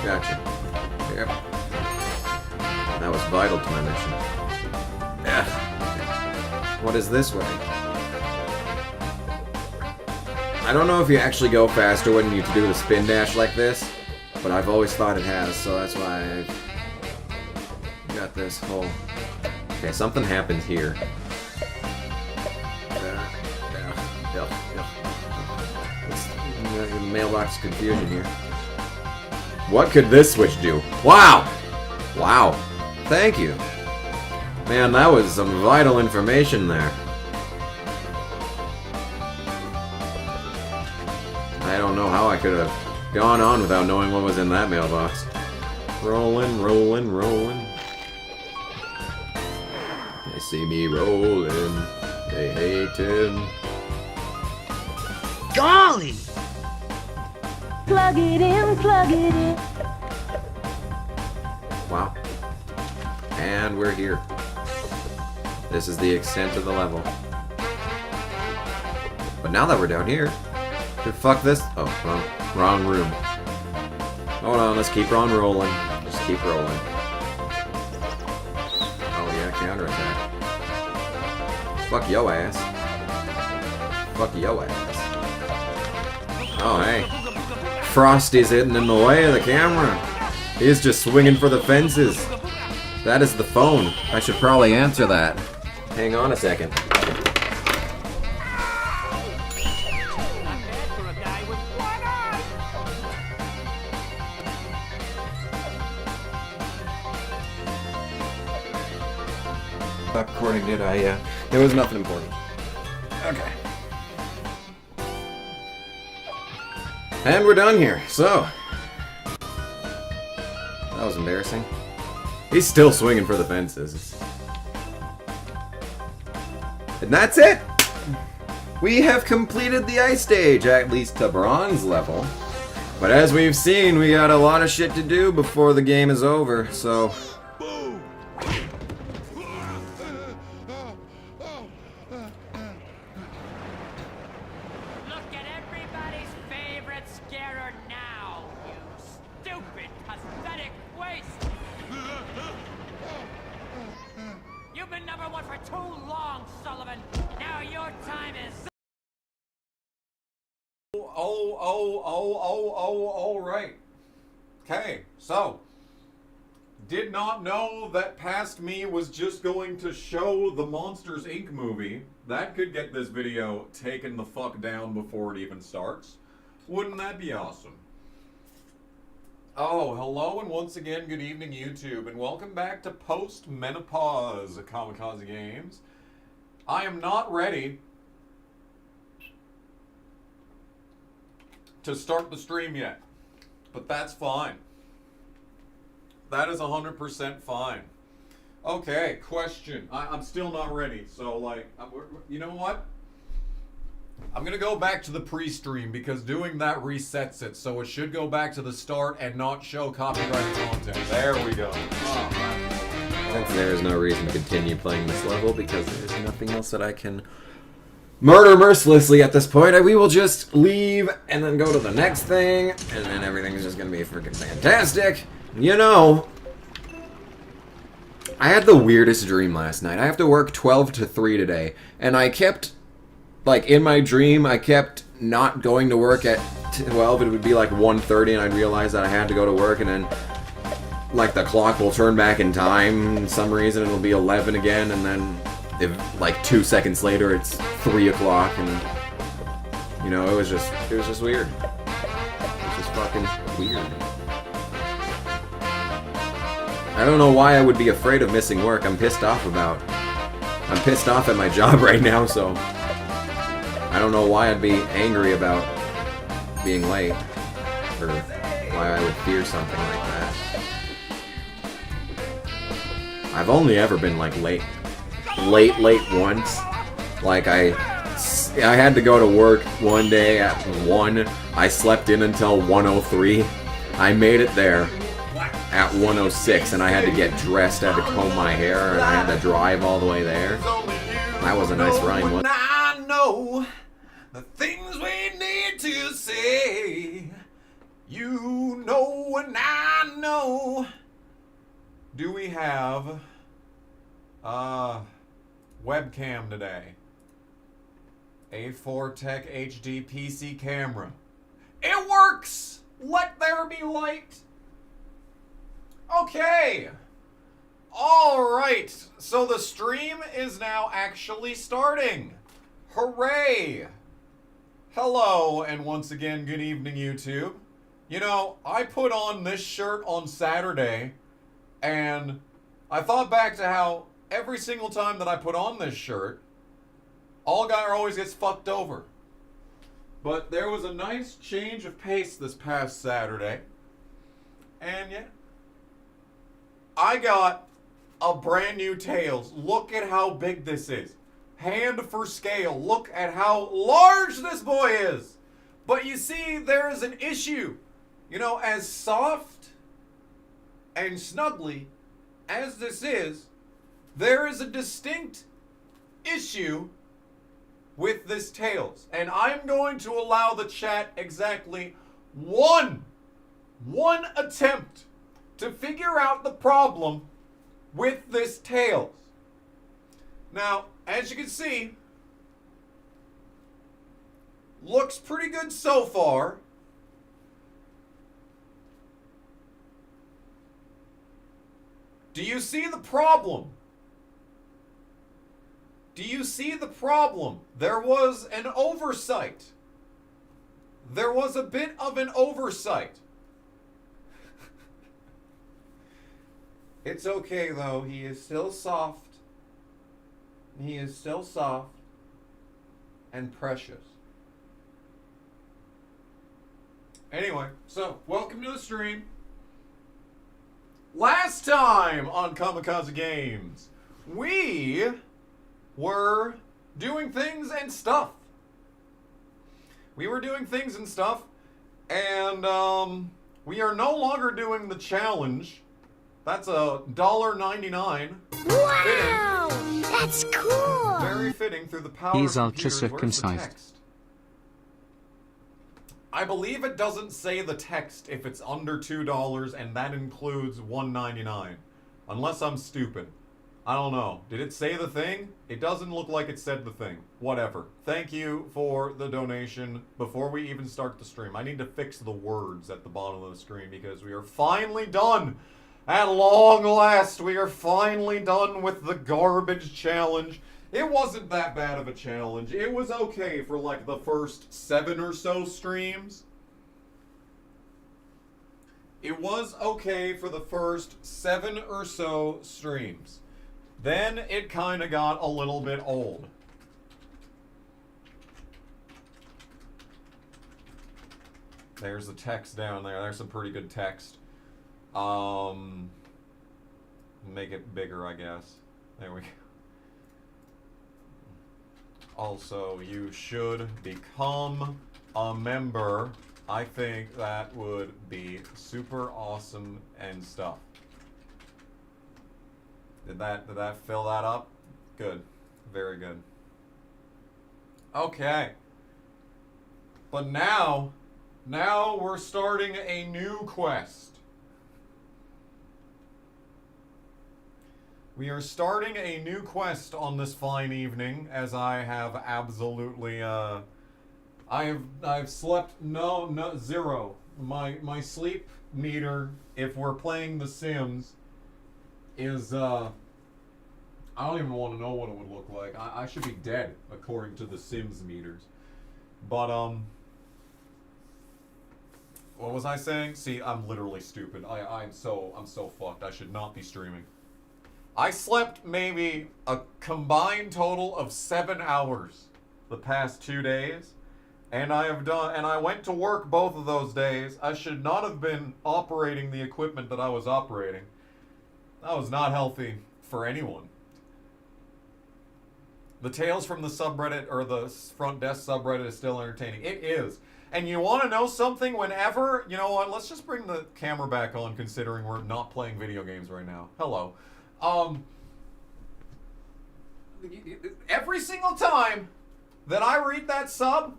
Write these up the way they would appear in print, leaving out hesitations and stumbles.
Gotcha. Yep. That was vital to my mission. What is this way? I don't know if you actually go faster when you do the spin dash like this, but I've always thought it has, so that's why I've got this whole... Okay, something happens here. Mailbox confusion here. What could this switch do? Wow! Wow. Thank you. Man, that was some vital information there. I don't know how I could have gone on without knowing what was in that mailbox. Rolling, rolling, rolling. They see me rolling. They hating. Golly! Plug it in, plug it in. Wow. And we're here. This is the extent of the level. But now that we're down here, fuck this. Oh, wrong room. Hold on, let's keep on rolling. Just keep rolling. Oh yeah, counterattack. Fuck yo ass. Fuck yo ass. Oh hey. Frosty's hitting in the way of the camera. He's just swinging for the fences. That is the phone. I should probably answer that. Hang on a second. Stop recording, did I? Yeah. It was nothing important. Okay. And we're done here, so. That was embarrassing. He's still swinging for the fences. And that's it! We have completed the ice stage, at least to bronze level. But as we've seen, we got a lot of shit to do before the game is over, so... all right. Okay, so, did not know that Past Me was just going to show the Monsters, Inc. movie. That could get this video taken the fuck down before it even starts. Wouldn't that be awesome? Oh, hello and once again, good evening YouTube, and welcome back to Post-Menopause Kamikaze Games. I am not ready to start the stream yet, but that's fine. That is 100% fine. Okay, question. I'm still not ready, so like, you know what? I'm gonna go back to the pre-stream because doing that resets it, so it should go back to the start and not show copyrighted content. There we go. Since there is no reason to continue playing this level because there's nothing else that I can murder mercilessly at this point, we will just leave and then go to the next thing, and then everything is just gonna be freaking fantastic. You know, I had the weirdest dream last night. I have to work 12 to 3 today, and I kept, like, in my dream, I kept not going to work at 12. It would be like 1:30, and I'd realize that I had to go to work, and then, like, the clock will turn back in time. For some reason, it'll be 11 again, and then, like, 2 seconds later, it's 3 o'clock, and, you know, it was just weird. It was just fucking weird. I don't know why I would be afraid of missing work. I'm pissed off at my job right now, so I don't know why I'd be angry about being late, or why I would fear something like that. I've only ever been, like, late once. Like, I had to go to work one day at 1. I slept in until 1:03. I made it there at 1:06, and I had to get dressed, I had to comb my hair, and I had to drive all the way there. That was a nice rhyme, wasn't it? I know the things we need to say. say, you know and I know. Do we have webcam today? A4 Tech HD PC camera. It works! Let there be light. Okay. All right. So the stream is now actually starting. Hooray. Hello, and once again, good evening, YouTube. You know, I put on this shirt on Saturday, and I thought back to how every single time that I put on this shirt, All Guy always gets fucked over. But there was a nice change of pace this past Saturday. And yeah, I got a brand new Tails. Look at how big this is. Hand for scale. Look at how large this boy is. But you see, there is an issue. You know, as soft and snuggly as this is, there is a distinct issue with this Tails. And I'm going to allow the chat exactly one attempt to figure out the problem with this Tails. Now, as you can see, looks pretty good so far. Do you see the problem? Do you see the problem? There was an oversight. There was a bit of an oversight. It's okay though, he is still soft. He is still soft and precious. Anyway, so welcome to the stream. Last time on Kamikaze Games, we were doing things and stuff. We were doing things and stuff, and we are no longer doing the challenge. That's $1.99. Wow! That's cool! Very fitting through the power He's of ultra computers. Where's the circumcised. text? I believe it doesn't say the text if it's under $2, and that includes $1.99. Unless I'm stupid. I don't know. Did it say the thing? It doesn't look like it said the thing. Whatever. Thank you for the donation. Before we even start the stream, I need to fix the words at the bottom of the screen because we are finally done. At long last, we are finally done with the garbage challenge. It wasn't that bad of a challenge. It was okay for like the first 7 or so streams. It was okay for the first 7 or so streams. Then it kind of got a little bit old. There's the text down there. There's some pretty good text. Make it bigger, I guess. There we go. Also, you should become a member. I think that would be super awesome and stuff. Did that fill that up? Good. Very good. Okay. But now we're starting a new quest. We are starting a new quest on this fine evening, as I have absolutely I've slept zero. My sleep meter, if we're playing The Sims, is I don't even want to know what it would look like. I should be dead according to the Sims meters. But what was I saying? See, I'm literally stupid. I'm so fucked. I should not be streaming. I slept maybe a combined total of 7 hours the past 2 days, and I went to work both of those days. I should not have been operating the equipment that I was operating. That was not healthy for anyone. The Tales from the subreddit, or the front desk subreddit, is still entertaining. It is. And you want to know something? Whenever, you know what, let's just bring the camera back on, considering we're not playing video games right now. Hello. Every single time that I read that sub,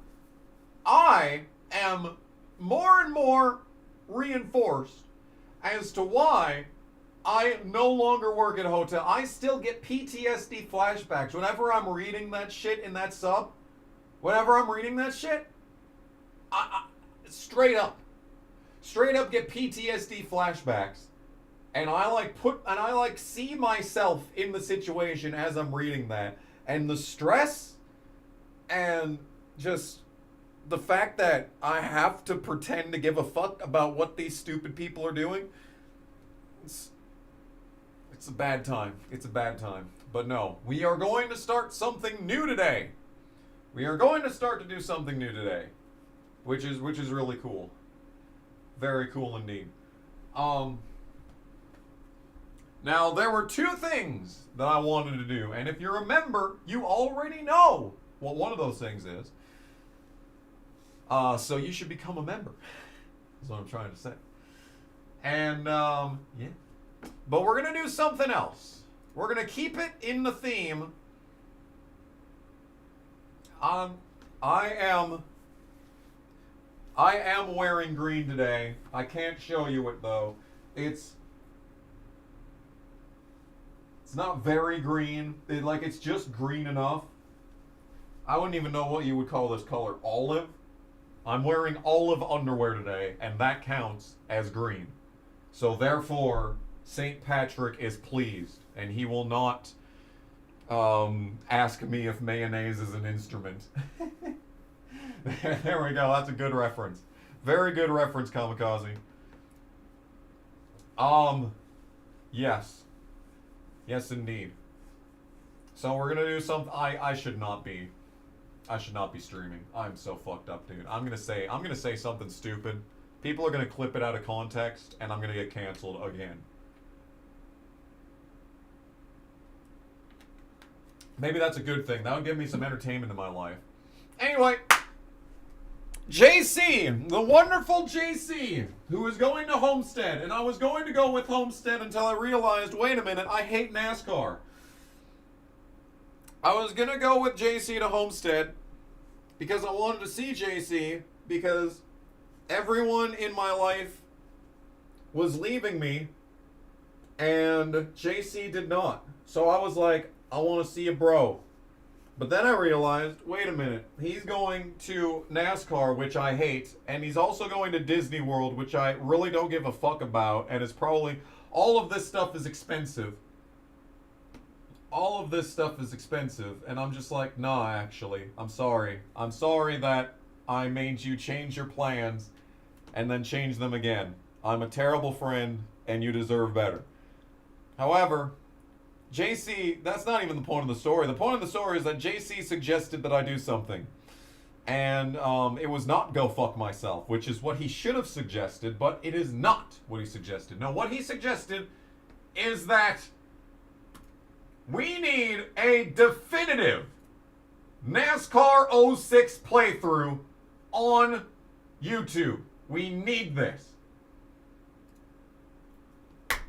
I am more and more reinforced as to why I no longer work at a hotel. I still get PTSD flashbacks whenever I'm reading that shit in that sub. Whenever I'm reading that shit, I straight up get PTSD flashbacks, and I see myself in the situation as I'm reading that, and the stress, and just the fact that I have to pretend to give a fuck about what these stupid people are doing. It's a bad time. It's a bad time. But no, we are going to start something new today. We are going to start to do something new today, which is really cool. Very cool indeed. Now there were two things that I wanted to do, and if you remember, you already know what one of those things is. So you should become a member. That's what I'm trying to say. And yeah. But we're going to do something else. We're going to keep it in the theme. I am wearing green today. I can't show you it though. It's not very green. It's just green enough. I wouldn't even know what you would call this color. Olive. I'm wearing olive underwear today, and that counts as green. So therefore, St. Patrick is pleased, and he will not ask me if mayonnaise is an instrument. There we go. That's a good reference. Very good reference, Kamikaze. Yes. Yes, indeed. So we're gonna do something. I should not be streaming. I'm so fucked up, dude. I'm gonna say something stupid. People are gonna clip it out of context, and I'm gonna get canceled again. Maybe that's a good thing. That would give me some entertainment in my life. Anyway, JC, the wonderful JC, who is going to Homestead, and I was going to go with Homestead until I realized, wait a minute, I hate NASCAR. I was gonna go with JC to Homestead because I wanted to see JC because everyone in my life was leaving me and JC did not. So I was like, I want to see a bro. But then I realized, wait a minute, he's going to NASCAR, which I hate, and he's also going to Disney World, which I really don't give a fuck about, and it's probably, all of this stuff is expensive. All of this stuff is expensive, and I'm just like, nah, actually, I'm sorry. I'm sorry that I made you change your plans and then change them again. I'm a terrible friend, and you deserve better. However, JC, that's not even the point of the story. The point of the story is that JC suggested that I do something. And it was not go fuck myself, which is what he should have suggested, but it is not what he suggested. No, what he suggested is that we need a definitive NASCAR 06 playthrough on YouTube. We need this.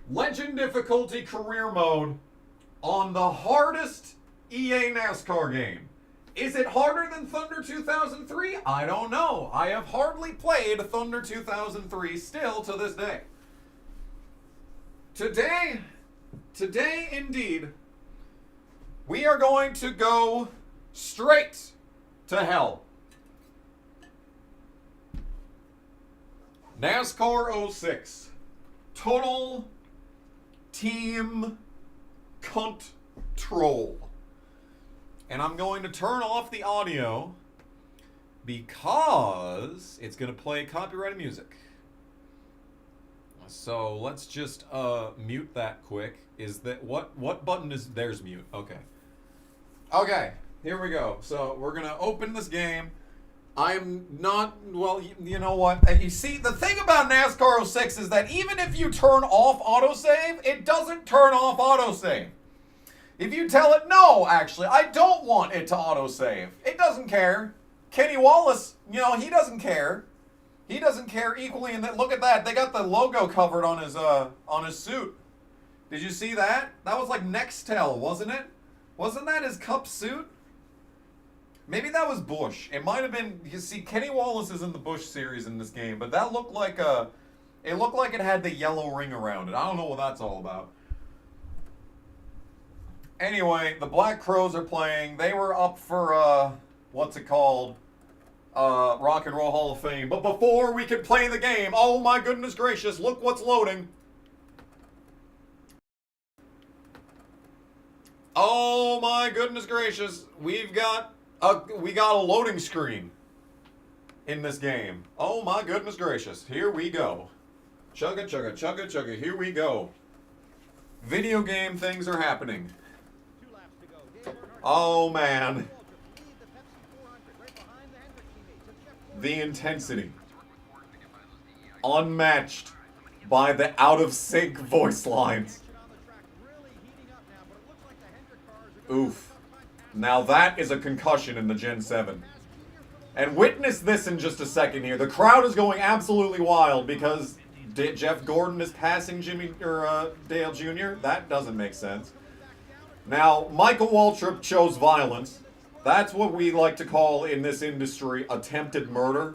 Legend difficulty career mode on the hardest EA NASCAR game. Is it harder than Thunder 2003? I don't know. I have hardly played Thunder 2003 still to this day. Today indeed, we are going to go straight to hell. NASCAR 06. Total Team Control. And I'm going to turn off the audio because it's going to play copyrighted music. So let's just mute that quick. Is that what button is there's mute? Okay. Okay, here we go. So we're going to open this game. I'm not, well, you know what? And you see, the thing about NASCAR 06 is that even if you turn off autosave, it doesn't turn off autosave. If you tell it, no, actually, I don't want it to autosave, it doesn't care. Kenny Wallace, he doesn't care. He doesn't care equally in that. Look at that. They got the logo covered on his suit. Did you see that? That was like Nextel, wasn't it? Wasn't that his Cup suit? Maybe that was Bush. It might have been. You see, Kenny Wallace is in the Bush series in this game, but that looked like a. It looked like it had the yellow ring around it. I don't know what that's all about. Anyway, the Black Crows are playing. They were up for what's it called? Rock and Roll Hall of Fame. But before we could play the game, oh my goodness gracious, look what's loading. Oh my goodness gracious, we got a loading screen in this game. Oh my goodness gracious, here we go. Chugga chugga chugga chugga, here we go. Video game things are happening. Oh man. The intensity. Unmatched by the out-of-sync voice lines. Oof. Now that is a concussion in the Gen 7. And witness this in just a second here. The crowd is going absolutely wild because Jeff Gordon is passing Dale Jr. That doesn't make sense. Now, Michael Waltrip chose violence. That's what we like to call in this industry attempted murder.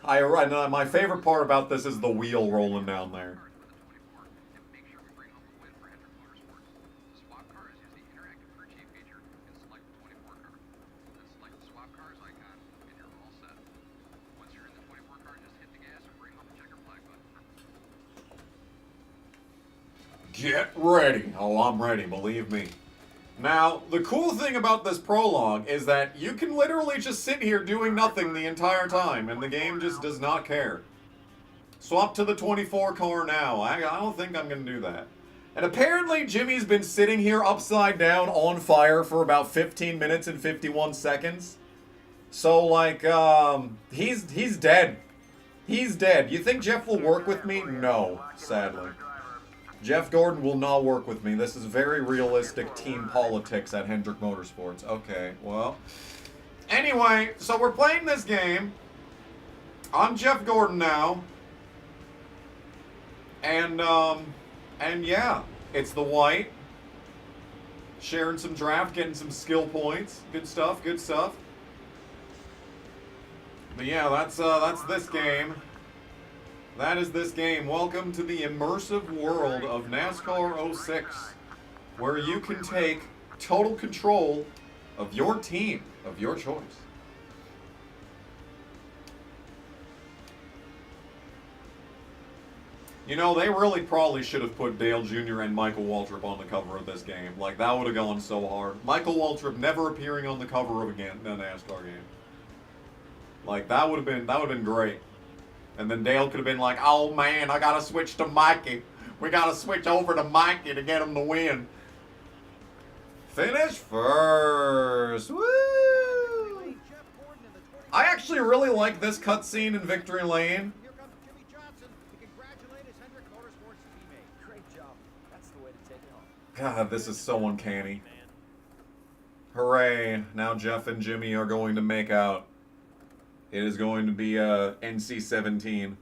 My favorite part about this is the wheel rolling down there. Get ready. Oh, I'm ready, believe me. Now, the cool thing about this prologue is that you can literally just sit here doing nothing the entire time, and the game just does not care. Swap to the 24 car now. I don't think I'm going to do that. And apparently Jimmy's been sitting here upside down on fire for about 15 minutes and 51 seconds. So, like, he's dead. He's dead. You think Jeff will work with me? No, sadly. Jeff Gordon will not work with me. This is very realistic team politics at Hendrick Motorsports. Okay, well. Anyway, so we're playing this game. I'm Jeff Gordon now. And yeah, it's the white. Sharing some draft, getting some skill points. Good stuff, good stuff. But yeah, that's this game. That is this game. Welcome to the immersive world of NASCAR 06, where you can take total control of your team, of your choice. You know, they really probably should have put Dale Jr. and Michael Waltrip on the cover of this game. Like, that would have gone so hard. Michael Waltrip never appearing on the cover of a NASCAR game. Like, that would have been great. And then Dale could have been like, oh man, I gotta switch to Mikey. We gotta switch over to Mikey to get him to win. Finish first. Woo! I actually really like this cutscene in Victory Lane. God, this is so uncanny. Hooray. Now Jeff and Jimmy are going to make out. It is going to be NC-17.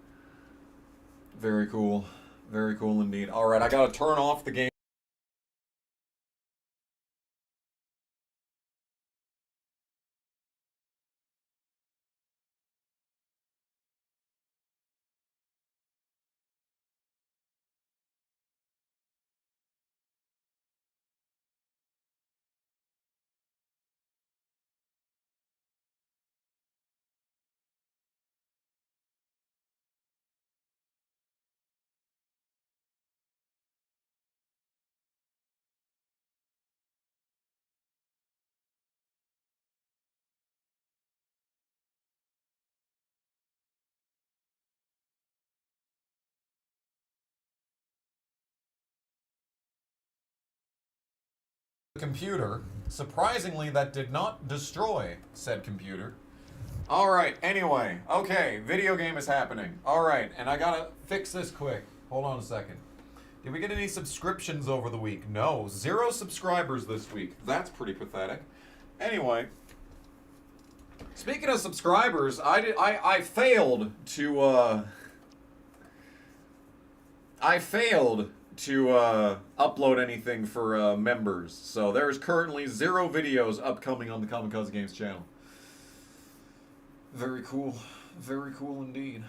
Very cool. Very cool indeed. Alright, I gotta turn off the game. Computer. Surprisingly, that did not destroy said computer. Alright, anyway. Okay, video game is happening. Alright, and I gotta fix this quick. Hold on a second. Did we get any subscriptions over the week? No. 0 subscribers this week. That's pretty pathetic. Anyway. Speaking of subscribers, I failed to upload anything for members. So there's currently 0 videos upcoming on the Kamikaze Games channel. Very cool. Very cool indeed.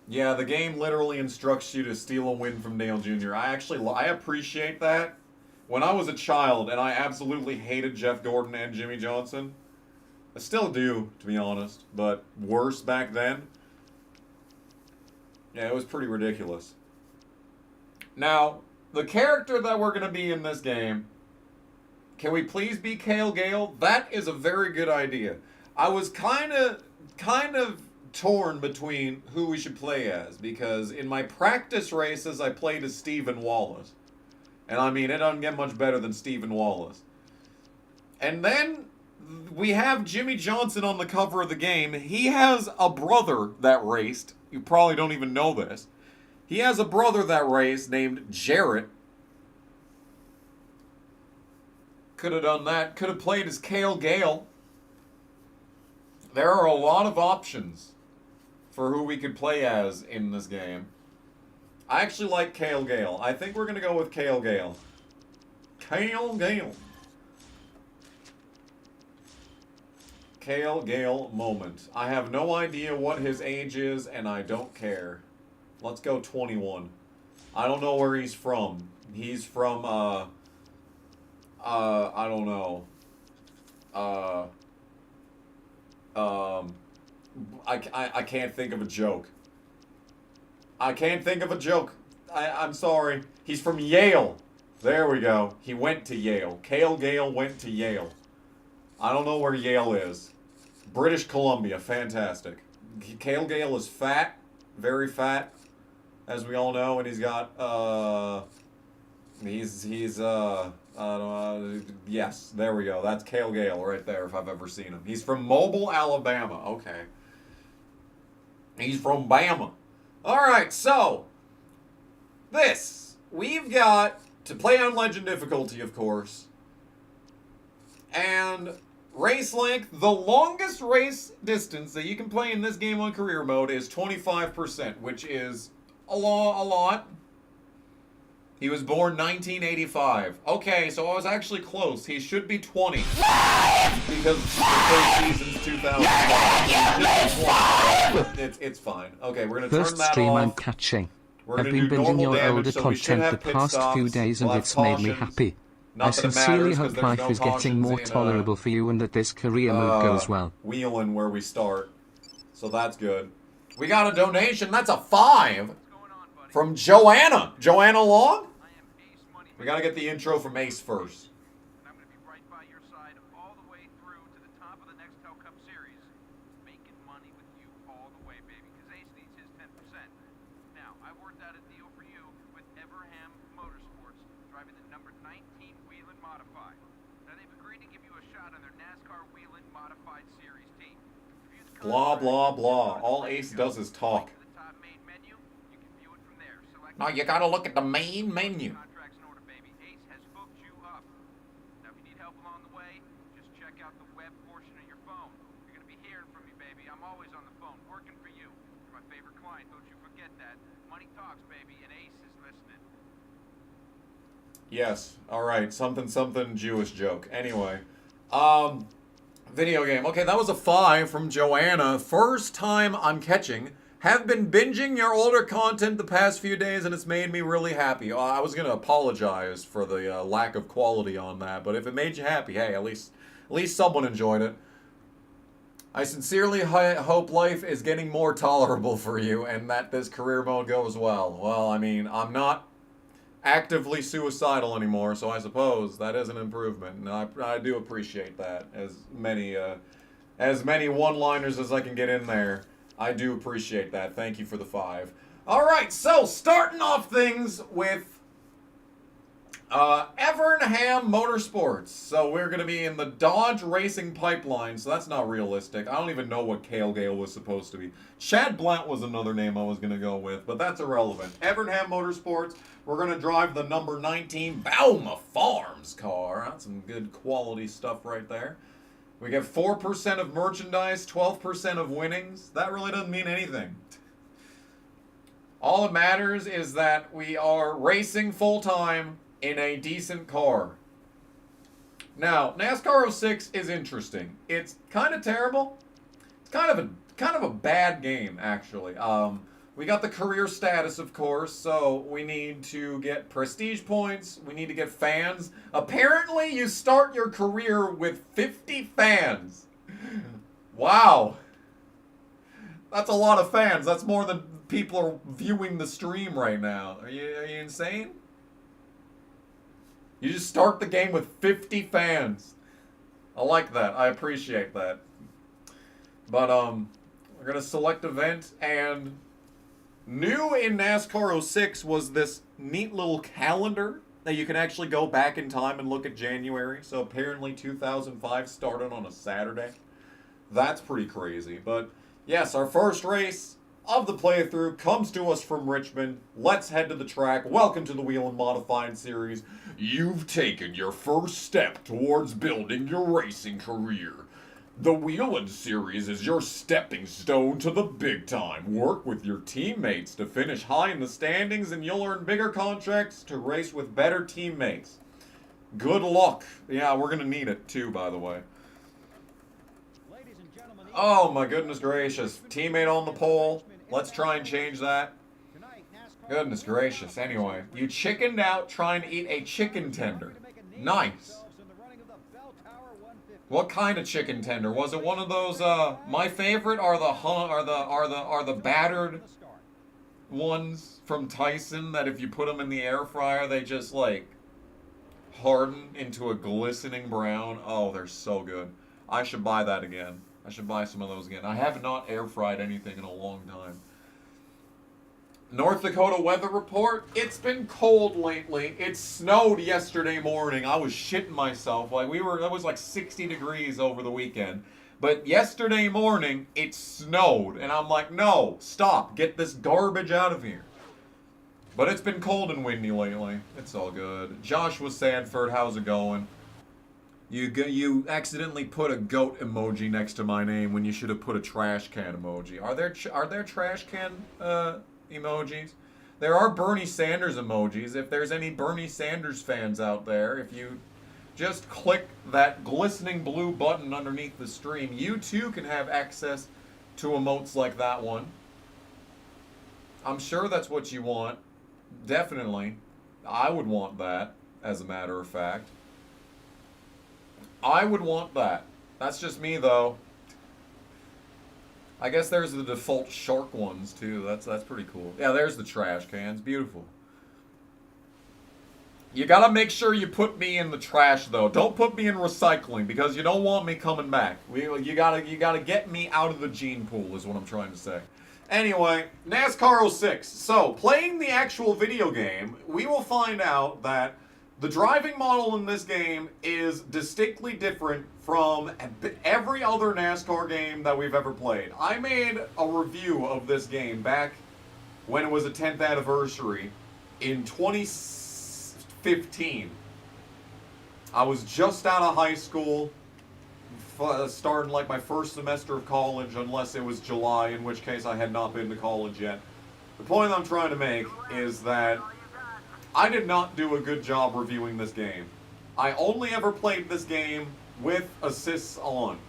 Yeah, the game literally instructs you to steal a win from Dale Jr. I appreciate that. When I was a child and I absolutely hated Jeff Gordon and Jimmy Johnson, I still do, to be honest, but worse back then. Yeah, it was pretty ridiculous. Now, the character that we're going to be in this game, can we please be Kale Gale? That is a very good idea. I was kind of torn between who we should play as, because in my practice races I played as Stephen Wallace. And I mean, it doesn't get much better than Stephen Wallace. And then we have Jimmy Johnson on the cover of the game. He has a brother that raced. You probably don't even know this. He has a brother that raced named Jarrett. Could have done that. Could have played as Kale Gale. There are a lot of options for who we could play as in this game. I actually like Kale Gale. I think we're going to go with Kale Gale. Kale Gale. Kale Gale moment. I have no idea what his age is, and I don't care. Let's go 21. I don't know where he's from. He's from, I don't know. I can't think of a joke. I can't think of a joke. I'm sorry. He's from Yale. There we go. He went to Yale. Kale Gale went to Yale. I don't know where Yale is. British Columbia. Fantastic. Kale Gale is fat. Very fat. As we all know. And he's got, yes, there we go. That's Kale Gale right there, if I've ever seen him. He's from Mobile, Alabama. Okay. He's from Bama. Alright, so, we've got to play on Legend difficulty, of course, and race length. The longest race distance that you can play in this game on career mode is 25%, which is a lot. He was born 1985. Okay, so I was actually close. He should be 20. Because the first season's 2005. It's fine. Okay, we're going to turn First that stream off. I'm catching. We're I've gonna been do binging normal your damage, older so we should content have the pit past stops. few days and We'll have it's made me cautions. happy. Not I that it sincerely matters, 'cause hope there's life no is getting cautions more in, tolerable for you and that this career mode goes well. Wheeling where we start. So that's good. We got a donation. That's a 5 from Joanna. Joanna Long? We got to get the intro from Ace first. I'm going to be right by your side all the way through to the top of the next Hell Cup Series. Making money with you all the way, baby, because Ace needs his 10%. Now, I worked out a deal for you with Everham Motorsports, driving the number 19 Whelen Modified. Now, they've agreed to give you a shot on their NASCAR Whelen Modified Series team. Blah, blah, blah. All Ace does is talk. Now, you got to look at the main menu. Contracts in order, baby. Ace has hooked you up. Now, if you need help along the way, just check out the web portion of your phone. You're going to be hearing from me, baby. I'm always on the phone, working for you. You're my favorite client. Don't you forget that. Money talks, baby, and Ace is listening. Yes. All right. Something Jewish joke. Anyway. Video game. Okay, that was a 5 from Joanna. First time I'm catching. Have been binging your older content the past few days, and it's made me really happy. I was going to apologize for the lack of quality on that, but if it made you happy, hey, at least someone enjoyed it. I sincerely hope life is getting more tolerable for you, and that this career mode goes well. Well, I mean, I'm not actively suicidal anymore, so I suppose that is an improvement, and I do appreciate that. As many one-liners as I can get in there. I do appreciate that. Thank you for the 5. Alright, so starting off things with Evernham Motorsports. So we're going to be in the Dodge Racing Pipeline, so that's not realistic. I don't even know what Kale Gale was supposed to be. Chad Blount was another name I was going to go with, but that's irrelevant. Evernham Motorsports, we're going to drive the number 19 Bauma Farms car. That's some good quality stuff right there. We get 4% of merchandise, 12% of winnings. That really doesn't mean anything. All that matters is that we are racing full time in a decent car. Now, NASCAR 06 is interesting. It's kind of terrible. It's kind of a bad game, actually. We got the career status, of course, so we need to get prestige points. We need to get fans. Apparently, you start your career with 50 fans. Wow. That's a lot of fans. That's more than people are viewing the stream right now. Are you insane? You just start the game with 50 fans. I like that. I appreciate that. But we're gonna select event, and new in NASCAR 06 was this neat little calendar that you can actually go back in time and look at January. So apparently 2005 started on a Saturday. That's pretty crazy. But yes, our first race of the playthrough comes to us from Richmond. Let's head to the track. Welcome to the Wheel and Modified series. You've taken your first step towards building your racing career. The Wheelin' series is your stepping stone to the big time. Work with your teammates to finish high in the standings, and you'll earn bigger contracts to race with better teammates. Good luck. Yeah, we're gonna need it too, by the way. Oh my goodness gracious. Teammate on the pole. Let's try and change that. Goodness gracious. Anyway, you chickened out trying to eat a chicken tender. Nice. What kind of chicken tender? Was it one of those, my favorite are the battered ones from Tyson that if you put them in the air fryer, they just like harden into a glistening brown. Oh, they're so good. I should buy that again. I should buy some of those again. I have not air fried anything in a long time. North Dakota weather report. It's been cold lately. It snowed yesterday morning. I was shitting myself. It was like 60 degrees over the weekend. But yesterday morning, it snowed. And I'm like, no, stop. Get this garbage out of here. But it's been cold and windy lately. It's all good. Joshua Sanford, how's it going? You accidentally put a goat emoji next to my name when you should have put a trash can emoji. Are there trash can emojis? There are Bernie Sanders emojis. If there's any Bernie Sanders fans out there, if you just click that glistening blue button underneath the stream, you too can have access to emotes like that one. I'm sure that's what you want. Definitely. I would want that, as a matter of fact. I would want that. That's just me, though. I guess there's the default shark ones, too. That's pretty cool. Yeah, there's the trash cans. Beautiful. You gotta make sure you put me in the trash, though. Don't put me in recycling, because you don't want me coming back. You gotta get me out of the gene pool, is what I'm trying to say. Anyway, NASCAR 06. So, playing the actual video game, we will find out that the driving model in this game is distinctly different from every other NASCAR game that we've ever played. I made a review of this game back when it was a 10th anniversary in 2015. I was just out of high school, starting like my first semester of college, unless it was July, in which case I had not been to college yet. The point I'm trying to make is that I did not do a good job reviewing this game. I only ever played this game with assists on.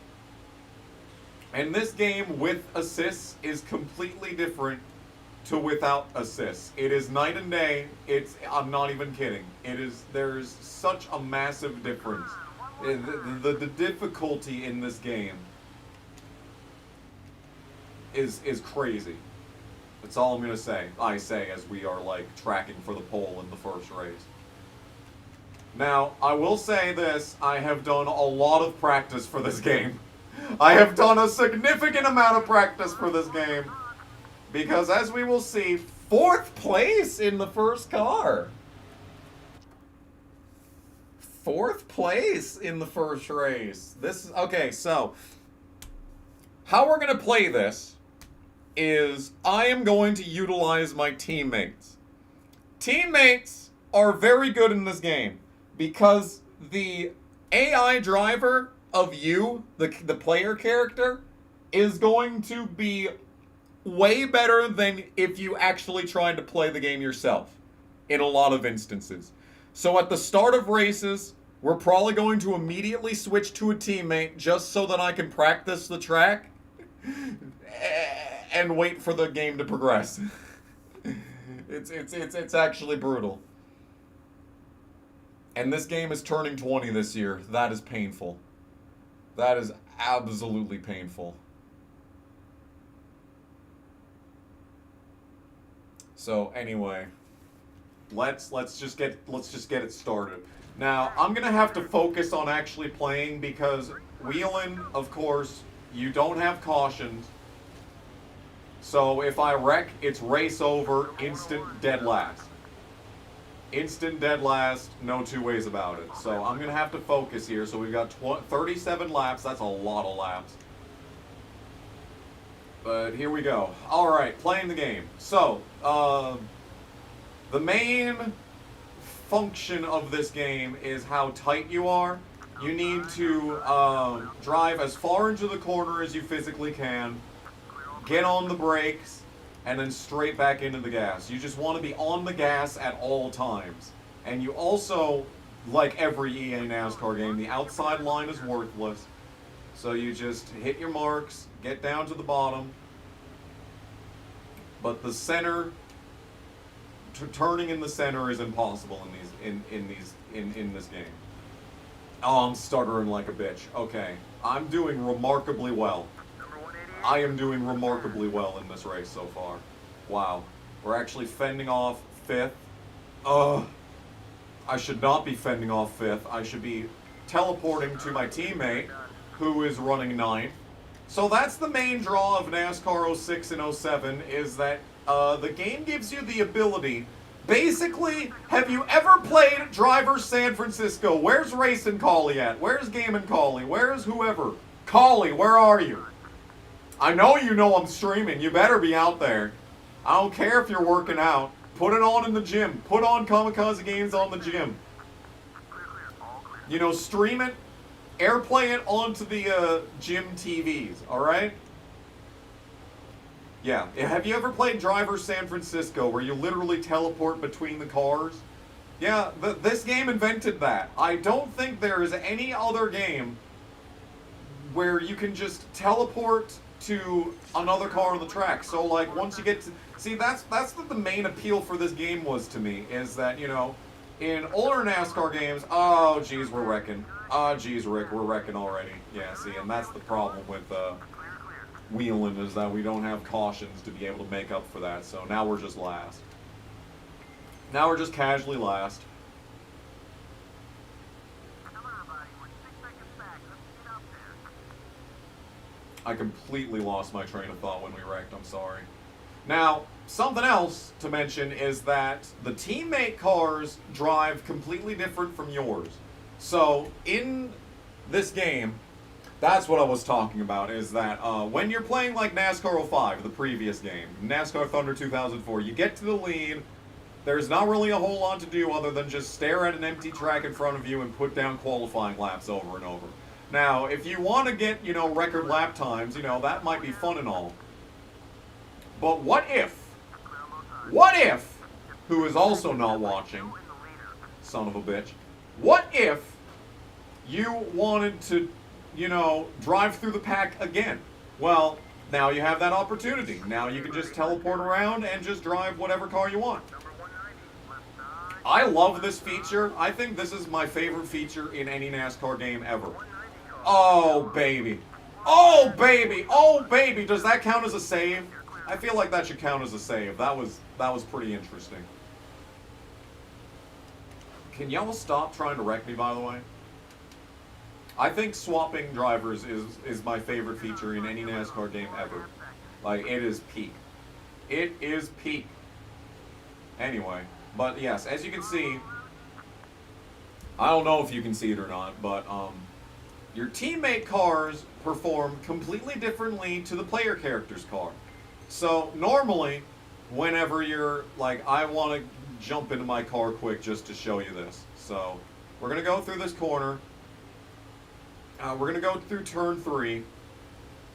And this game with assists is completely different to without assists. It is night and day. I'm not even kidding. There's such a massive difference. The difficulty in this game is crazy. That's all I'm going to say. I say as we are like tracking for the pole in the first race. Now, I will say this. I have done a lot of practice for this game. I have done a significant amount of practice for this game. Because as we will see, 4th place in the first car. 4th place in the first race. Okay, so how we're going to play this is I am going to utilize my teammates. Teammates are very good in this game because the AI driver of you, the player character, is going to be way better than if you actually tried to play the game yourself in a lot of instances. So at the start of races, we're probably going to immediately switch to a teammate just so that I can practice the track and wait for the game to progress. It's actually brutal. And this game is turning 20 this year. That is painful. That is absolutely painful. So anyway, let's just get it started. Now, I'm going to have to focus on actually playing because wheeling, of course, you don't have cautions. So if I wreck, it's race over, instant dead last. Instant dead last, no two ways about it. So I'm going to have to focus here. So we've got 37 laps. That's a lot of laps. But here we go. All right, playing the game. So, the main function of this game is how tight you are. You need to drive as far into the corner as you physically can, get on the brakes, and then straight back into the gas. You just want to be on the gas at all times. And you also, like every EA NASCAR game, the outside line is worthless. So you just hit your marks, get down to the bottom. But the center, turning in the center is impossible in this game. Oh, I'm stuttering like a bitch. Okay, I'm doing remarkably well. I am doing remarkably well in this race so far. Wow, we're actually fending off 5th. I should not be fending off 5th. I should be teleporting to my teammate, who is running 9th. So that's the main draw of NASCAR 06 and 07, is that the game gives you the ability. Basically, have you ever played Driver San Francisco? Where's Racing Collie at? Where's Game & Collie? Where's whoever? Collie, where are you? I know you know I'm streaming. You better be out there. I don't care if you're working out. Put it on in the gym. Put on Kamikaze Games on the gym. You know, stream it. Airplay it onto the gym TVs, alright? Yeah. Have you ever played Driver San Francisco where you literally teleport between the cars? Yeah, this game invented that. I don't think there is any other game where you can just teleport to another car on the track. So, like, once you get to... See, that's what the main appeal for this game was to me, is that, you know, in older NASCAR games... Oh, geez, we're wrecking. Oh, geez, Rick, we're wrecking already. Yeah, see, and that's the problem with wheeling, is that we don't have cautions to be able to make up for that. So now we're just last. Now we're just casually last. I completely lost my train of thought when we wrecked, I'm sorry. Now, something else to mention is that the teammate cars drive completely different from yours. So, in this game, that's what I was talking about, is that when you're playing like NASCAR 05, the previous game, NASCAR Thunder 2004, you get to the lead, there's not really a whole lot to do other than just stare at an empty track in front of you and put down qualifying laps over and over. Now, if you want to get, you know, record lap times, you know, that might be fun and all. But what if, who is also not watching, son of a bitch, what if you wanted to, you know, drive through the pack again? Well, now you have that opportunity. Now you can just teleport around and just drive whatever car you want. I love this feature. I think this is my favorite feature in any NASCAR game ever. Oh, baby. Oh, baby. Oh, baby. Does that count as a save? I feel like that should count as a save. That was pretty interesting. Can y'all stop trying to wreck me, by the way? I think swapping drivers is my favorite feature in any NASCAR game ever. Like, it is peak. It is peak. Anyway, but yes, as you can see, I don't know if you can see it or not, but your teammate cars perform completely differently to the player character's car. So normally, whenever you're like, I want to jump into my car quick just to show you this. So we're going to go through this corner. We're going to go through turn 3.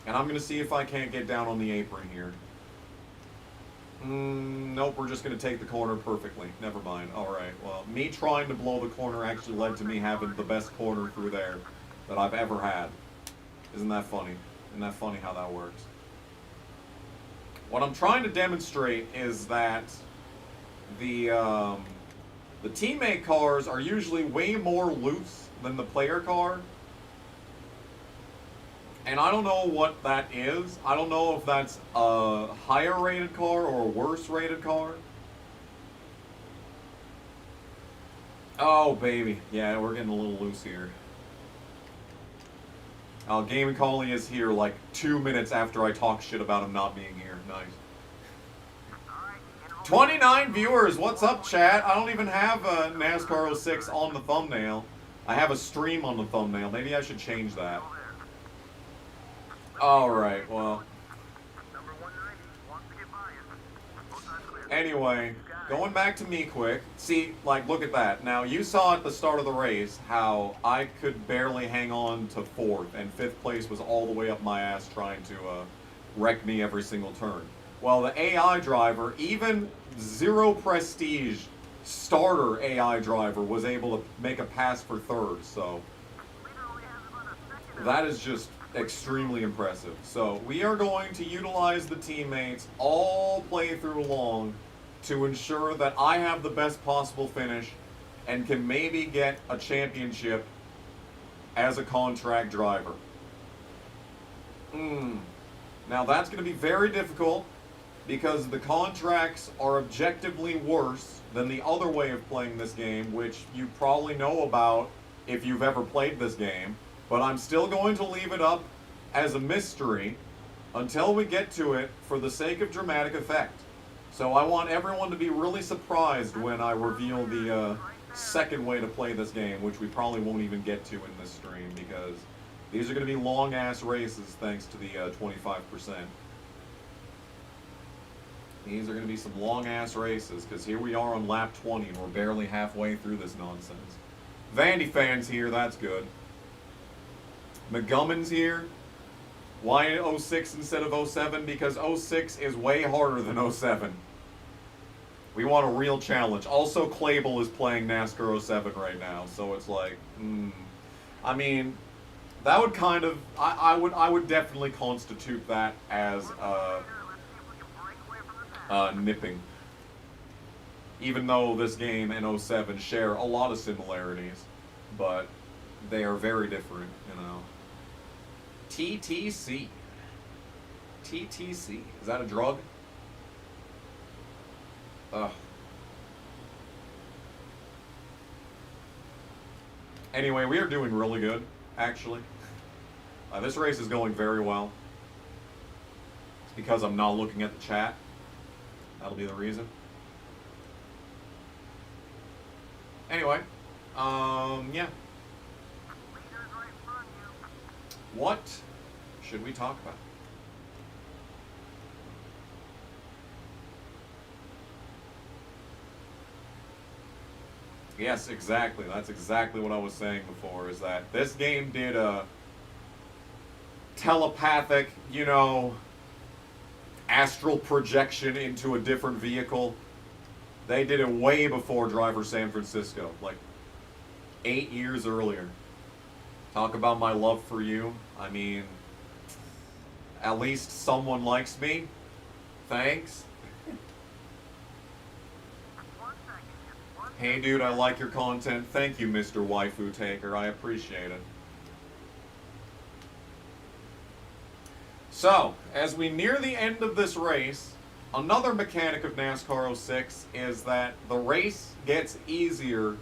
And I'm going to see if I can't get down on the apron here. Nope, we're just going to take the corner perfectly. Never mind. Alright, well, me trying to blow the corner actually led to me having the best corner through there that I've ever had. Isn't that funny? Isn't that funny how that works? What I'm trying to demonstrate is that the teammate cars are usually way more loose than the player car. And I don't know what that is. I don't know if that's a higher rated car or a worse rated car. Oh, baby. Yeah, we're getting a little loose here. Gaming Collie is here like 2 minutes after I talk shit about him not being here. Nice. 29 viewers. What's up, chat? I don't even have NASCAR 06 on the thumbnail. I have a stream on the thumbnail. Maybe I should change that. Alright, well. Anyway, going back to me quick. See, like, look at that. Now, you saw at the start of the race how I could barely hang on to 4th, and 5th place was all the way up my ass trying to wreck me every single turn. Well, the AI driver, even 0 prestige starter AI driver, was able to make a pass for 3rd, so that is just extremely impressive. So we are going to utilize the teammates all playthrough long to ensure that I have the best possible finish and can maybe get a championship as a contract driver. Now that's going to be very difficult because the contracts are objectively worse than the other way of playing this game, which you probably know about if you've ever played this game. But I'm still going to leave it up as a mystery until we get to it for the sake of dramatic effect. So I want everyone to be really surprised when I reveal the second way to play this game, which we probably won't even get to in this stream because these are going to be long-ass races thanks to the 25%. These are going to be some long-ass races because here we are on lap 20 and we're barely halfway through this nonsense. Vandy fans here, that's good. McGummon's here. Why 06 instead of 07? Because 06 is way harder than 07. We want a real challenge. Also, Clable is playing NASCAR 07 right now, so it's like, I mean, that would kind of, I would definitely constitute that as nipping. Even though this game and 07 share a lot of similarities, but they are very different, you know. TTC. TTC. Is that a drug? Ugh. Anyway, we are doing really good, actually. This race is going very well. It's because I'm not looking at the chat. That'll be the reason. Anyway, yeah. What should we talk about? Yes, exactly. That's exactly what I was saying before, is that this game did a telepathic, you know, astral projection into a different vehicle. They did it way before Driver San Francisco, like 8 years earlier. Talk about my love for you. I mean, at least someone likes me. Thanks. Hey dude, I like your content. Thank you, Mr. Waifu Taker. I appreciate it. So, as we near the end of this race, another mechanic of NASCAR 06 is that the race gets easier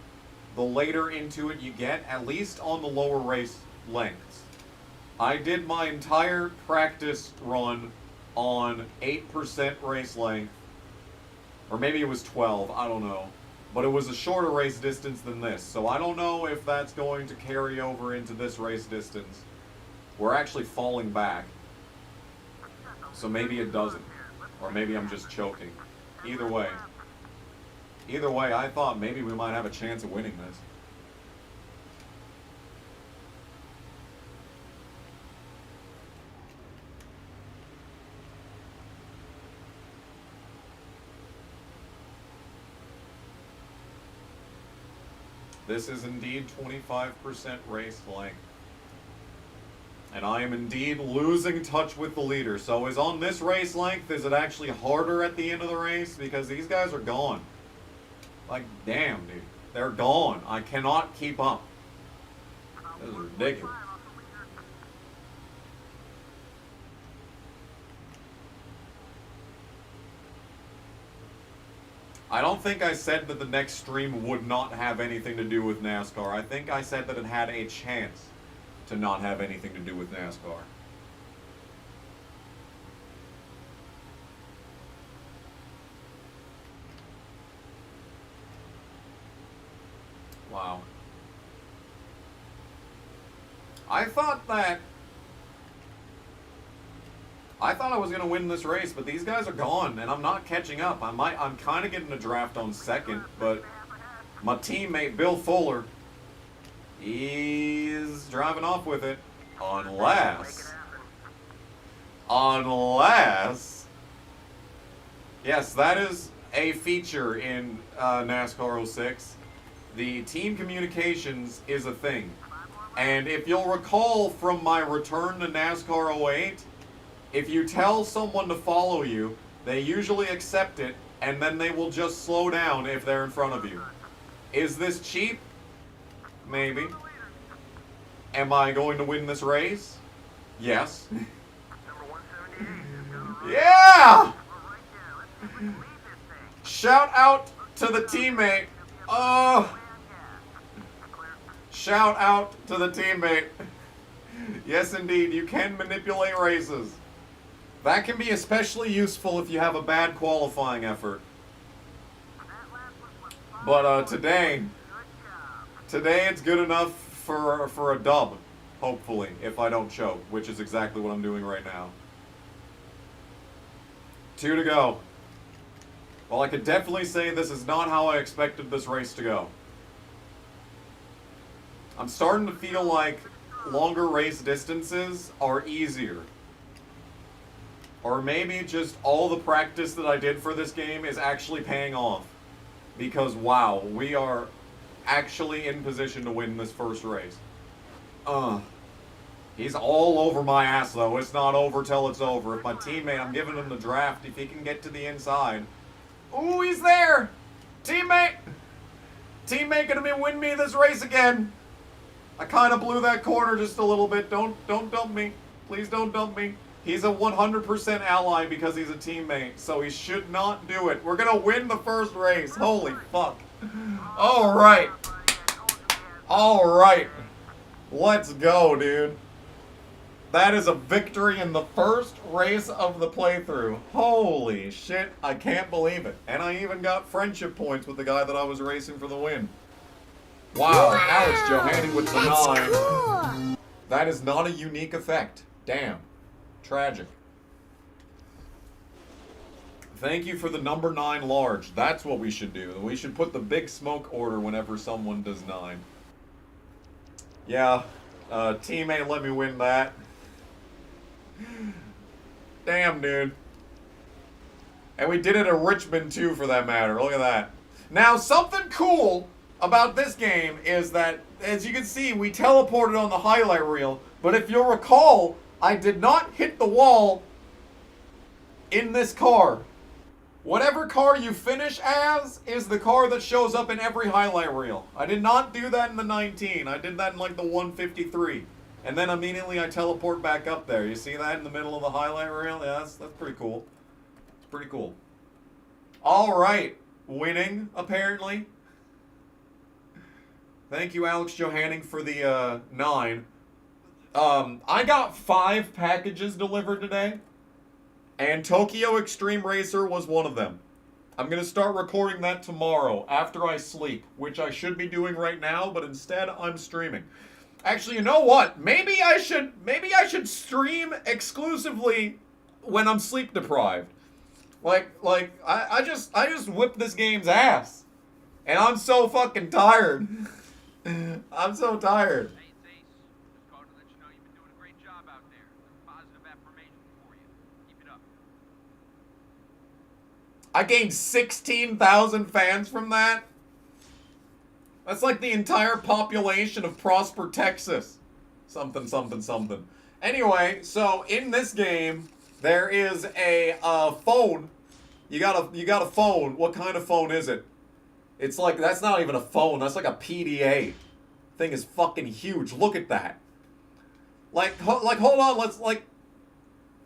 the later into it you get, at least on the lower race lengths. I did my entire practice run on 8% race length, or maybe it was 12, I don't know. But it was a shorter race distance than this, so I don't know if that's going to carry over into this race distance. We're actually falling back, so maybe it doesn't, or maybe I'm just choking. Either way, I thought maybe we might have a chance of winning this. This is indeed 25% race length. And I am indeed losing touch with the leader. So is on this race length, is it actually harder at the end of the race? Because these guys are gone. Like, damn, dude. They're gone. I cannot keep up. This is ridiculous. I don't think I said that the next stream would not have anything to do with NASCAR. I think I said that it had a chance to not have anything to do with NASCAR. Wow. I thought I was going to win this race, but these guys are gone, and I'm not catching up. I'm kind of getting a draft on second, but my teammate, Bill Fuller, he's driving off with it. Unless, yes, that is a feature in NASCAR 06. The team communications is a thing. And if you'll recall from my return to NASCAR 08, if you tell someone to follow you, they usually accept it, and then they will just slow down if they're in front of you. Is this cheap? Maybe. Am I going to win this race? Yes. Yeah! Shout out to the teammate. Oh! Shout out to the teammate. Yes, indeed, you can manipulate races. That can be especially useful if you have a bad qualifying effort. But today it's good enough for a dub, hopefully, if I don't choke, which is exactly what I'm doing right now. 2 to go. Well, I could definitely say this is not how I expected this race to go. I'm starting to feel like longer race distances are easier. Or maybe just all the practice that I did for this game is actually paying off. Because, wow, we are actually in position to win this first race. He's all over my ass, though. It's not over till it's over. If my teammate, I'm giving him the draft, if he can get to the inside. Ooh, he's there! Teammate! Teammate gonna win me this race again. I kind of blew that corner just a little bit. Don't dump me. Please don't dump me. He's a 100% ally because he's a teammate, so he should not do it. We're gonna win the first race. Holy fuck. All right. All right. Let's go, dude. That is a victory in the first race of the playthrough. Holy shit, I can't believe it. And I even got friendship points with the guy that I was racing for the win. Wow, Alex Johanning with the 9. Cool. That is not a unique effect. Damn. Tragic. Thank you for the number 9 large. That's what we should do. We should put the big smoke order whenever someone does 9. Yeah, teammate let me win that. Damn, dude. And we did it at Richmond, too, for that matter. Look at that. Now, something cool about this game is that, as you can see, we teleported on the highlight reel. But if you'll recall, I did not hit the wall in this car. Whatever car you finish as is the car that shows up in every highlight reel. I did not do that in the 19. I did that in like the 153. And then immediately I teleport back up there. You see that in the middle of the highlight reel? Yeah, that's pretty cool. It's pretty cool. All right. Winning, apparently. Thank you, Alex Johanning, for the 9. I got 5 packages delivered today. And Tokyo Extreme Racer was one of them. I'm going to start recording that tomorrow after I sleep, which I should be doing right now, but instead I'm streaming. Actually, you know what? Maybe I should stream exclusively when I'm sleep deprived. I just whipped this game's ass. And I'm so fucking tired. I'm so tired. Hey, it's Ace. Just called to let you know you've been doing a great job out there. Some positive affirmation for you. Keep it up. I gained 16,000 fans from that. That's like the entire population of Prosper, Texas. Something, something, something. Anyway, so in this game, there is a phone. You got a phone. What kind of phone is it? It's like, that's not even a phone. That's like a PDA. Thing is fucking huge. Look at that. Like, hold on. Let's, like,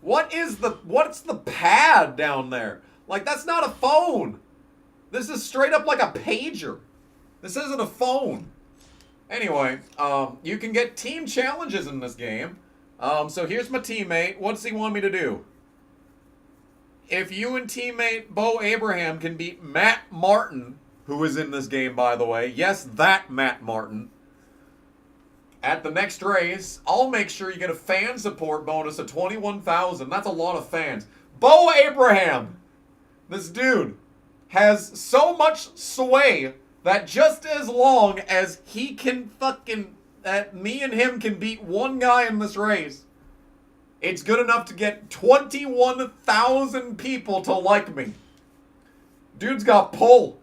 what's the pad down there? Like, that's not a phone. This is straight up like a pager. This isn't a phone. Anyway, you can get team challenges in this game. So here's my teammate. What does he want me to do? If you and teammate Bo Abraham can beat Matt Martin, who is in this game, by the way. Yes, that Matt Martin. At the next race, I'll make sure you get a fan support bonus of 21,000. That's a lot of fans. Bo Abraham, this dude, has so much sway that just as long as he can fucking, that me and him can beat one guy in this race, it's good enough to get 21,000 people to like me. Dude's got pull.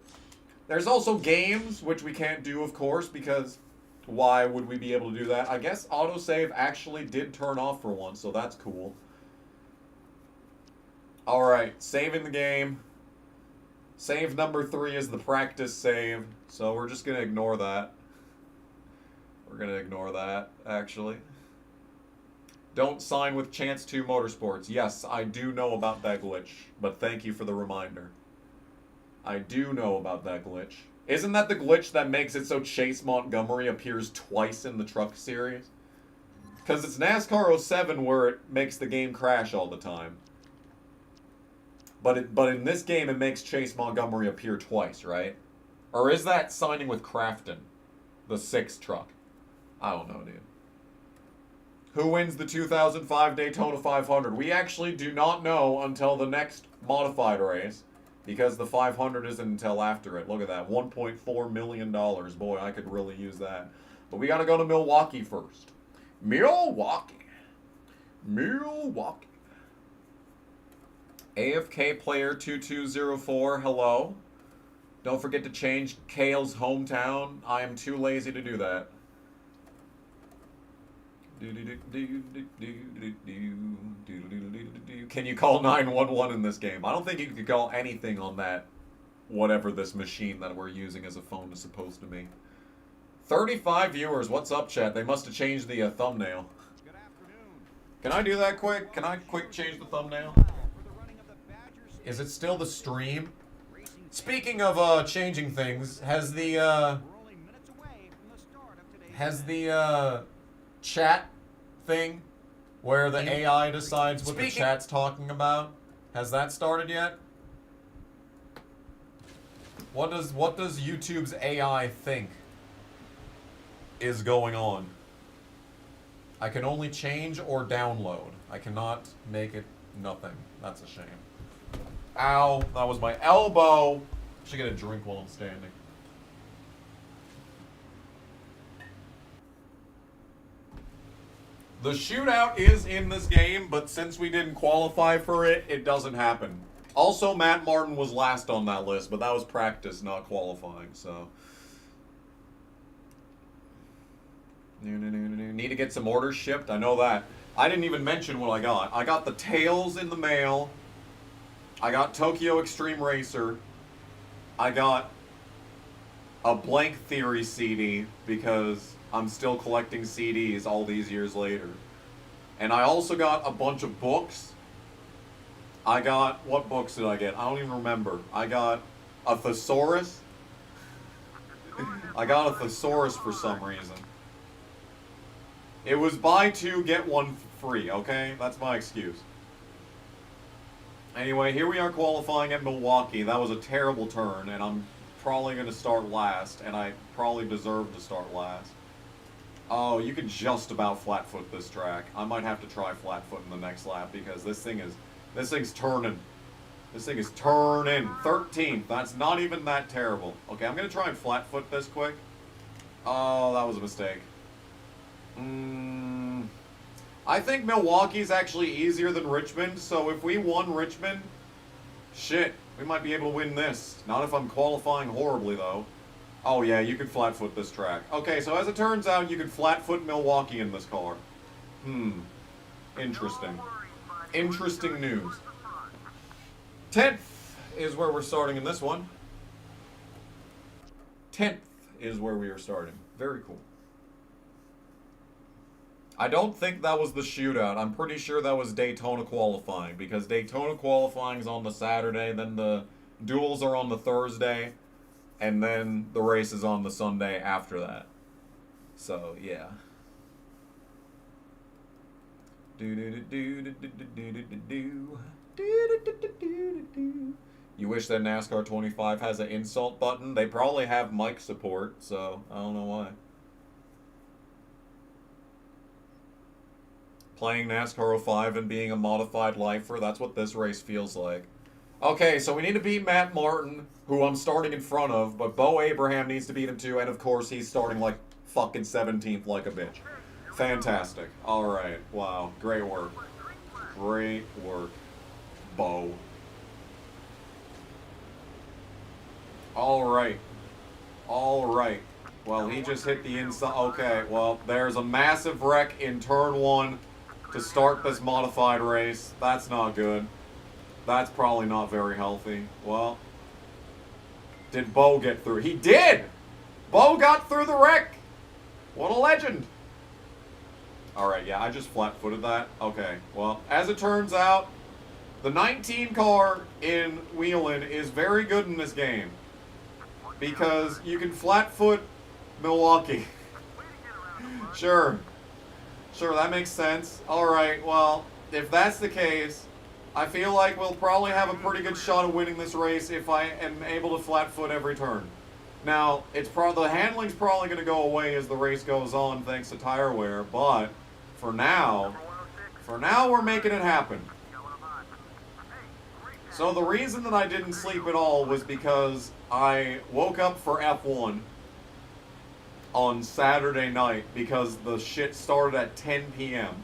There's also games, which we can't do, of course, because why would we be able to do that? I guess autosave actually did turn off for once, so that's cool. Alright, saving the game. Save number 3 is the practice save, so we're just going to ignore that. We're going to ignore that, actually. Don't sign with Chance 2 Motorsports. Yes, I do know about that glitch, but thank you for the reminder. I do know about that glitch. Isn't that the glitch that makes it so Chase Montgomery appears twice in the truck series? Because it's NASCAR 07 where it makes the game crash all the time. But in this game, it makes Chase Montgomery appear twice, right? Or is that signing with Crafton? The 6 truck? I don't know, dude. Who wins the 2005 Daytona 500? We actually do not know until the next modified race. Because the 500 isn't until after it. Look at that. $1.4 million. Boy, I could really use that. But we got to go to Milwaukee first. Milwaukee. Milwaukee. AFK player 2204. Hello. Don't forget to change Kale's hometown. I am too lazy to do that. Can you call 911 in this game? I don't think you could call anything on that, whatever this machine that we're using as a phone is supposed to be. 35 viewers. What's up, chat? They must have changed the thumbnail. Good afternoon. Can I do that quick? Can I quick change the thumbnail? Is it still the stream? Speaking of changing things, has the chat thing where the AI decides what the chat's talking about, has that started yet? What does YouTube's AI think is going on? I can only change or download. I cannot make it nothing. That's a shame. Ow, that was my elbow. Should get a drink while I'm standing. The shootout is in this game, but since we didn't qualify for it, it doesn't happen. Also, Matt Martin was last on that list, but that was practice, not qualifying, so. Need to get some orders shipped, I know that. I didn't even mention what I got. I got the Tails in the mail. I got Tokyo Extreme Racer. I got a Blank Theory CD, because I'm still collecting CDs all these years later. And I also got a bunch of books. I got, what books did I get? I don't even remember. I got a Thesaurus. I got a Thesaurus for some reason. It was buy 2, get 1 free, okay? That's my excuse. Anyway, here we are qualifying at Milwaukee. That was a terrible turn, and I'm probably going to start last, and I probably deserve to start last. Oh, you could just about flat-foot this track. I might have to try flat-foot in the next lap, because this thing's turning. This thing is turning. 13th. That's not even that terrible. Okay, I'm going to try and flat-foot this quick. Oh, that was a mistake. I think Milwaukee's actually easier than Richmond, so if we won Richmond, shit, we might be able to win this. Not if I'm qualifying horribly, though. Oh yeah, you can flat-foot this track. Okay, so as it turns out, you can flat-foot Milwaukee in this car. Interesting. Interesting news. 10th is where we're starting in this one. 10th is where we are starting. Very cool. I don't think that was the shootout. I'm pretty sure that was Daytona qualifying, because Daytona qualifying is on the Saturday, then the duels are on the Thursday, and then the race is on the Sunday after that. So, yeah. You wish that NASCAR 25 has an insult button? They probably have mic support, so I don't know why. Playing NASCAR 05 and being a modified lifer, that's what this race feels like. Okay, so we need to beat Matt Martin, who I'm starting in front of, but Bo Abraham needs to beat him too, and of course he's starting like fucking 17th like a bitch. Fantastic. Alright, wow, great work. Great work, Bo. Alright. Alright. Well, he just hit the inside. Okay, well, there's a massive wreck in turn 1 to start this modified race. That's not good. That's probably not very healthy. Well, did Bo get through? He did! Bo got through the wreck! What a legend! Alright, yeah, I just flat-footed that. Okay, well, as it turns out, the 19 car in Wheeling is very good in this game. Because you can flat-foot Milwaukee. Sure. Sure, that makes sense. Alright, well, if that's the case, I feel like we'll probably have a pretty good shot of winning this race if I am able to flat-foot every turn. Now, the handling's probably going to go away as the race goes on thanks to tire wear, but for now we're making it happen. So the reason that I didn't sleep at all was because I woke up for F1 on Saturday night because the shit started at 10 p.m.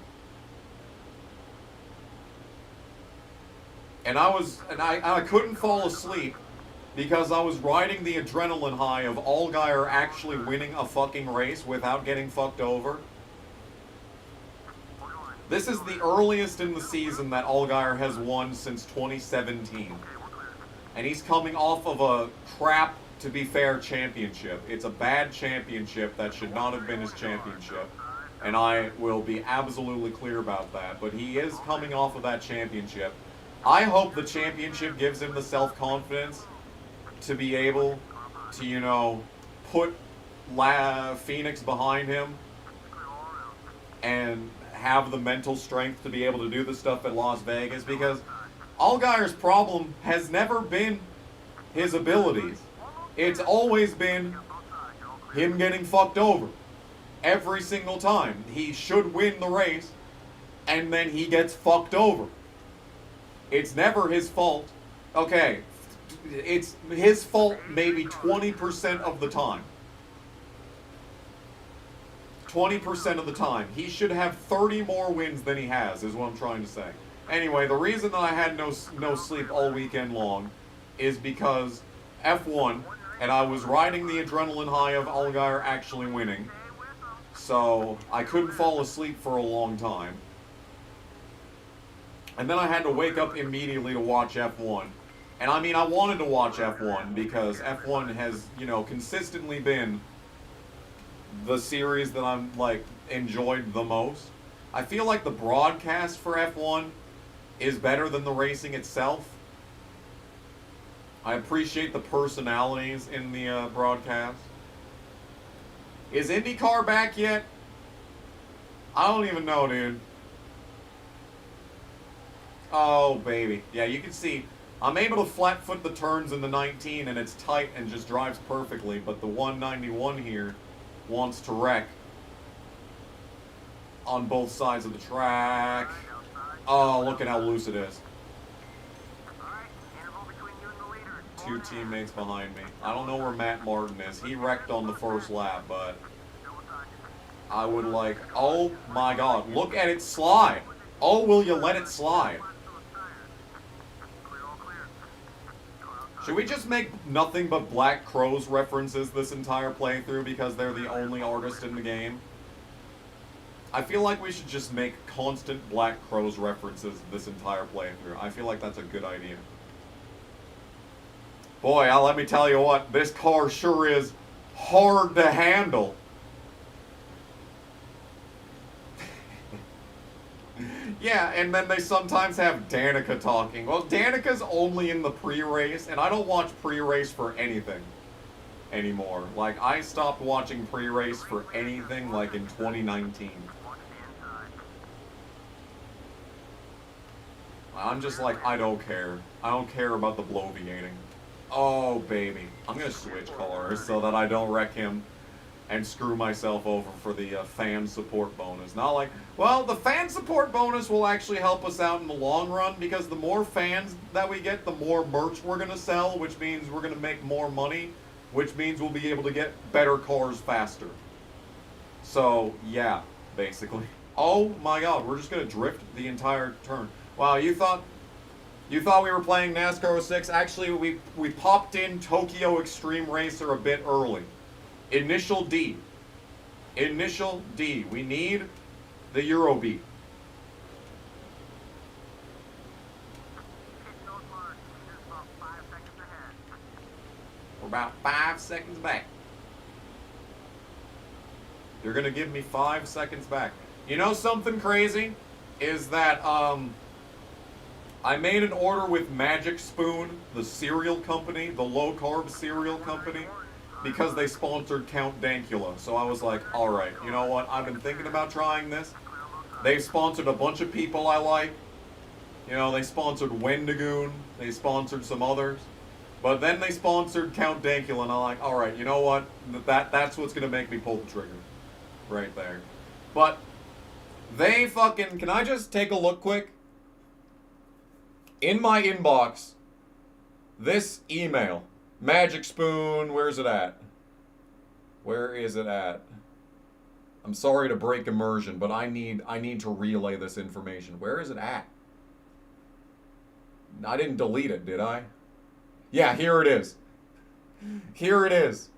And I couldn't fall asleep because I was riding the adrenaline high of Allgaier actually winning a fucking race without getting fucked over. This is the earliest in the season that Allgaier has won since 2017. And he's coming off of a crap, to be fair, championship. It's a bad championship that should not have been his championship. And I will be absolutely clear about that. But he is coming off of that championship. I hope the championship gives him the self-confidence to be able to, you know, put Phoenix behind him and have the mental strength to be able to do the stuff at Las Vegas, because Allgaier's problem has never been his abilities. It's always been him getting fucked over. Every single time. He should win the race, and then he gets fucked over. It's never his fault. Okay, it's his fault maybe 20% of the time. 20% of the time. He should have 30 more wins than he has, is what I'm trying to say. Anyway, the reason that I had no sleep all weekend long is because F1, and I was riding the adrenaline high of Allgaier actually winning, so I couldn't fall asleep for a long time. And then I had to wake up immediately to watch F1. And I mean, I wanted to watch F1 because F1 has, you know, consistently been the series that I'm, like, enjoyed the most. I feel like the broadcast for F1 is better than the racing itself. I appreciate the personalities in the broadcast. Is IndyCar back yet? I don't even know, dude. Oh, baby. Yeah, you can see I'm able to flat foot the turns in the 19 and it's tight and just drives perfectly, but the 191 here wants to wreck on both sides of the track. Oh, look at how loose it is. Two teammates behind me. I don't know where Matt Martin is. He wrecked on the first lap, but I would like... Oh my god, look at it slide. Oh, will you let it slide? Should we just make nothing but Black Crowes references this entire playthrough because they're the only artist in the game? I feel like we should just make constant Black Crowes references this entire playthrough. I feel like that's a good idea. Boy, let me tell you what, this car sure is hard to handle. Yeah, and then they sometimes have Danica talking. Well, Danica's only in the pre-race, and I don't watch pre-race for anything anymore. Like, I stopped watching pre-race for anything, like, in 2019. I'm just like, I don't care. I don't care about the bloviating. Oh, baby. I'm gonna switch cars so that I don't wreck him and screw myself over for the fan support bonus. Not like, well, the fan support bonus will actually help us out in the long run because the more fans that we get, the more merch we're going to sell, which means we're going to make more money, which means we'll be able to get better cars faster. So, yeah, basically. Oh my god, we're just going to drift the entire turn. Wow, you thought we were playing NASCAR 06? Actually, we popped in Tokyo Extreme Racer a bit early. Initial D. Initial D. We need the Eurobeat. We're about 5 seconds back. You're gonna give me 5 seconds back. You know something crazy? Is that, I made an order with Magic Spoon, the cereal company, the low-carb cereal company, because they sponsored Count Dankula. So I was like, alright, you know what? I've been thinking about trying this. They've sponsored a bunch of people I like. You know, they sponsored Wendigoon. They sponsored some others. But then they sponsored Count Dankula, and I'm like, alright, you know what? That's what's going to make me pull the trigger. Right there. But they fucking... Can I just take a look quick? In my inbox, this email... Magic Spoon, where's it at? Where is it at? I'm sorry to break immersion, but I need to relay this information. Where is it at? I didn't delete it, did I? Yeah, here it is. Here it is.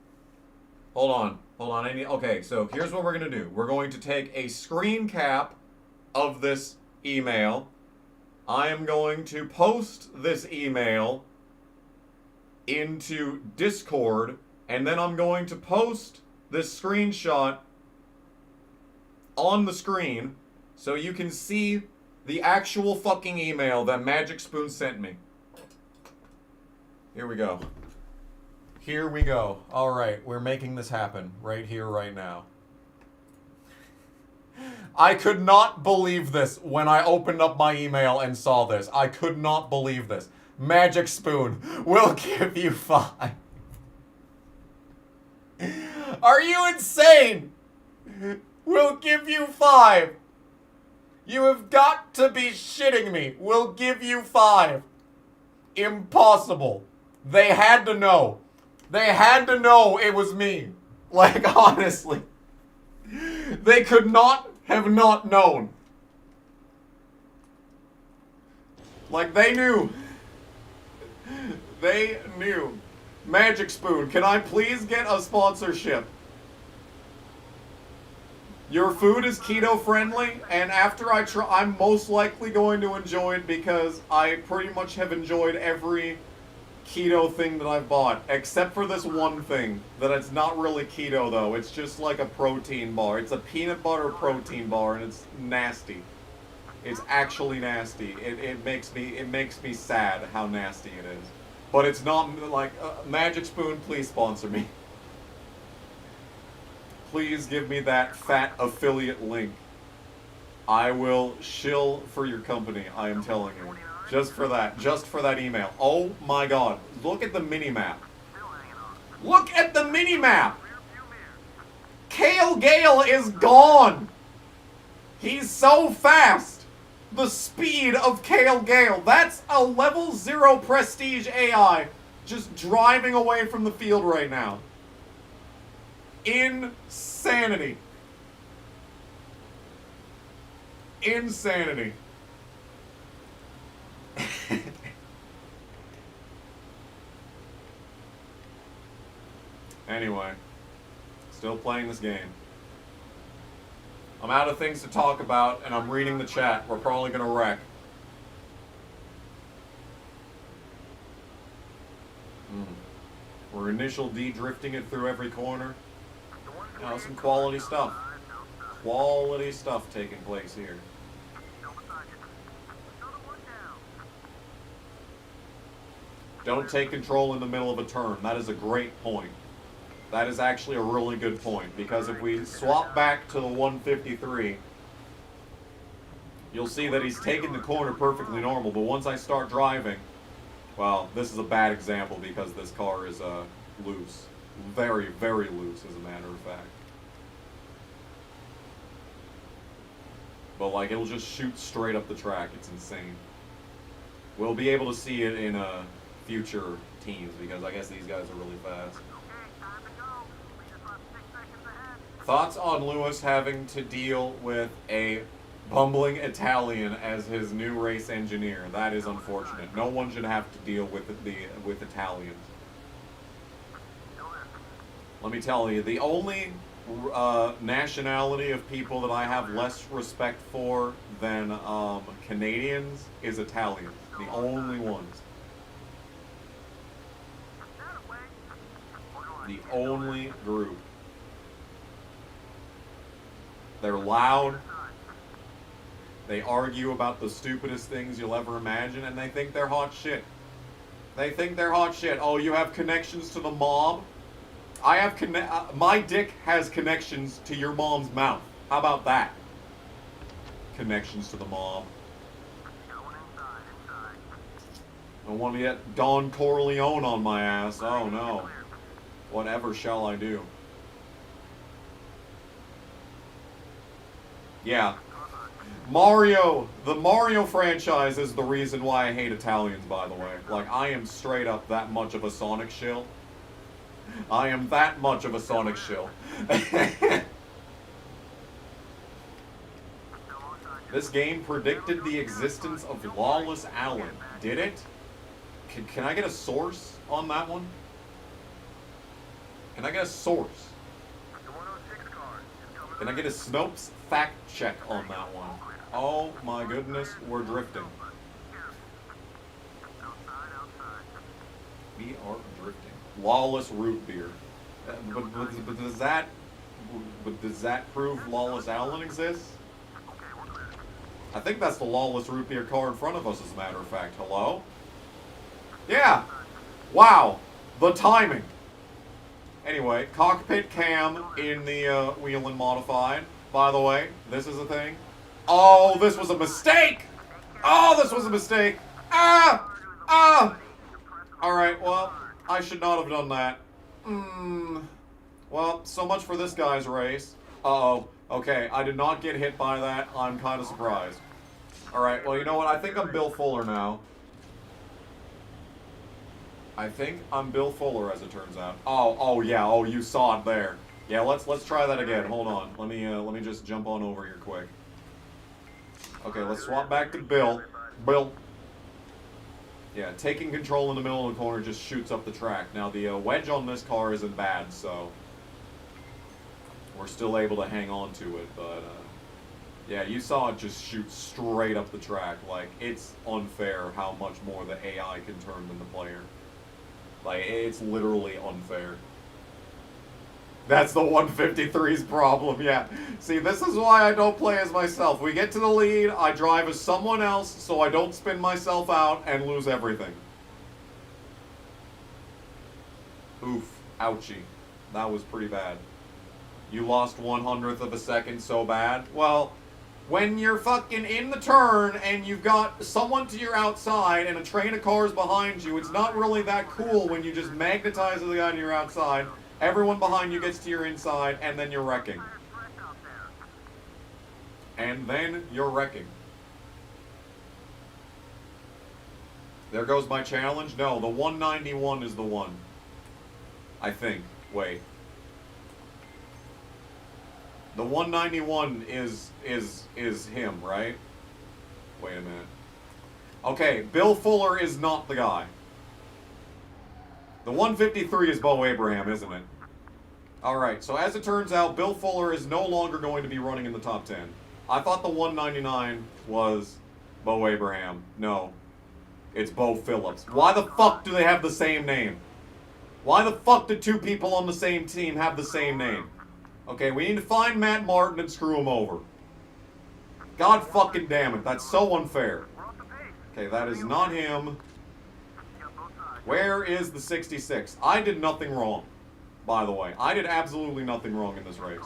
Hold on. Okay, so here's what we're going to do. We're going to take a screen cap of this email. I am going to post this email into Discord, and then I'm going to post this screenshot on the screen so you can see the actual fucking email that Magic Spoon sent me. Here we go. Here we go. Alright, we're making this happen right here, right now. I could not believe this when I opened up my email and saw this. I could not believe this. Magic Spoon, we'll give you 5. Are you insane? We'll give you 5. You have got to be shitting me. We'll give you 5. Impossible. They had to know. They had to know it was me. Like, honestly. They could not have not known. Like, they knew. They knew. Magic Spoon, can I please get a sponsorship? Your food is keto friendly, and after I try, I'm most likely going to enjoy it because I pretty much have enjoyed every keto thing that I've bought, except for this one thing, that it's not really keto though, it's just like a protein bar. It's a peanut butter protein bar, and it's nasty. It's actually nasty. It makes me sad how nasty it is. But it's not like, Magic Spoon, please sponsor me. Please give me that fat affiliate link. I will shill for your company, I am telling you. Just for that email. Oh my god. Look at the mini-map. Look at the mini-map! Kale Gale is gone! He's so fast! The speed of Kale Gale. That's a level 0 prestige AI just driving away from the field right now. Insanity. Insanity. Anyway, still playing this game. I'm out of things to talk about, and I'm reading the chat. We're probably gonna wreck. We're initial D-drifting it through every corner. Now, some quality stuff. Quality stuff taking place here. Don't take control in the middle of a turn. That is a great point. That is actually a really good point, because if we swap back to the 153, you'll see that he's taking the corner perfectly normal, but once I start driving, well, this is a bad example because this car is loose. Very, very loose, as a matter of fact. But, like, it'll just shoot straight up the track. It's insane. We'll be able to see it in future teams, because I guess these guys are really fast. Thoughts on Lewis having to deal with a bumbling Italian as his new race engineer? That is unfortunate. No one should have to deal with Italians. Let me tell you, the only nationality of people that I have less respect for than Canadians is Italians. The only ones. The only group. They're loud. They argue about the stupidest things you'll ever imagine, and they think they're hot shit. They think they're hot shit. Oh, you have connections to the mob? I have my dick has connections to your mom's mouth. How about that? Connections to the mob. I want to get Don Corleone on my ass. Oh no. Whatever shall I do? Yeah. Mario, the Mario franchise is the reason why I hate Italians, by the way. Like, I am straight up that much of a Sonic shill. I am that much of a Sonic shill. This game predicted the existence of Lawless Alan. Did it? Can I get a source on that one? Can I get a source? Can I get a Snopes fact check on that one? Oh my goodness, we're drifting. We are drifting. Lawless root beer. But does that prove Lawless Alan exists? I think that's the Lawless root beer car in front of us, as a matter of fact. Hello? Yeah. Wow. The timing. Anyway, cockpit cam in the Wheel-In Modified. By the way, this is a thing. Oh, this was a mistake! Oh, this was a mistake! Ah! Ah! Alright, well, I should not have done that. Well, so much for this guy's race. Uh-oh. Okay, I did not get hit by that. I'm kind of surprised. Alright, well, you know what? I think I'm Bill Fuller now. I think I'm Bill Fuller, as it turns out. Oh, yeah. Oh, you saw it there. Yeah, let's try that again. Hold on. Let me just jump on over here quick. Okay, let's swap back to Bill. Bill. Yeah, taking control in the middle of the corner just shoots up the track. Now, the wedge on this car isn't bad, so we're still able to hang on to it, but yeah, you saw it just shoot straight up the track. Like, it's unfair how much more the AI can turn than the player. Like, it's literally unfair. That's the 153's problem, yeah. See, this is why I don't play as myself. We get to the lead, I drive as someone else, so I don't spin myself out and lose everything. Oof. Ouchie. That was pretty bad. You lost 1/100th of a second so bad? Well, when you're fucking in the turn and you've got someone to your outside and a train of cars behind you, it's not really that cool when you just magnetize the guy to your outside, everyone behind you gets to your inside, and then you're wrecking. And then you're wrecking. There goes my challenge. No, the 191 is the one. I think. Wait. The 191 is him, right? Wait a minute. Okay, Bill Fuller is not the guy. The 153 is Bo Abraham, isn't it? Alright, so as it turns out, Bill Fuller is no longer going to be running in the top 10. I thought the 199 was Bo Abraham. No. It's Bo Phillips. Why the fuck do they have the same name? Why the fuck do two people on the same team have the same name? Okay, we need to find Matt Martin and screw him over. God fucking damn it, that's so unfair. Okay, that is not him. Where is the 66? I did nothing wrong, by the way. I did absolutely nothing wrong in this race.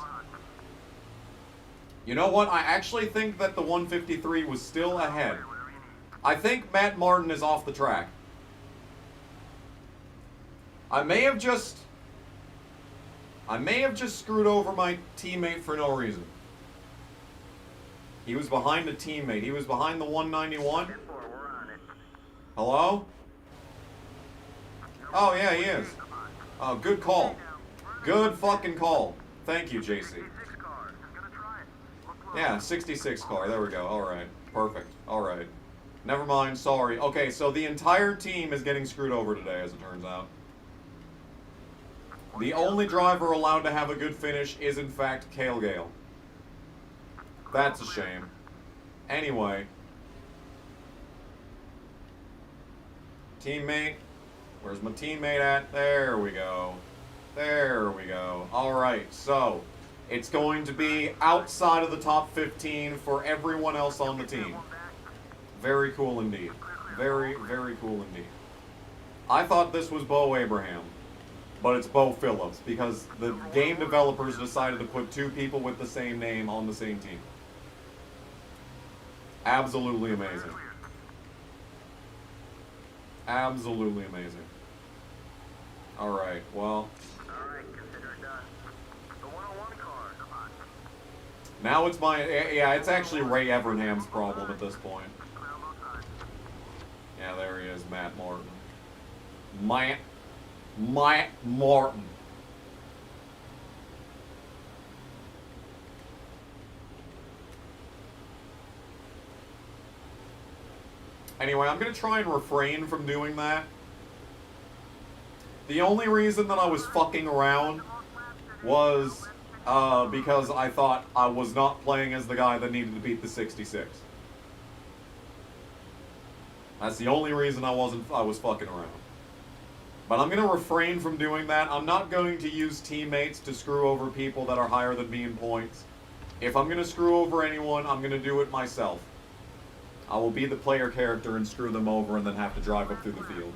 You know what? I actually think that the 153 was still ahead. I think Matt Martin is off the track. I may have just screwed over my teammate for no reason. He was behind a teammate. He was behind the 191. Hello? Oh, yeah, he is. Oh, good call. Good fucking call. Thank you, JC. Yeah, 66 car. There we go. Alright. Perfect. Alright. Never mind. Sorry. Okay, so the entire team is getting screwed over today, as it turns out. The only driver allowed to have a good finish is, in fact, Cale Gale. That's a shame. Anyway. Teammate. Where's my teammate at? There we go. There we go. Alright, so it's going to be outside of the top 15 for everyone else on the team. Very cool indeed. Very, very cool indeed. I thought this was Bo Abraham, but it's Bo Phillips because the game developers decided to put two people with the same name on the same team. Absolutely amazing. Absolutely amazing. Alright, well. Now it's my, yeah, it's actually Ray Evernham's problem at this point. Yeah, there he is, Matt Martin. Matt Martin. Anyway, I'm going to try and refrain from doing that. The only reason that I was fucking around was because I thought I was not playing as the guy that needed to beat the 66. That's the only reason I was fucking around. But I'm going to refrain from doing that. I'm not going to use teammates to screw over people that are higher than me in points. If I'm going to screw over anyone, I'm going to do it myself. I will be the player character and screw them over and then have to drive up through the field.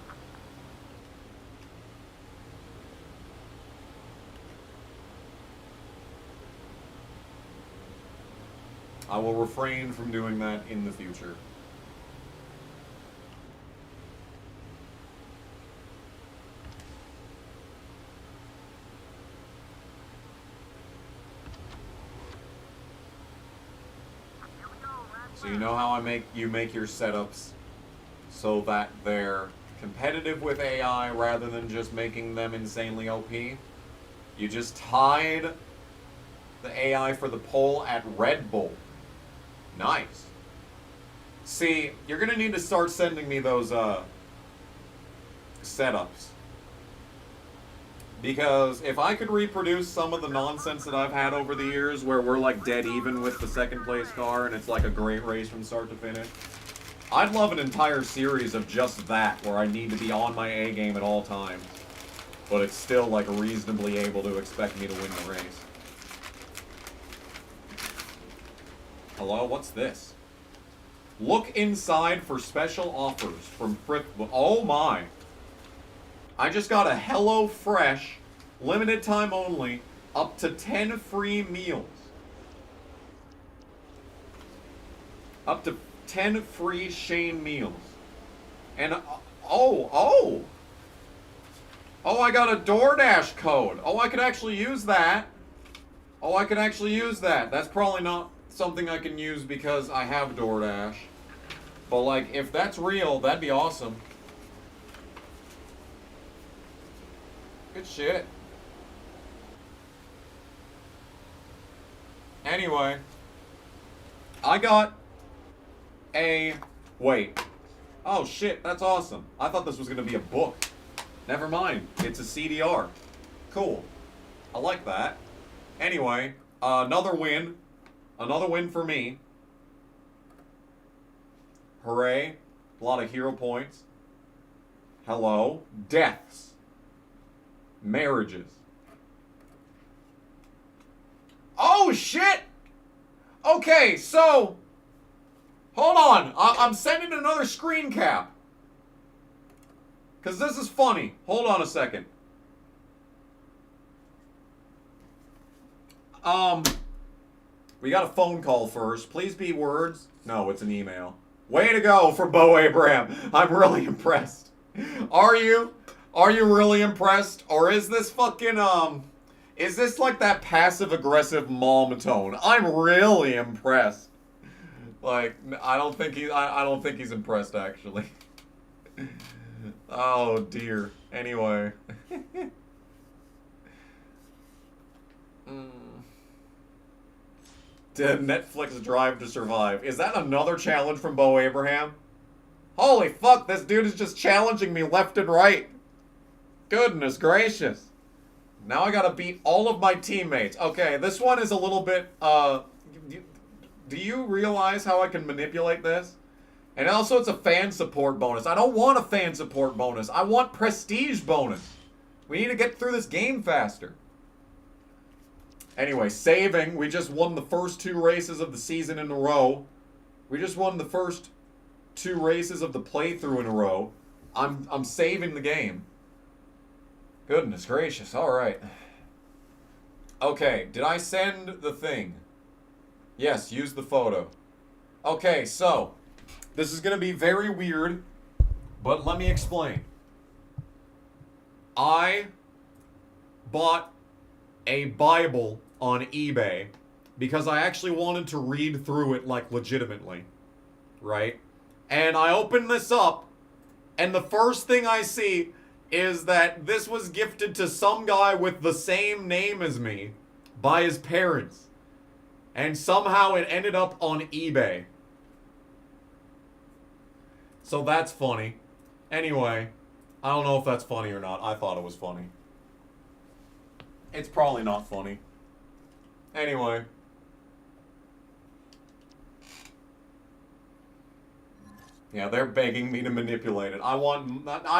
I will refrain from doing that in the future. So you know how you make your setups so that they're competitive with AI rather than just making them insanely OP? You just tied the AI for the pole at Red Bull. Nice. See, you're going to need to start sending me those setups. Because if I could reproduce some of the nonsense that I've had over the years where we're like dead even with the second place car and it's like a great race from start to finish, I'd love an entire series of just that where I need to be on my A game at all times. But it's still like reasonably able to expect me to win the race. Hello, what's this? Look inside for special offers from Frith. Oh my. I just got a Hello Fresh, limited time only, up to 10 free meals. Up to 10 free Shane meals. And, oh, I got a DoorDash code. Oh, I could actually use that. That's probably not something I can use because I have DoorDash. But, like, if that's real, that'd be awesome. Good shit. Anyway, I got a... Wait. Oh, shit, that's awesome. I thought this was going to be a book. Never mind. It's a CDR. Cool. I like that. Anyway, another win. Another win for me. Hooray. A lot of hero points. Hello. Deaths. Marriages. Oh, shit! Okay, so... Hold on. I'm sending another screen cap. Because this is funny. Hold on a second. We got a phone call first. Please be words. No, it's an email. Way to go for Bo Abraham. I'm really impressed. Are you? Are you really impressed? Or is this fucking, is this like that passive-aggressive mom tone? I'm really impressed. Like, I don't think he's impressed, actually. Oh, dear. Anyway. Did Netflix Drive to Survive? Is that another challenge from Bo Abraham? Holy fuck, this dude is just challenging me left and right. Goodness gracious. Now I gotta beat all of my teammates. Okay, this one is a little bit, do you realize how I can manipulate this? And also it's a fan support bonus. I don't want a fan support bonus. I want prestige bonus. We need to get through this game faster. Anyway, saving. We just won the first 2 races of the season in a row. We just won the first 2 races of the playthrough in a row. I'm saving the game. Goodness gracious. All right. Okay, did I send the thing? Yes, use the photo. Okay, so this is going to be very weird, but let me explain. I bought a Bible on eBay because I actually wanted to read through it, like, legitimately, right? And I open this up, and the first thing I see is that this was gifted to some guy with the same name as me by his parents. And somehow it ended up on eBay. So that's funny. Anyway, I don't know if that's funny or not. I thought it was funny. It's probably not funny. Anyway. Yeah, they're begging me to manipulate it. I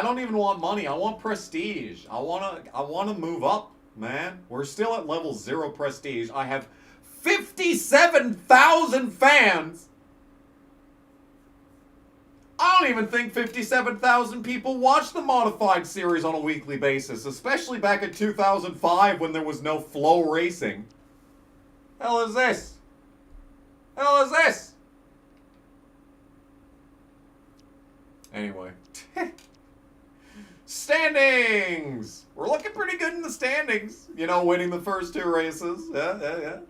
don't even want money. I want prestige. I want to move up, man. We're still at level 0 prestige. I have 57,000 fans. I don't even think 57,000 people watch the modified series on a weekly basis, especially back in 2005 when there was no flow racing. Hell is this? Hell is this? Anyway. Standings! We're looking pretty good in the standings. You know, winning the first 2 races. Yeah.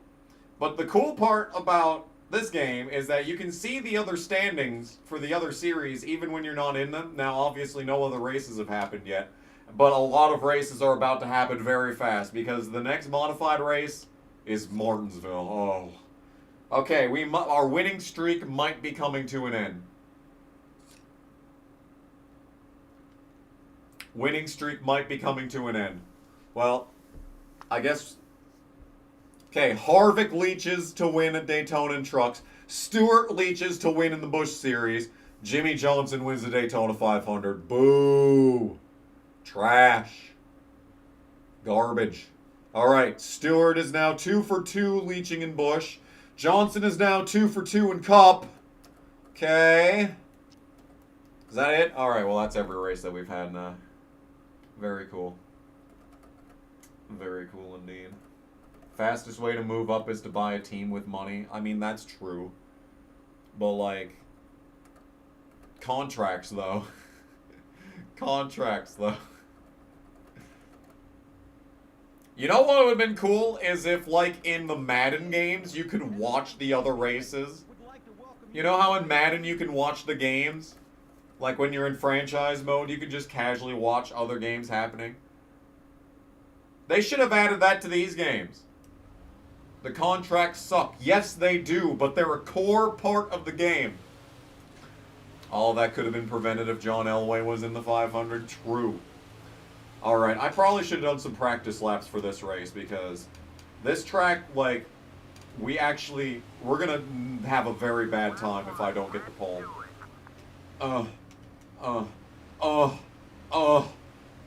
But the cool part about this game is that you can see the other standings for the other series even when you're not in them. Now, obviously, no other races have happened yet. But a lot of races are about to happen very fast because the next modified race is Martinsville. Oh. Okay, our winning streak might be coming to an end. Winning streak might be coming to an end. Well, I guess... Okay, Harvick leeches to win at Daytona in trucks. Stewart leeches to win in the Busch Series. Jimmy Johnson wins the Daytona 500. Boo! Trash. Garbage. Alright, Stewart is now 2 for 2 leeching in Busch. Johnson is now 2 for 2 in Cup. Okay. Is that it? Alright, well that's every race that we've had now. Very cool. Very cool indeed. Fastest way to move up is to buy a team with money. I mean, that's true. But, like, contracts, though. Contracts, though. You know what would have been cool is if, like, in the Madden games, you could watch the other races. You know how in Madden you can watch the games? Like, when you're in franchise mode, you can just casually watch other games happening. They should have added that to these games. The contracts suck. Yes, they do, but they're a core part of the game. All that could have been prevented if John Elway was in the 500. True. Alright, I probably should have done some practice laps for this race because this track, like, we're gonna have a very bad time if I don't get the pole.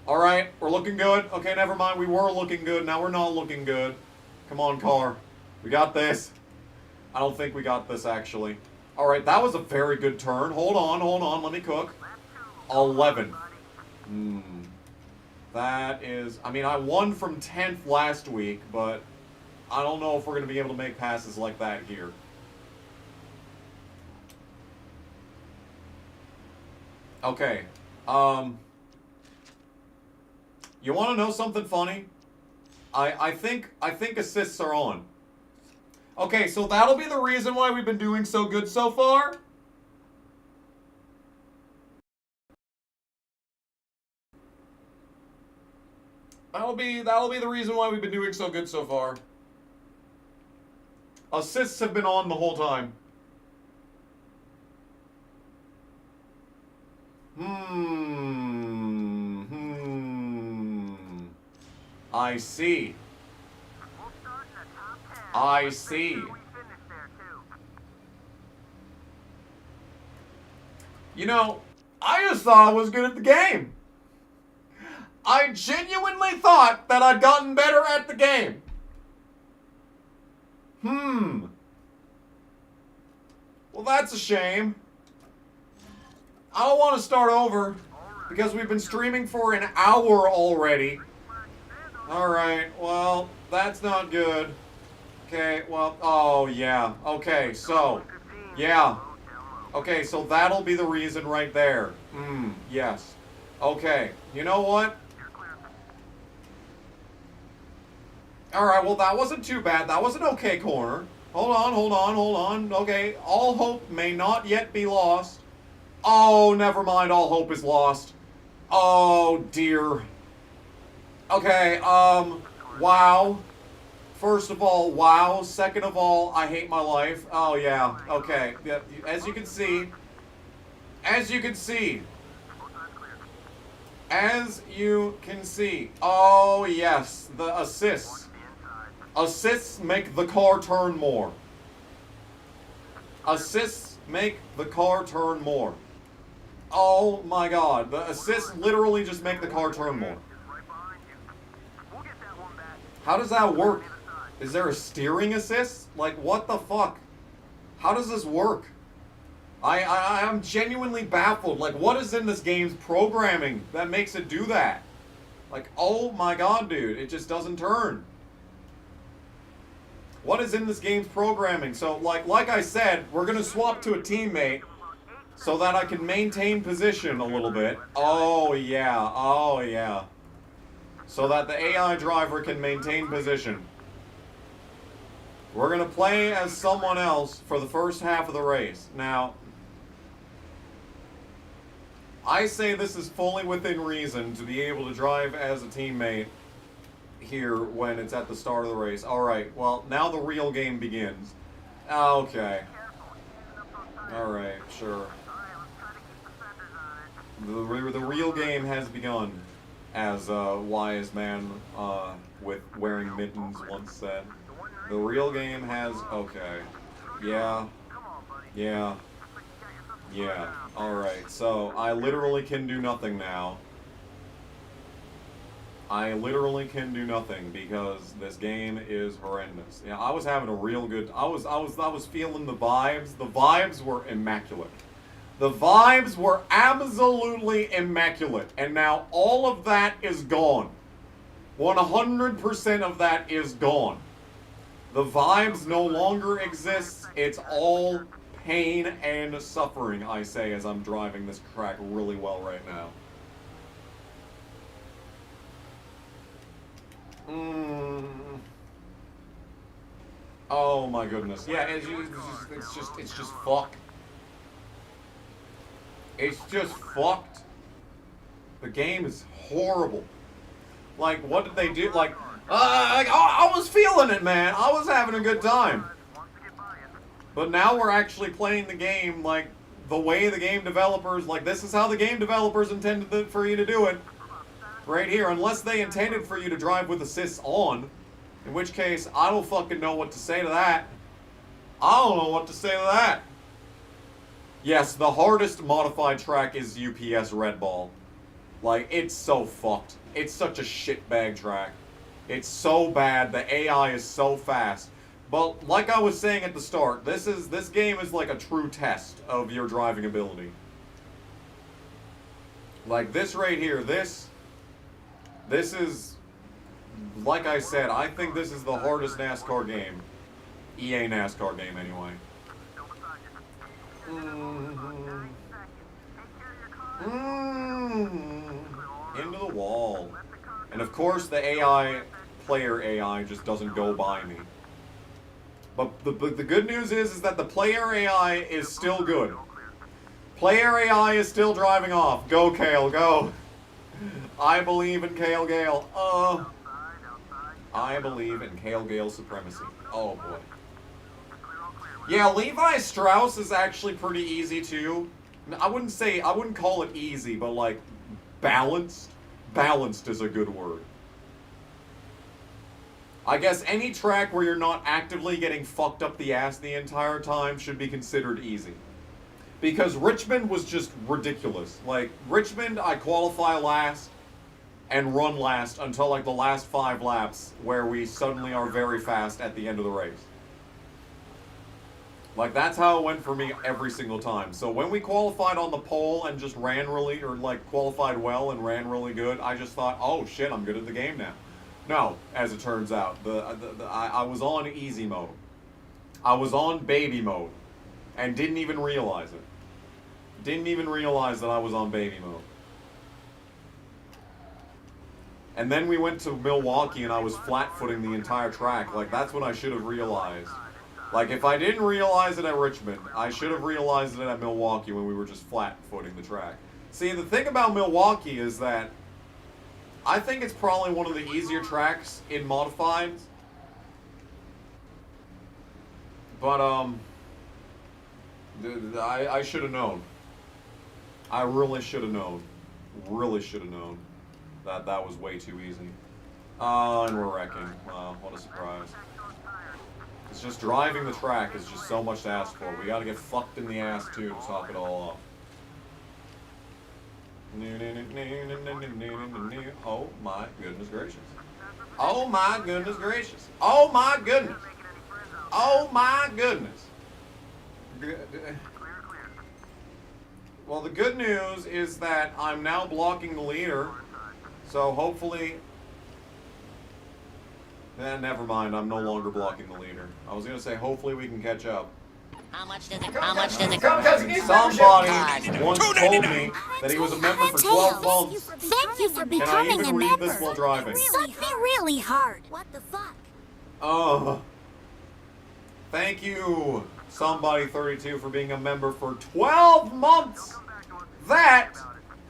Alright, we're looking good. Okay, never mind, we were looking good, now we're not looking good. Come on, car. We got this. I don't think we got this, actually. Alright, that was a very good turn. Hold on, let me cook. 11. That is... I mean, I won from 10th last week, but I don't know if we're going to be able to make passes like that here. Okay. You want to know something funny? I think assists are on. Okay, so that'll be the reason why we've been doing so good so far. That'll be the reason why we've been doing so good so far. Assists have been on the whole time. I see. I see. You know, I just thought I was good at the game. I genuinely thought that I'd gotten better at the game. Well, that's a shame. I don't want to start over because we've been streaming for an hour already. Alright, well, that's not good. Okay, well, oh, yeah. Okay, so, yeah. Okay, so that'll be the reason right there. Yes. Okay, you know what? Alright, well, that wasn't too bad. That was an okay corner. Hold on. Okay, all hope may not yet be lost. Oh, never mind, all hope is lost. Oh, dear. Okay, wow. First of all, wow. Second of all, I hate my life. Oh, yeah, okay. Yeah, as you can see, oh, yes, the assists. Assists make the car turn more. Assists make the car turn more. Oh my god, the assists literally just make the car turn more. How does that work? Is there a steering assist? Like, what the fuck? How does this work? I'm genuinely baffled. Like, what is in this game's programming that makes it do that? Like, oh my god, dude, it just doesn't turn. What is in this game's programming? So, like I said, we're gonna swap to a teammate so that I can maintain position a little bit. Oh yeah. So that the AI driver can maintain position. We're gonna play as someone else for the first half of the race. Now, I say this is fully within reason to be able to drive as a teammate here when it's at the start of the race. Alright, well, now the real game begins. Okay. Alright, sure. The real game has begun, as a wise man with wearing mittens once said. The real game has... Okay. Yeah. Alright, so I literally can do nothing now. I literally can do nothing because this game is horrendous. Yeah, I was having a real good... I was feeling the vibes. The vibes were immaculate. The vibes were absolutely immaculate. And now all of that is gone. 100% of that is gone. The vibes no longer exist. It's all pain and suffering, I say, as I'm driving this track really well right now. Oh my goodness. Yeah, it's just fucked. It's just fucked. The game is horrible. Like, what did they do? Like, I was feeling it, man. I was having a good time. But now we're actually playing the game, like, the way the game developers, like, this is how the game developers intended for you to do it. Right here, unless they intended for you to drive with assists on. In which case, I don't fucking know what to say to that. I don't know what to say to that. Yes, the hardest modified track is UPS Red Ball. Like, it's so fucked. It's such a shitbag track. It's so bad. The AI is so fast. But like I was saying at the start, this game is like a true test of your driving ability. Like this right here, this is, like I said, I think this is the hardest NASCAR game. EA NASCAR game, anyway. Into the wall. And of course the player AI just doesn't go by me. But the good news is that the player AI is still good. Player AI is still driving off. Go, Kale, go. I believe in Kale Gale. I believe in Kale Gale's supremacy. Oh, boy. Yeah, Levi Strauss is actually pretty easy, too. I wouldn't call it easy, but, like, balanced. Balanced is a good word. I guess any track where you're not actively getting fucked up the ass the entire time should be considered easy. Because Richmond was just ridiculous. Like, Richmond, I qualify last and run last until, like, the last 5 laps, where we suddenly are very fast at the end of the race. Like, that's how it went for me every single time. So when we qualified on the pole and just ran really, or, like, qualified well and ran really good, I just thought, oh, shit, I'm good at the game now. No, as it turns out, I was on easy mode. I was on baby mode, and didn't even realize it. Didn't even realize that I was on baby mode. And then we went to Milwaukee, and I was flat-footing the entire track. Like, that's what I should have realized. Like, if I didn't realize it at Richmond, I should have realized it at Milwaukee when we were just flat-footing the track. See, the thing about Milwaukee is that I think it's probably one of the easier tracks in Modifieds. But, I should have known. I really should have known. Really should have known that that was way too easy. And we're wrecking. Wow, what a surprise. It's just driving the track is just so much to ask for. We gotta get fucked in the ass, too, to top it all off. Oh my goodness gracious. Oh my goodness gracious. Oh my goodness. Oh my goodness. Well, the good news is that I'm now blocking the leader. So hopefully... never mind, I'm no longer blocking the leader. I was going to say hopefully we can catch up. How much does it Somebody once told me that he was a member for 12 months. Thank you for And I becoming a even read member. this while driving. Sucked me really hard. What the fuck? Oh. Thank you, Somebody32, for being a member for 12 months. That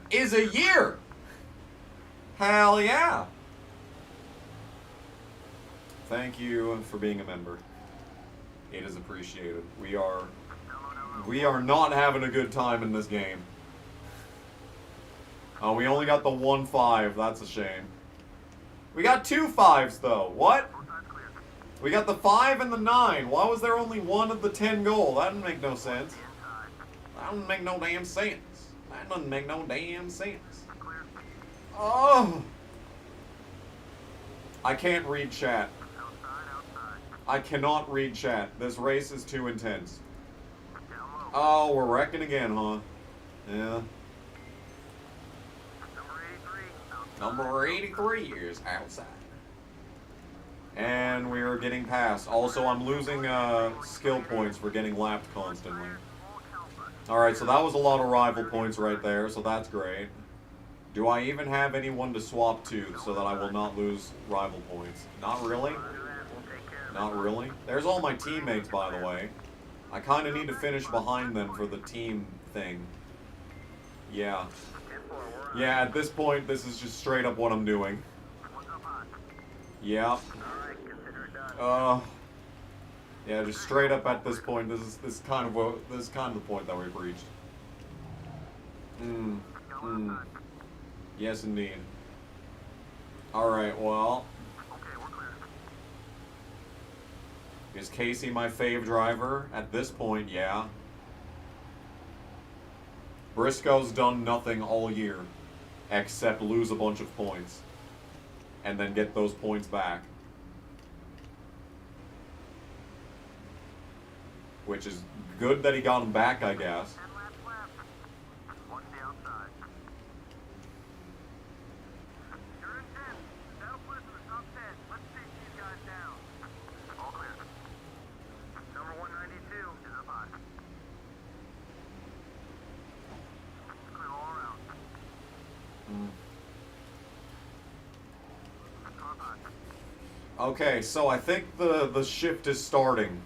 is a year. Hell yeah. Thank you for being a member. It is appreciated. We are not having a good time in this game. Oh, we only got the 1 5. That's a shame. We got 2 5s though. What? We got the 5 and the 9. Why was there only 1 of the 10 goal? That didn't make no sense. That doesn't make no damn sense. That doesn't make no damn sense. Oh. I can't read chat. I cannot read chat. This race is too intense. Oh, we're wrecking again, huh? Yeah. Number 83 is outside. And we are getting past. Also, I'm losing skill points for getting lapped constantly. Alright, so that was a lot of rival points right there, so that's great. Do I even have anyone to swap to so that I will not lose rival points? Not really. Not really. There's all my teammates, by the way. I kind of need to finish behind them for the team thing. Yeah. Yeah, at this point, this is just straight up what I'm doing. Yeah. Yeah, just straight up at this point. This is kind of the point that we've reached. Yes, indeed. Alright, well. Okay, we're clear. Is Casey my fave driver? At this point, yeah. Briscoe's done nothing all year except lose a bunch of points and then get those points back. Which is good that he got them back, I guess. 10 laps left. Watch the outside. You're in 10. That'll put us in the top 10. Let's take these guys down. All clear. Number 192 is up high. Clear all around. Car high. Okay, so I think the shift is starting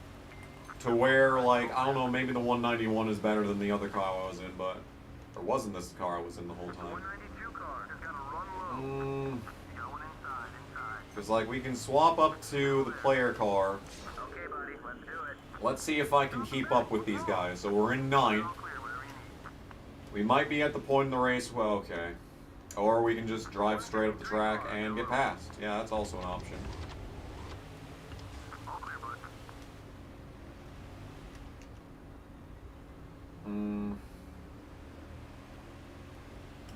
to where, like, I don't know, maybe the 191 is better than the other car I was in, but... Or wasn't this the car I was in the whole time? 192 car has got to run low. Mm, You got one inside. Because, like, we can swap up to the player car. Okay, buddy, let's do it. Let's see if I can keep up with these guys. So we're in 9th. All clear, whatever you need. We might be at the point in the race, well, okay. Or we can just drive straight up the track and get past. Yeah, that's also an option. All clear, bud.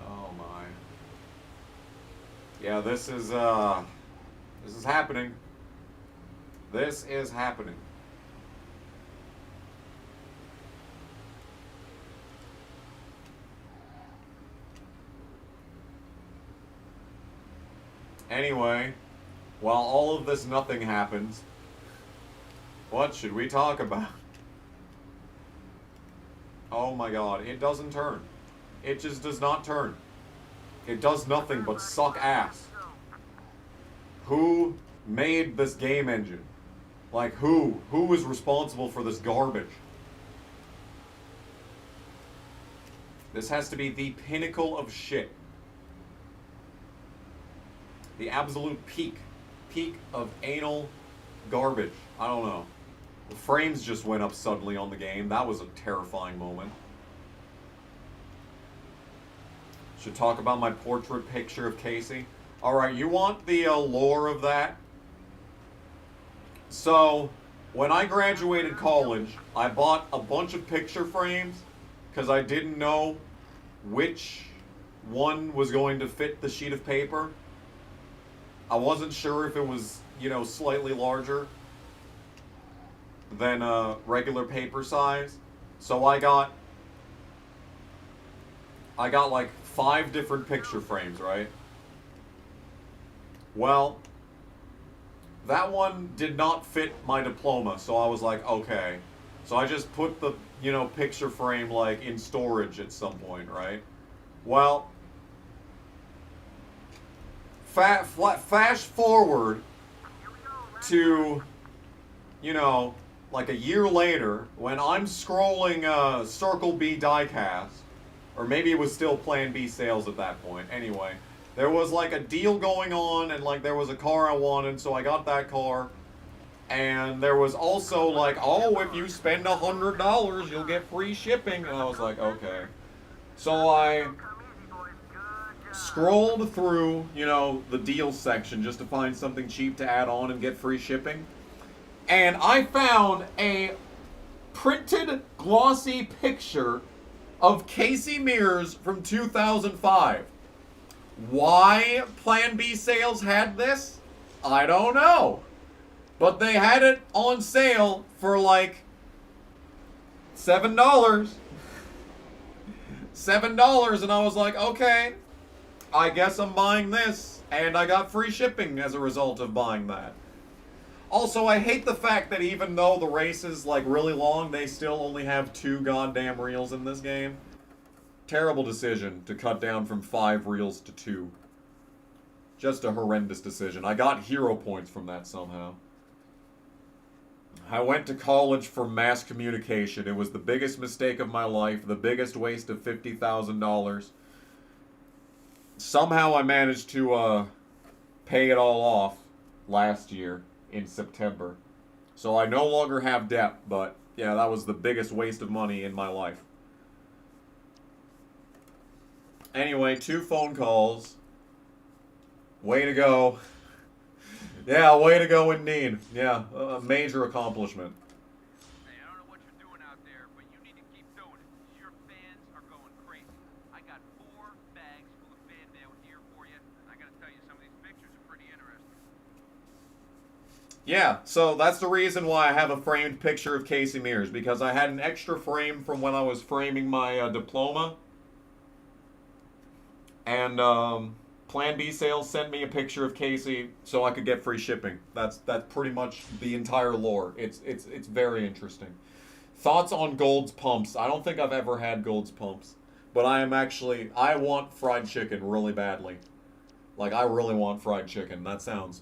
Oh my. Yeah, this is happening. This is happening. Anyway, while all of this nothing happens, what should we talk about? Oh my god, it doesn't turn. It just does not turn. It does nothing but suck ass. Who made this game engine? Like, who? Who is responsible for this garbage? This has to be the pinnacle of shit. The absolute peak of anal garbage. I don't know. The frames just went up suddenly on the game. That was a terrifying moment. Should talk about my portrait picture of Casey. Alright, you want the lore of that? So, when I graduated college, I bought a bunch of picture frames because I didn't know which one was going to fit the sheet of paper. I wasn't sure if it was, you know, slightly larger than regular paper size. So I got like 5 different picture frames, right? Well, that one did not fit my diploma, so I was like, okay. So I just put the, you know, picture frame like in storage at some point, right? Well, fast forward to, you know, like a year later, when I'm scrolling Circle B diecast, or maybe it was still Plan B sales at that point. Anyway, there was like a deal going on, and like there was a car I wanted, so I got that car. And there was also like, oh, if you spend $100, you'll get free shipping. And I was like, okay. So I scrolled through, you know, the deal section just to find something cheap to add on and get free shipping. And I found a printed glossy picture of Casey Mears from 2005. Why Plan B sales had this? I don't know. But they had it on sale for like $7. $7, and I was like, okay, I guess I'm buying this. And I got free shipping as a result of buying that. Also, I hate the fact that even though the race is like really long, they still only have 2 goddamn reels in this game. Terrible decision to cut down from 5 reels to 2. Just a horrendous decision. I got hero points from that somehow. I went to college for mass communication. It was the biggest mistake of my life, the biggest waste of $50,000. Somehow I managed to pay it all off last year in September. So I no longer have debt, but yeah, that was the biggest waste of money in my life. Anyway, 2 phone calls. Way to go. Yeah, way to go indeed. Yeah, a major accomplishment. Hey, I don't know what you're doing out there, but you need to keep doing it. Your fans are going crazy. I got 4 bags full of fan mail here for you, and I gotta tell you, some of these pictures are pretty interesting. Yeah, so that's the reason why I have a framed picture of Casey Mears, because I had an extra frame from when I was framing my diploma. And Plan B Sales sent me a picture of Casey so I could get free shipping. That's pretty much the entire lore. It's very interesting. Thoughts on Gold's Pumps? I don't think I've ever had Gold's Pumps, but I want fried chicken really badly. Like, I really want fried chicken. That sounds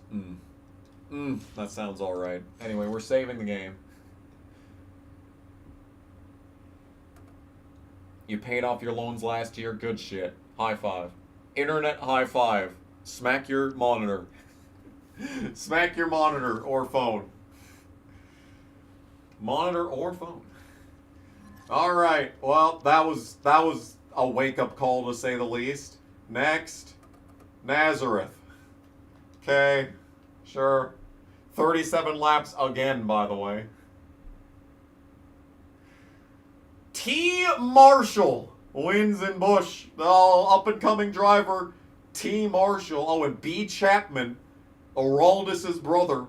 that sounds all right. Anyway, we're saving the game. You paid off your loans last year. Good shit. High five. Internet high five. Smack your monitor. Smack your monitor or phone. Monitor or phone. All right. Well, that was a wake-up call to say the least. Next, Nazareth. Okay. Sure. 37 laps again, by the way. T. Marshall wins in Busch. The up-and-coming driver, T. Marshall. Oh, and B. Chapman, Araldis' brother.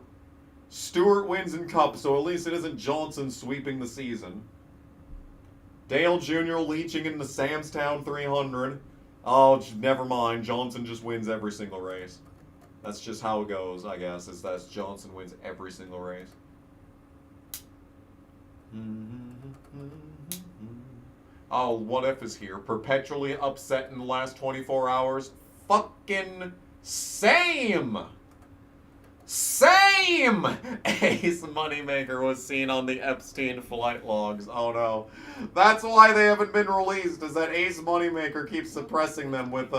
Stewart wins in Cup, so at least it isn't Johnson sweeping the season. Dale Jr. leeching in the Samstown 300. Oh, never mind. Johnson just wins every single race. That's just how it goes, I guess, is that Johnson wins every single race. Oh, what if is here? Perpetually upset in the last 24 hours? Fucking same! Same! Ace Moneymaker was seen on the Epstein flight logs. Oh no. That's why they haven't been released, is that Ace Moneymaker keeps suppressing them with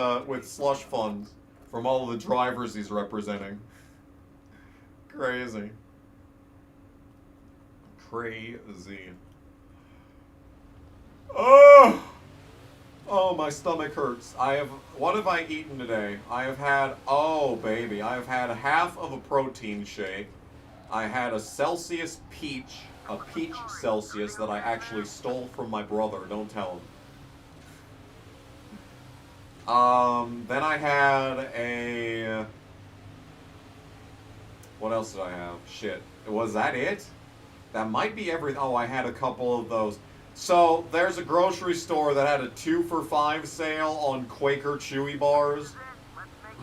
slush funds from all of the drivers he's representing. Crazy. Crazy. Oh! Oh, my stomach hurts. What have I eaten today? I have had, oh baby, I have had half of a protein shake. I had a Celsius peach, a peach Celsius that I actually stole from my brother, don't tell him. Then I had a, what else did I have? Shit, was that it? That might be everything. Oh, I had a couple of those. So, there's a grocery store that had a 2 for $5 sale on Quaker Chewy bars.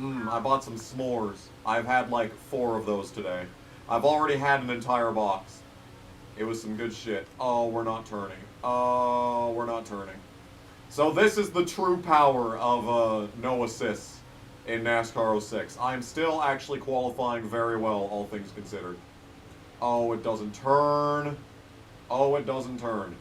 I bought some s'mores. I've had like 4 of those today. I've already had an entire box. It was some good shit. Oh, we're not turning. Oh, we're not turning. So this is the true power of no assists in NASCAR 06. I'm still actually qualifying very well, all things considered. Oh, it doesn't turn. Oh, it doesn't turn.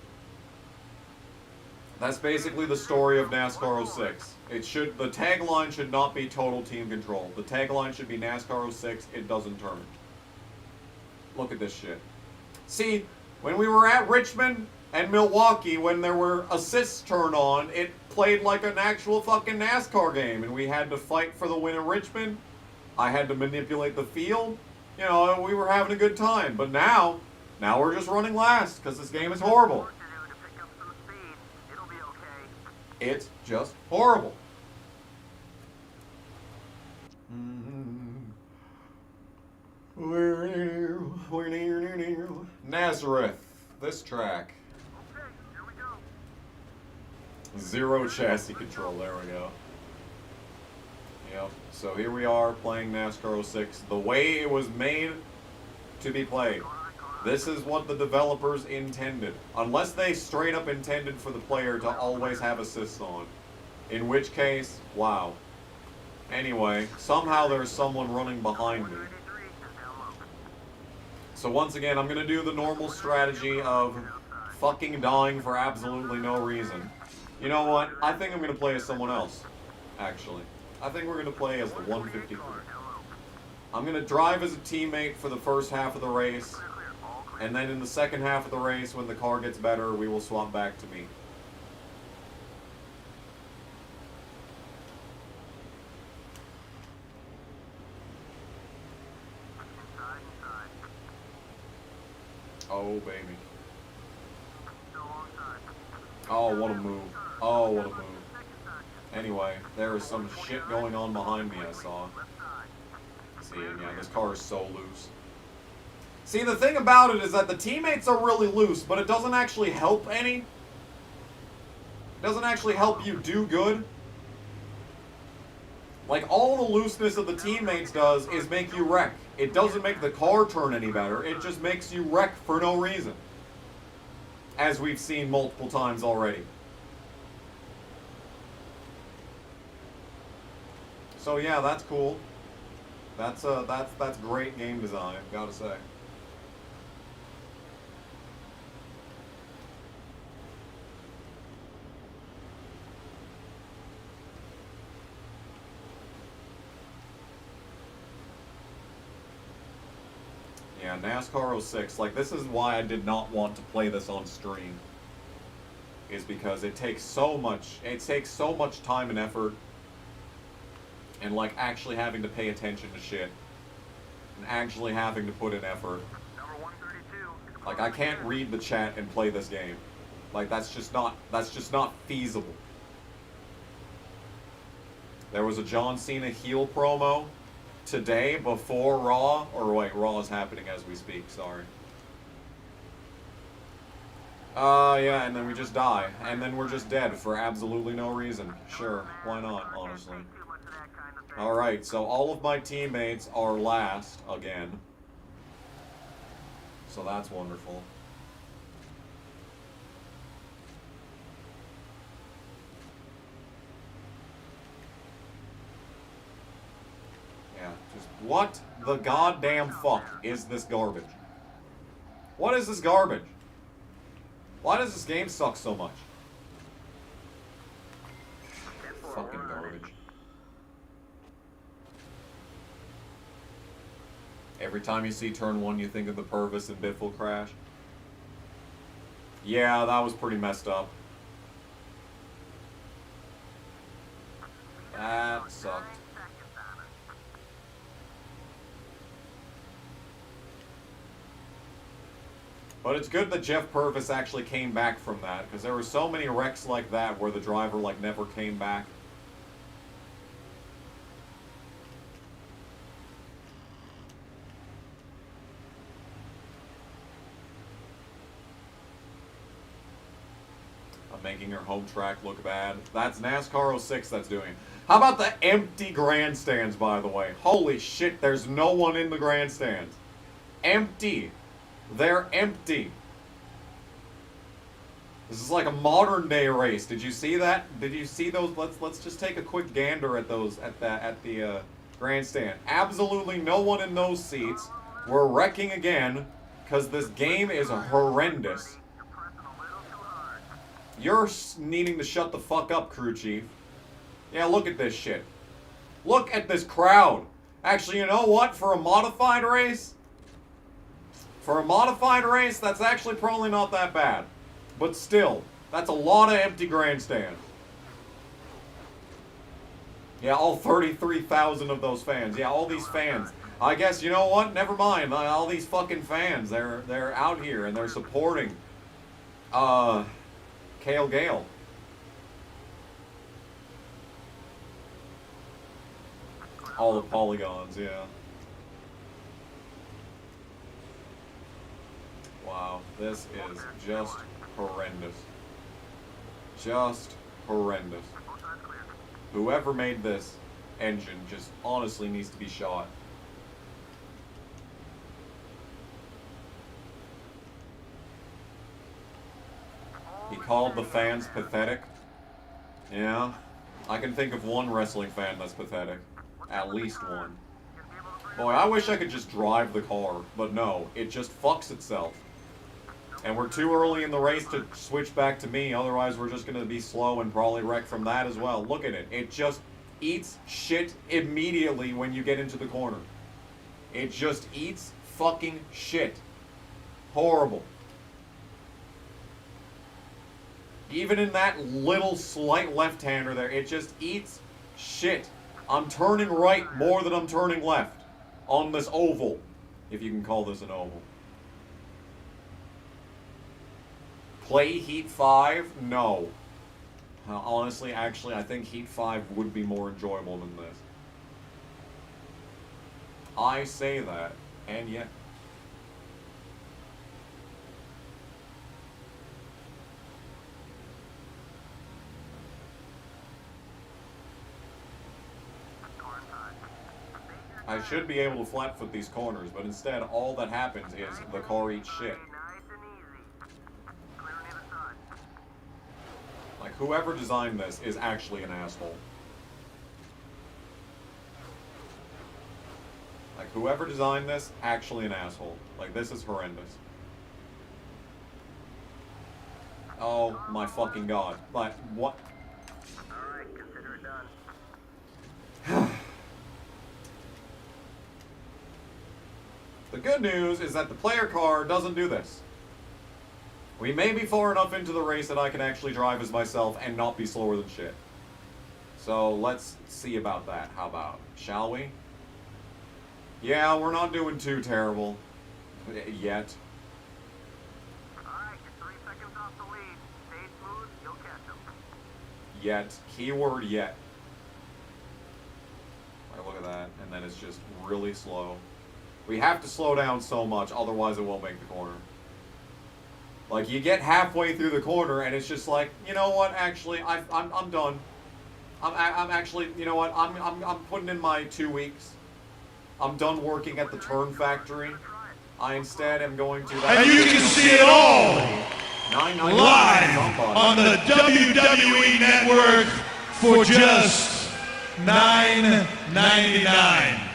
That's basically the story of NASCAR 06. The tagline should not be total team control. The tagline should be NASCAR 06, it doesn't turn. Look at this shit. See, when we were at Richmond and Milwaukee, when there were assists turned on, it played like an actual fucking NASCAR game, and we had to fight for the win in Richmond. I had to manipulate the field. You know, we were having a good time. But now we're just running last, because this game is horrible. It's just horrible. Nazareth, this track. Okay, here we go. 0 chassis control, there we go. Yep, so here we are playing NASCAR 06 the way it was made to be played. This is what the developers intended. Unless they straight up intended for the player to always have assists on. In which case, wow. Anyway, somehow there's someone running behind me. So once again, I'm going to do the normal strategy of fucking dying for absolutely no reason. You know what? I think I'm going to play as someone else, actually. I think we're going to play as the 153. I'm going to drive as a teammate for the first half of the race. And then in the second half of the race, when the car gets better, we will swap back to me. Oh, baby. Oh, what a move. Oh, what a move. Anyway, there is some shit going on behind me, I saw. See, and yeah, this car is so loose. See, the thing about it is that the teammates are really loose, but it doesn't actually help any. It doesn't actually help you do good. Like, all the looseness of the teammates does is make you wreck. It doesn't make the car turn any better. It just makes you wreck for no reason. As we've seen multiple times already. So yeah, that's cool. That's great game design, gotta say. Yeah, NASCAR 06, like, this is why I did not want to play this on stream. Is because it takes so much time and effort, and, like, actually having to pay attention to shit, and actually having to put in effort. Like, I can't read the chat and play this game. Like, that's just not feasible. There was a John Cena heel promo today before Raw, or wait, Raw is happening as we speak, sorry. Yeah, and then we just die, and then we're just dead for absolutely no reason. Sure, why not, honestly. Alright, so all of my teammates are last again. So that's wonderful. Yeah, just what the goddamn fuck is this garbage? What is this garbage? Why does this game suck so much? Fucking garbage. Every time you see turn 1, you think of the Purvis and Biffle crash. Yeah, that was pretty messed up. That sucked. But it's good that Jeff Purvis actually came back from that, because there were so many wrecks like that where the driver, like, never came back. I'm making your home track look bad. That's NASCAR 06 that's doing it. How about the empty grandstands, by the way? Holy shit, there's no one in the grandstands. Empty. They're empty. This is like a modern day race. Did you see that? Did you see those? Let's just take a quick gander at those at the grandstand. Absolutely no one in those seats. We're wrecking again because this game is horrendous. You're needing to shut the fuck up, crew chief. Yeah, look at this shit. Look at this crowd. Actually, you know what? For a modified race, that's actually probably not that bad. But still, that's a lot of empty grandstands. Yeah, all 33,000 of those fans. Yeah, all these fans. I guess, you know what? Never mind. All these fucking fans, they're out here and they're supporting Kale Gale. All the polygons, yeah. Wow, this is just horrendous. Just horrendous. Whoever made this engine just honestly needs to be shot. He called the fans pathetic. Yeah, I can think of one wrestling fan that's pathetic. At least one. Boy, I wish I could just drive the car, but no, it just fucks itself. And we're too early in the race to switch back to me, otherwise we're just going to be slow and probably wreck from that as well. Look at it. It just eats shit immediately when you get into the corner. It just eats fucking shit. Horrible. Even in that little slight left-hander there, it just eats shit. I'm turning right more than I'm turning left on this oval, if you can call this an oval. Play Heat 5? No. Honestly, actually, I think Heat 5 would be more enjoyable than this. I say that, and yet... I should be able to flat-foot these corners, but instead, all that happens is the car eats shit. Like, whoever designed this is actually an asshole. Like, whoever designed this, actually an asshole. Like, this is horrendous. Oh my fucking god. But, what? Alright, consider it done. The good news is that the player car doesn't do this. We may be far enough into the race that I can actually drive as myself and not be slower than shit. So let's see about that. How about? Shall we? Yeah, we're not doing too terrible. Yet. Alright, you're 3 seconds off the lead. Stay smooth, you'll catch them. Yet. Keyword yet. Like, look at that. And then it's just really slow. We have to slow down so much, otherwise it won't make the corner. Like, you get halfway through the corner, and it's just like, you know what? Actually, I'm done. I'm actually, you know what? I'm putting in my 2 weeks. I'm done working at the turn factory. I instead am going to. And you can see it all live on the WWE Network for just $9.99.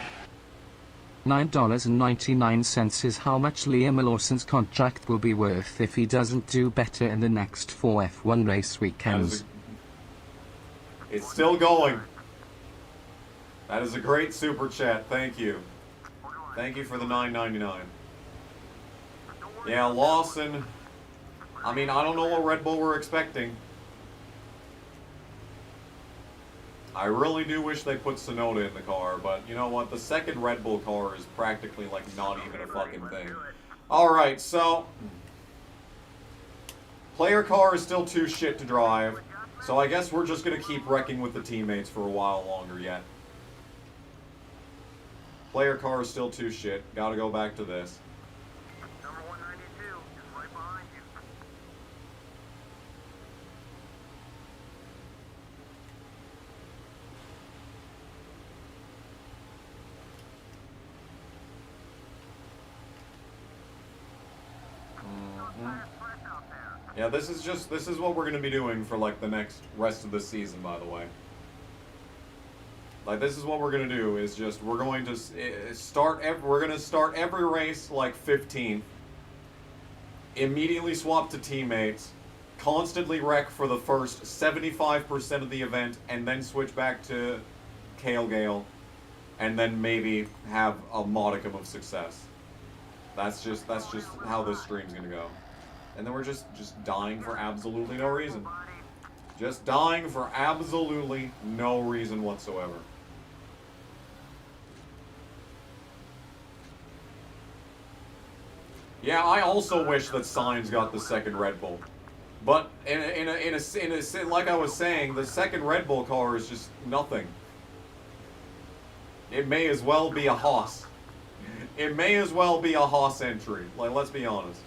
$9.99 is how much Liam Lawson's contract will be worth if he doesn't do better in the next 4 F1 race weekends. It's still going. That is a great super chat. Thank you. Thank you for the $9.99. Yeah, Lawson. I mean, I don't know what Red Bull we're expecting. I really do wish they put Sonoda in the car, but you know what? The second Red Bull car is practically like not even a fucking thing. Alright, so... player car is still too shit to drive, so I guess we're just gonna keep wrecking with the teammates for a while longer yet. Player car is still too shit. Gotta go back to this. Number 192 is right behind you. Yeah, this is what we're gonna be doing for like the next rest of the season, by the way. Like, this is what we're gonna do, is just, we're going to start every race like 15th, immediately swap to teammates, constantly wreck for the first 75% of the event, and then switch back to Kale Gale, and then maybe have a modicum of success. That's just how this stream's gonna go. And then we're just dying for absolutely no reason. Just dying for absolutely no reason whatsoever. Yeah, I also wish that Sainz got the second Red Bull. But like I was saying, the second Red Bull car is just nothing. It may as well be a Haas. It may as well be a Haas entry. Like, let's be honest.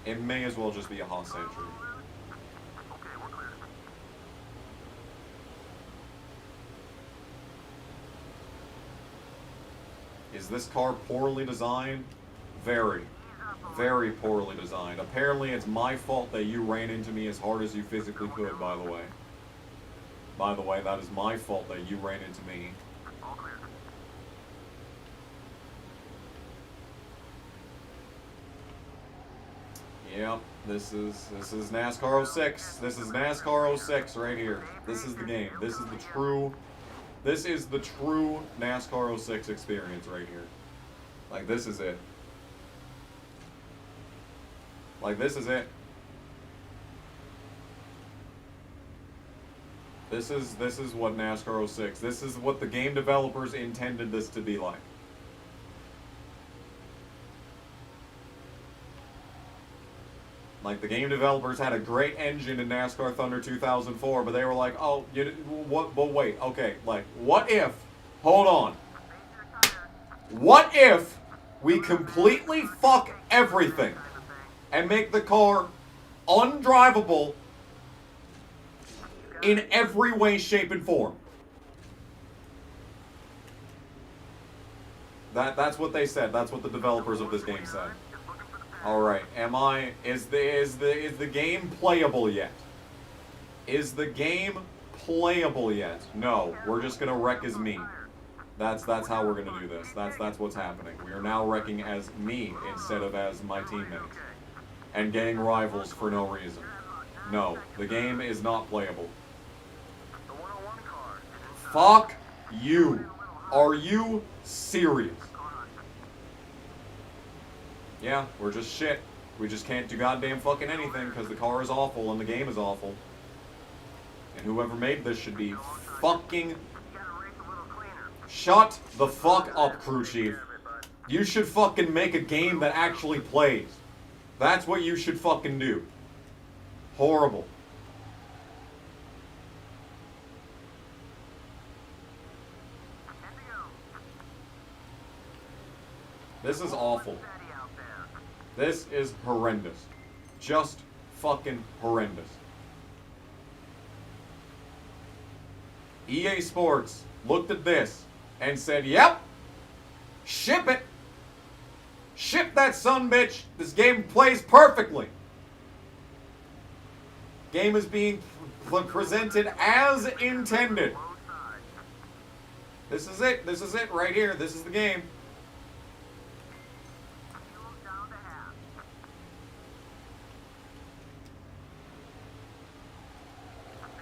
It may as well just be a Haas entry. Is this car poorly designed? Very. Very poorly designed. Apparently it's my fault that you ran into me as hard as you physically could, by the way. By the way, that is my fault that you ran into me. Yep, this is NASCAR 06. This is NASCAR 06 right here. This is the game. This is the true NASCAR 06 experience right here. Like, this is it. Like, this is it. This is what NASCAR 06. This is what the game developers intended this to be like. Like, the game developers had a great engine in NASCAR Thunder 2004, but they were like, oh, what? But wait, okay, like, what if? Hold on. What if we completely fuck everything and make the car undrivable in every way, shape, and form? That's what they said. That's what the developers of this game said. All right. Is the game playable yet? Is the game playable yet? No. We're just gonna wreck as me. That's how we're gonna do this. That's what's happening. We are now wrecking as me instead of as my teammates, and getting rivals for no reason. No, the game is not playable. Fuck you. Are you serious? Yeah, we're just shit. We just can't do goddamn fucking anything because the car is awful and the game is awful. And whoever made this should be fucking... Shut the fuck up, crew chief. You should fucking make a game that actually plays. That's what you should fucking do. Horrible. This is awful. This is horrendous. Just fucking horrendous. EA Sports looked at this and said, yep, ship it. Ship that sumbitch. This game plays perfectly. Game is being presented as intended. This is it. This is it right here. This is the game.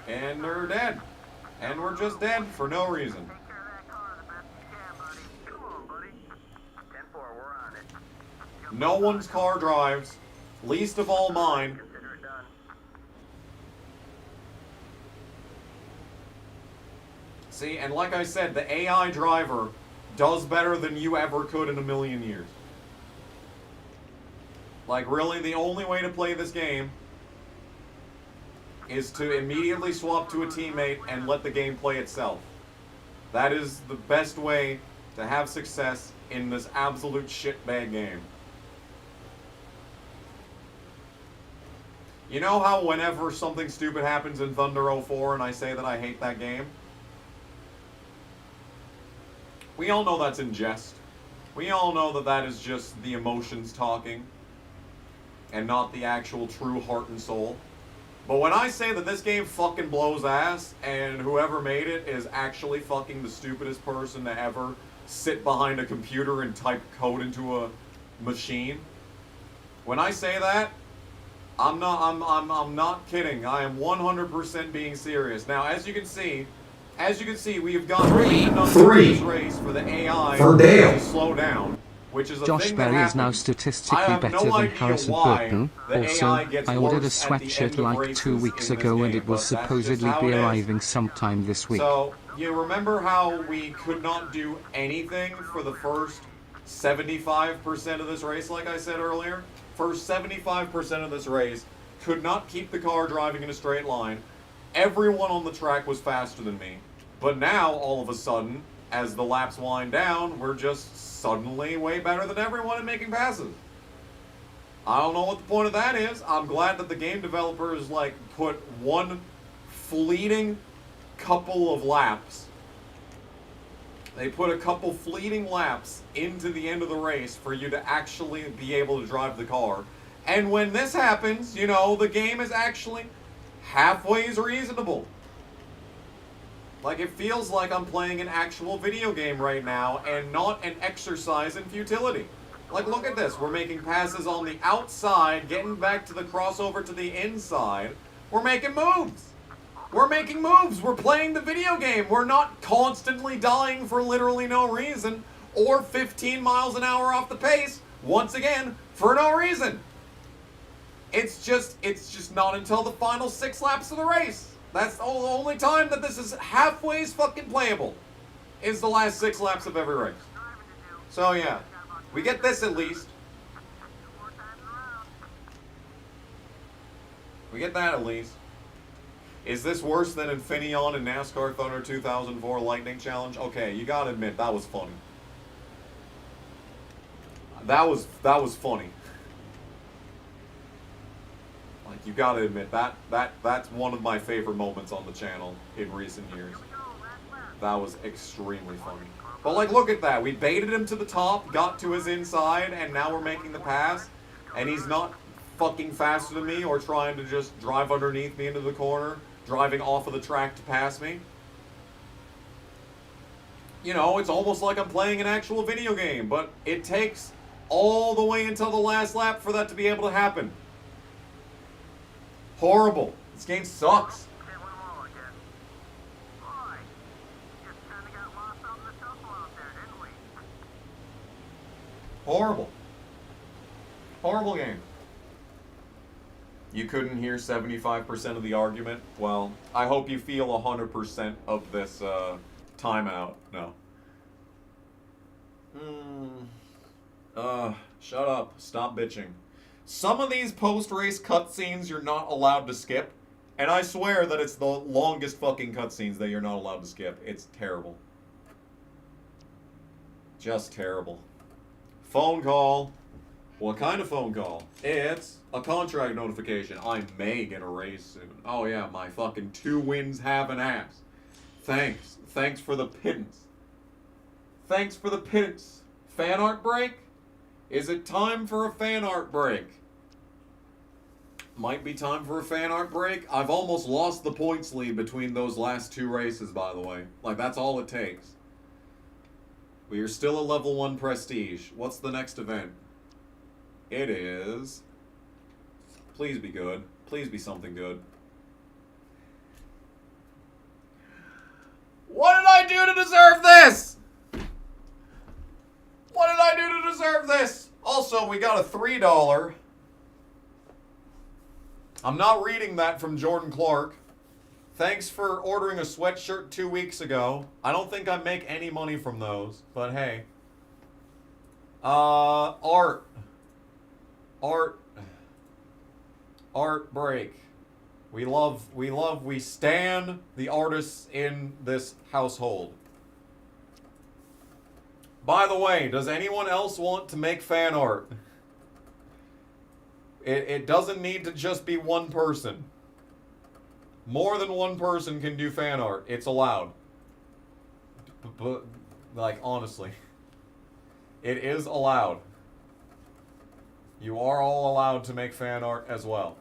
And they're dead. And we're just dead for no reason. No one's car drives, least of all mine. See, and like I said, the AI driver does better than you ever could in a million years. Like, really, the only way to play this game is to immediately swap to a teammate and let the game play itself. That is the best way to have success in this absolute shitbag game. You know how whenever something stupid happens in Thunder 04 and I say that I hate that game? We all know that's in jest. We all know that that is just the emotions talking and not the actual true heart and soul. But when I say that this game fucking blows ass and whoever made it is actually fucking the stupidest person to ever sit behind a computer and type code into a machine, when I say that, I'm not kidding. I am 100% being serious. Now, as you can see, we've got this race for the AI to slow down, which is a Josh thing that Berry is now happens. statistically I have better no than idea Harrison why Burton. the Also, AI gets I ordered a worse at the end sweatshirt of like races 2 weeks in this ago and game, it will but that's just supposedly how be it is. arriving sometime this week. So, you remember how we could not do anything for the first 75% of this race, like I said earlier? First 75% of this race, could not keep the car driving in a straight line. Everyone on the track was faster than me. But now, all of a sudden, as the laps wind down, we're just suddenly way better than everyone at making passes. I don't know what the point of that is. I'm glad that the game developers, like, put one fleeting couple of laps. They put a couple fleeting laps into the end of the race for you to actually be able to drive the car. And when this happens, you know, the game is actually halfway reasonable. Like, it feels like I'm playing an actual video game right now and not an exercise in futility. Like, look at this. We're making passes on the outside, getting back to the crossover to the inside. We're making moves. We're making moves. We're playing the video game. We're not constantly dying for literally no reason or 15 miles an hour off the pace, once again, for no reason. It's just not until the final 6 laps of the race. That's the only time that this is halfway fucking playable, is the last 6 laps of every race. So yeah, we get this at least. We get that at least. Is this worse than Infineon and NASCAR Thunder 2004 Lightning Challenge? Okay, you gotta admit, that was funny. That was funny. Like, you gotta admit, that's one of my favorite moments on the channel in recent years. That was extremely funny. But, like, look at that. We baited him to the top, got to his inside, and now we're making the pass. And he's not fucking faster than me or trying to just drive underneath me into the corner, driving off of the track to pass me. You know, it's almost like I'm playing an actual video game, but it takes all the way until the last lap for that to be able to happen. Horrible. This game sucks. Horrible. Horrible game. You couldn't hear 75% of the argument? Well, I hope you feel 100% of this timeout. No. Shut up. Stop bitching. Some of these post-race cutscenes you're not allowed to skip. And I swear that it's the longest fucking cutscenes that you're not allowed to skip. It's terrible. Just terrible. Phone call. What kind of phone call? It's a contract notification. I may get a raise soon. Oh yeah, my fucking 2 wins, half an ass. Thanks. Thanks for the pittance. Thanks for the pittance. Fan art break? Is it time for a fan art break? Might be time for a fan art break. I've almost lost the points lead between those last 2 races, by the way. Like, that's all it takes. We are still at level 1 prestige. What's the next event? It is... Please be good. Please be something good. What did I do to deserve this? What did I do to deserve this? Also, we got a $3. I'm not reading that from Jordan Clark. Thanks for ordering a sweatshirt 2 weeks ago. I don't think I make any money from those, but hey. Art break. We stan the artists in this household. By the way, does anyone else want to make fan art? It doesn't need to just be one person. More than one person can do fan art. It's allowed. But, like, honestly. It is allowed. You are all allowed to make fan art as well.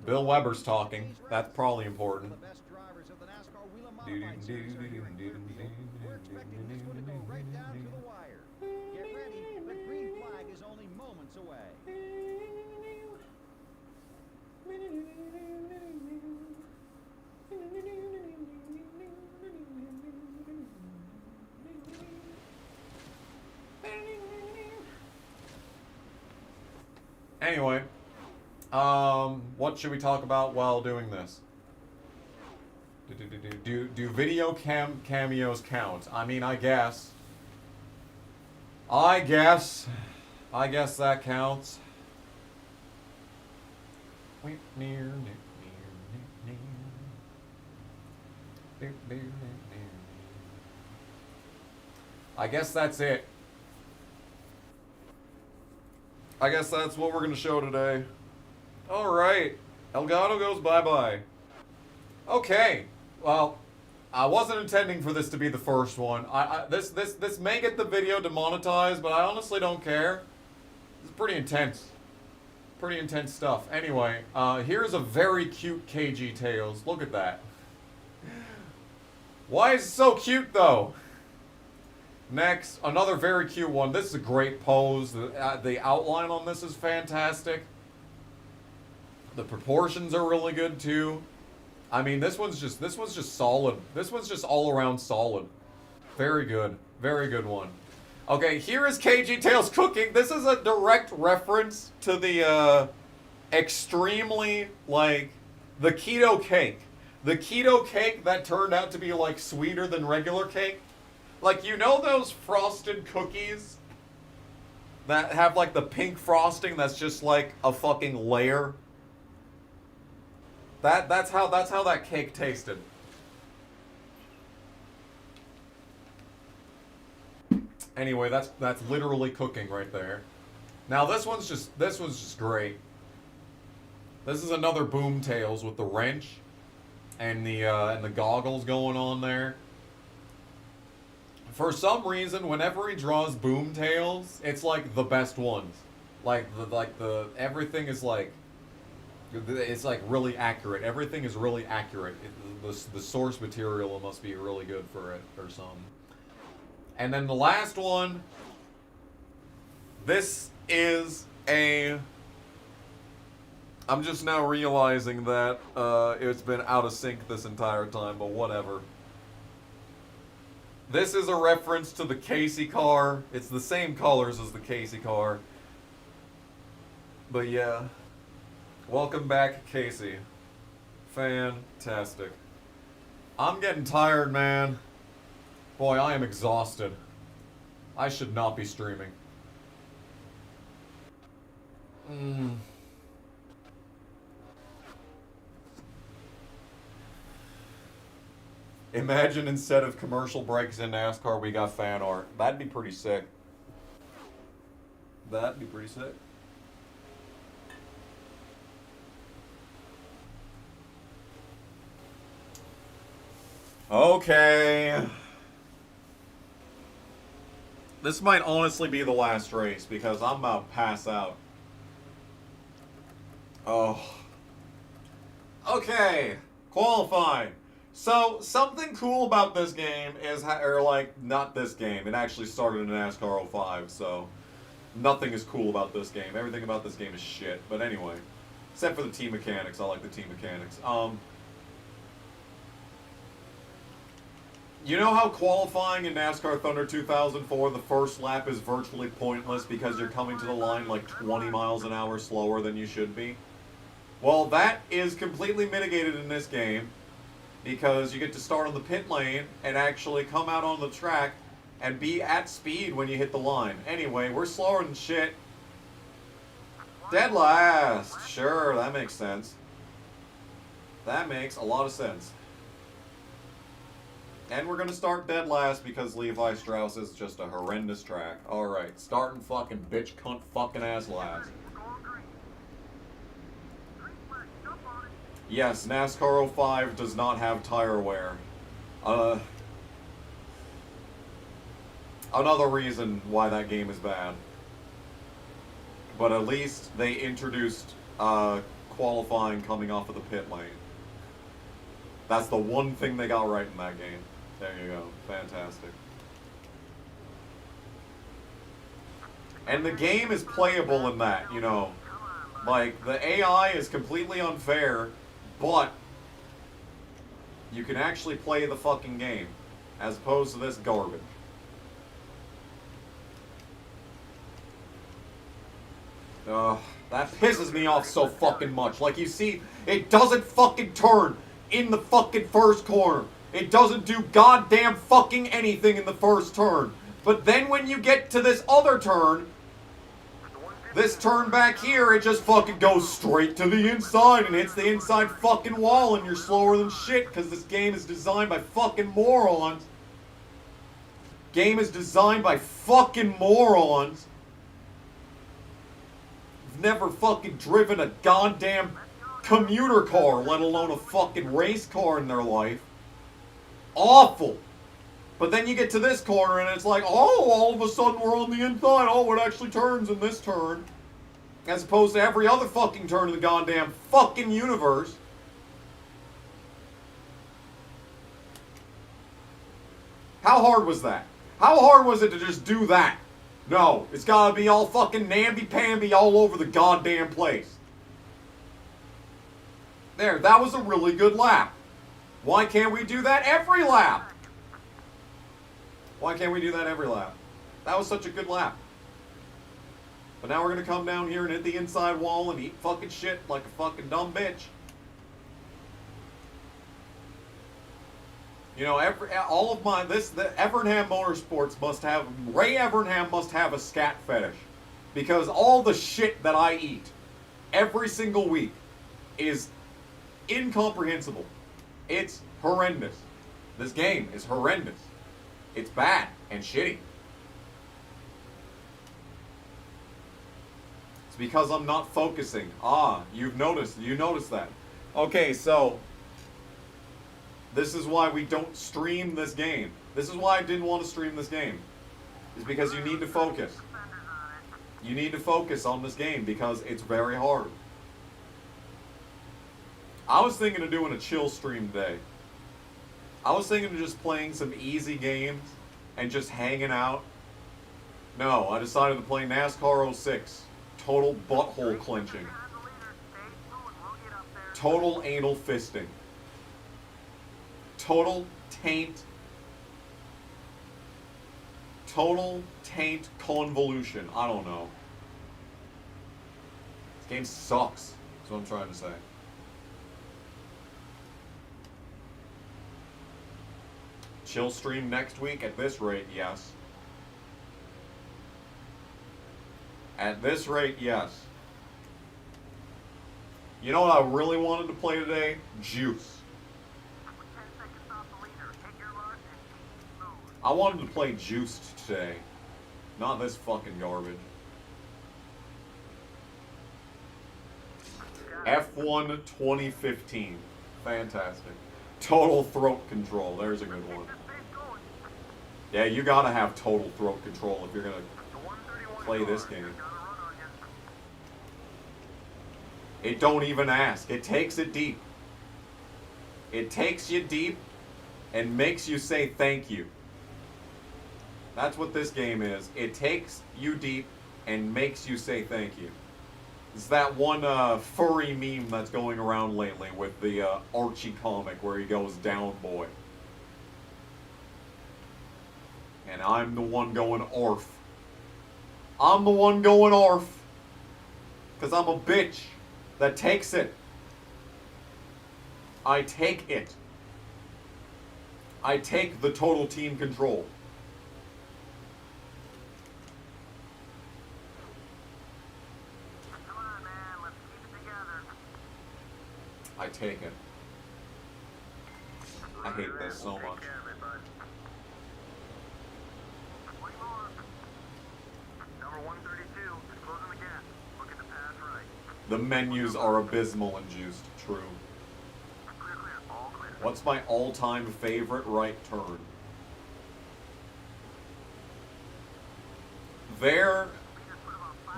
Bill Weber's talking. That's probably important. Anyway, what should we talk about while doing this? Do video cameos count? I mean, I guess that counts. I guess that's it. I guess that's what we're going to show today. Alright. Elgato goes bye-bye. Okay. Well, I wasn't intending for this to be the first one. This may get the video demonetized, but I honestly don't care. It's pretty intense. Pretty intense stuff. Anyway, here's a very cute KG Tails. Look at that. Why is it so cute, though? Next, another very cute one. This is a great pose. The outline on this is fantastic. The proportions are really good too. I mean, this one's just solid. This one's just all around solid. Very good. Very good one. Okay, here is KG Tails cooking. This is a direct reference to the extremely, like, the keto cake. The keto cake that turned out to be, like, sweeter than regular cake. Like, you know those frosted cookies that have like the pink frosting that's just like a fucking layer. That's how that cake tasted. Anyway, that's literally cooking right there. Now this one's just great. This is another Boomtails with the wrench and the goggles going on there. For some reason, whenever he draws Boomtails, it's like the best ones. Like the everything is like, it's like really accurate. Everything is really accurate. The source material must be really good for it or something. And then the last one, this is a... I'm just now realizing that it's been out of sync this entire time, but whatever. This is a reference to the Casey car. It's the same colors as the Casey car. But yeah. Welcome back, Casey. Fantastic. I'm getting tired, man. Boy, I am exhausted. I should not be streaming. Imagine instead of commercial breaks in NASCAR, we got fan art. That'd be pretty sick. That'd be pretty sick. Okay. This might honestly be the last race because I'm about to pass out. Oh. Okay. Qualifying. So, something cool about this game is, or like, not this game. It actually started in NASCAR 05, so nothing is cool about this game. Everything about this game is shit. But anyway, except for the team mechanics. I like the team mechanics. You know how qualifying in NASCAR Thunder 2004, the first lap is virtually pointless because you're coming to the line like 20 miles an hour slower than you should be? Well, that is completely mitigated in this game because you get to start on the pit lane and actually come out on the track and be at speed when you hit the line. Anyway, we're slower than shit. Dead last. Sure, that makes sense. That makes a lot of sense. And we're going to start dead last because Levi Strauss is just a horrendous track. Alright, starting fucking bitch cunt fucking ass last. Yes, NASCAR 05 does not have tire wear. Another reason why that game is bad. But at least they introduced qualifying coming off of the pit lane. That's the one thing they got right in that game. There you go. Fantastic. And the game is playable in that, you know. Like, the AI is completely unfair, but you can actually play the fucking game, as opposed to this garbage. That pisses me off so fucking much. Like, you see, it doesn't fucking turn in the fucking first corner. It doesn't do goddamn fucking anything in the first turn. But then when you get to this other turn, this turn back here, it just fucking goes straight to the inside and hits the inside fucking wall and you're slower than shit because this game is designed by fucking morons. Game is designed by fucking morons. I've never fucking driven a goddamn commuter car, let alone a fucking race car in their life. Awful. But then you get to this corner and it's like, oh, all of a sudden we're on the inside. Oh, it actually turns in this turn. As opposed to every other fucking turn in the goddamn fucking universe. How hard was that? How hard was it to just do that? No, it's gotta be all fucking namby-pamby all over the goddamn place. There, that was a really good lap. Why can't we do that every lap? Why can't we do that every lap? That was such a good lap. But now we're going to come down here and hit the inside wall and eat fucking shit like a fucking dumb bitch. You know, Evernham Motorsports must have, Ray Evernham must have a scat fetish. Because all the shit that I eat every single week is incomprehensible. It's horrendous. This game is horrendous. It's bad and shitty. It's because I'm not focusing. Ah, you noticed that. Okay, so this is why we don't stream this game. This is why I didn't want to stream this game. It's because you need to focus. You need to focus on this game because it's very hard. I was thinking of doing a chill stream today. I was thinking of just playing some easy games and just hanging out. No, I decided to play NASCAR 06. Total butthole clenching. Total anal fisting. Total taint convolution. I don't know. This game sucks. That's what I'm trying to say. Chill stream next week at this rate, yes. At this rate, yes. You know what I really wanted to play today? Juice. I wanted to play Juiced today. Not this fucking garbage. F1 2015. Fantastic. Total throat control. There's a good one. Yeah, you gotta have total throat control if you're gonna play this game. It don't even ask. It takes it deep. It takes you deep and makes you say thank you. That's what this game is. It takes you deep and makes you say thank you. It's that one furry meme that's going around lately with the Archie comic where he goes down boy. And I'm the one going orf. I'm the one going orf. Because I'm a bitch that takes it. I take it. I take the total team control. Come on, man. Let's keep it together. I take it. I hate this so much. Number 132 is closing the gap. Look at the pass right. The menus are abysmal and Juiced. True. Clear, all clear. What's my all-time favorite right turn?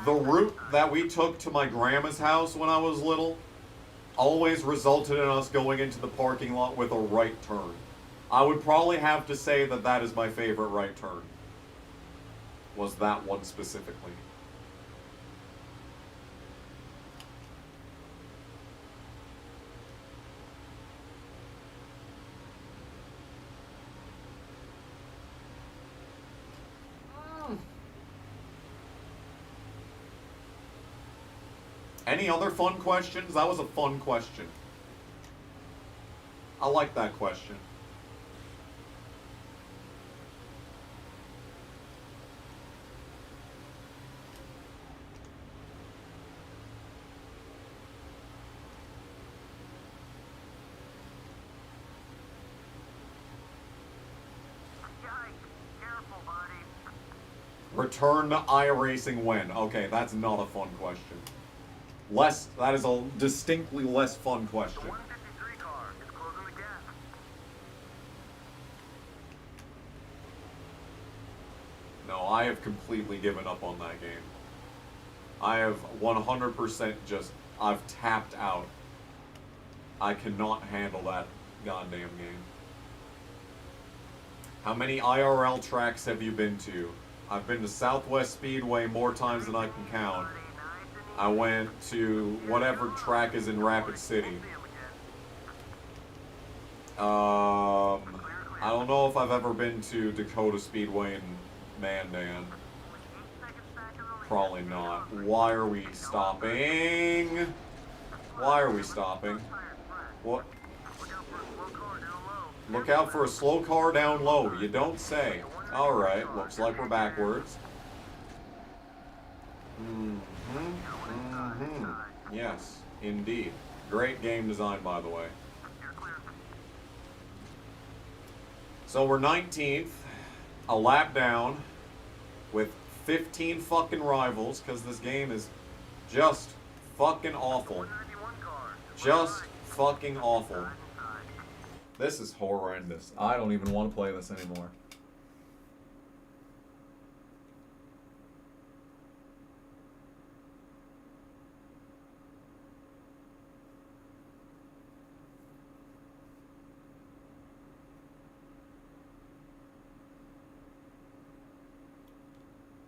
The route that we took to my grandma's house when I was little always resulted in us going into the parking lot with a right turn. I would probably have to say that that is my favorite right turn. Was that one specifically. Any other fun questions? That was a fun question. I like that question. Careful, buddy. Return to iRacing when? Okay, that's not a fun question. That is a distinctly less fun question. The 153 car is closing the gap. No, I have completely given up on that game. I have 100% I've tapped out. I cannot handle that goddamn game. How many IRL tracks have you been to? I've been to Southwest Speedway more times than I can count. I went to whatever track is in Rapid City. I don't know if I've ever been to Dakota Speedway in Mandan. Probably not. Why are we stopping? Why are we stopping? What? Look out for a slow car down low. You don't say. Alright, looks like we're backwards. Yes, indeed. Great game design, by the way. So we're 19th, a lap down, with 15 fucking rivals, because this game is just fucking awful. Just fucking awful. This is horrendous. I don't even want to play this anymore.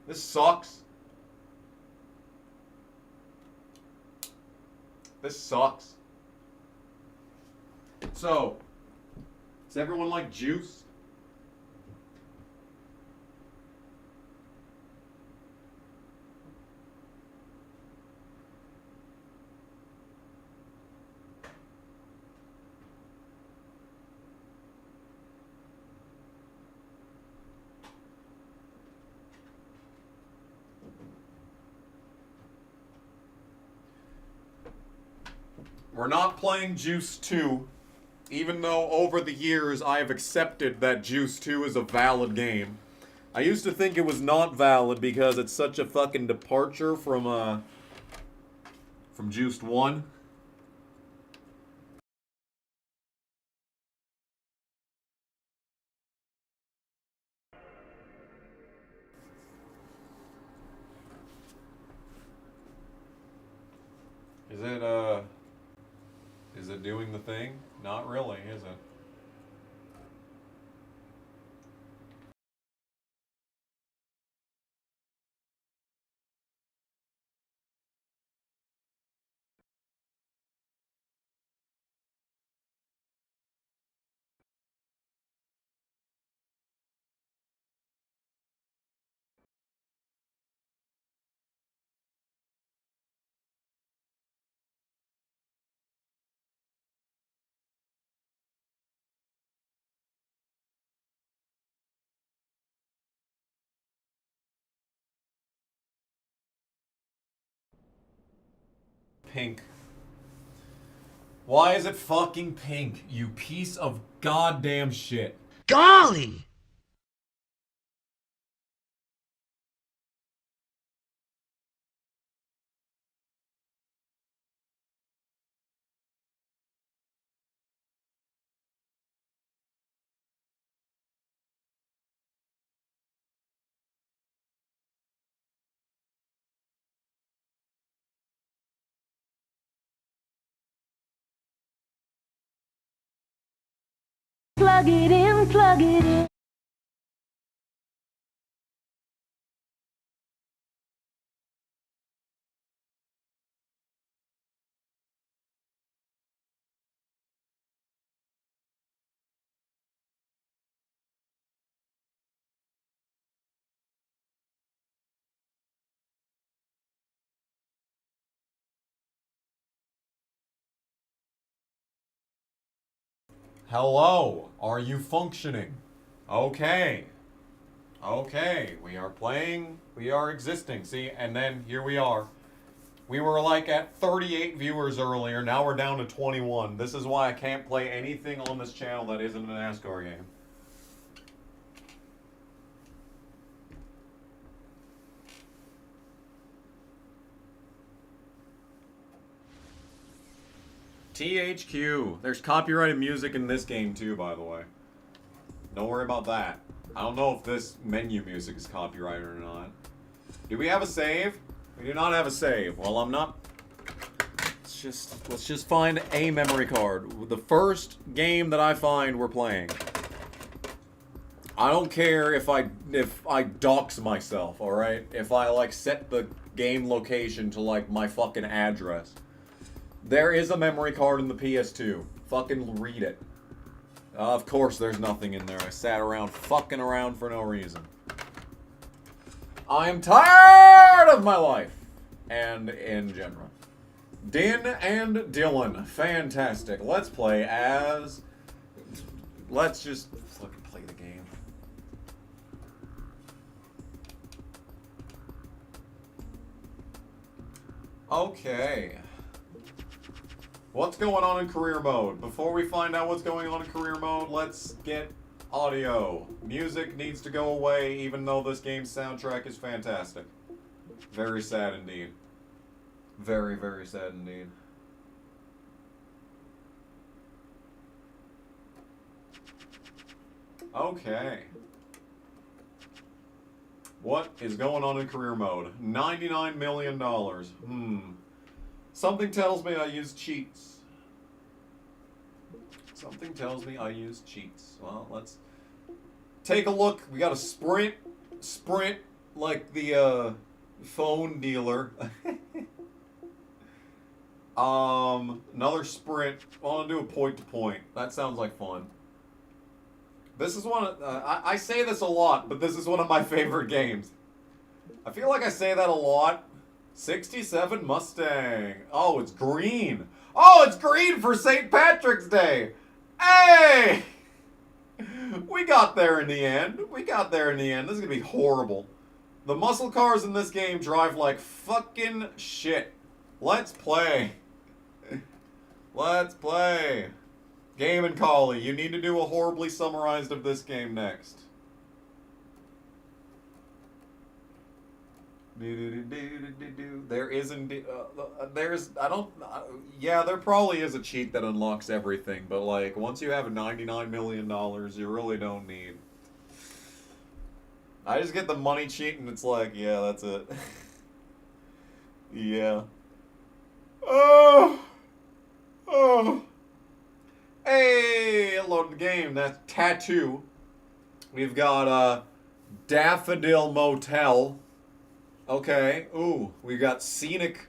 This sucks. This sucks. So, does everyone like juice? We're not playing Juice 2, even though over the years I have accepted that Juice 2 is a valid game. I used to think it was not valid because it's such a fucking departure from Juiced 1. Is it doing the thing? Not really, is it? Pink. Why is it fucking pink, you piece of goddamn shit? Golly! Plug it in, plug it in. Hello, are you functioning? Okay. Okay, we are playing, we are existing, see, and then here we are. We were like at 38 viewers earlier, now we're down to 21. This is why I can't play anything on this channel that isn't a NASCAR game. THQ. There's copyrighted music in this game too, by the way. Don't worry about that. I don't know if this menu music is copyrighted or not. Do we have a save? We do not have a save. Well, I'm not... Let's just find a memory card. The first game that I find we're playing. I don't care if I dox myself, alright? If I, like, set the game location to, like, my fucking address. There is a memory card in the PS2. Fucking read it. Of course there's nothing in there. I sat around fucking around for no reason. I am tired of my life. And in general. Din and Dylan. Fantastic. Let's play as... Let's just fucking play the game. Okay. What's going on in career mode? Before we find out what's going on in career mode, let's get audio. Music needs to go away, even though this game's soundtrack is fantastic. Very sad indeed. Very, very sad indeed. Okay. What is going on in career mode? $99 million. Something tells me I use cheats. Something tells me I use cheats. Well, let's take a look. We got a sprint like the phone dealer. Another sprint. I want to do a point to point. That sounds like fun. This is one of, I say this a lot, but this is one of my favorite games. I feel like I say that a lot. 67 Mustang. Oh, it's green. Oh, it's green for St. Patrick's Day. Hey! We got there in the end. We got there in the end. This is going to be horrible. The muscle cars in this game drive like fucking shit. Let's play. Let's play. Game and Collie, you need to do a horribly summarized of this game next. There isn't, yeah, there probably is a cheat that unlocks everything, but like, once you have $99 million, you really don't need. I just get the money cheat and it's like, yeah, that's it. Yeah. Oh! Hey, load the game. That's Tattoo. We've got Daffodil Motel. Okay. Ooh, we got Scenic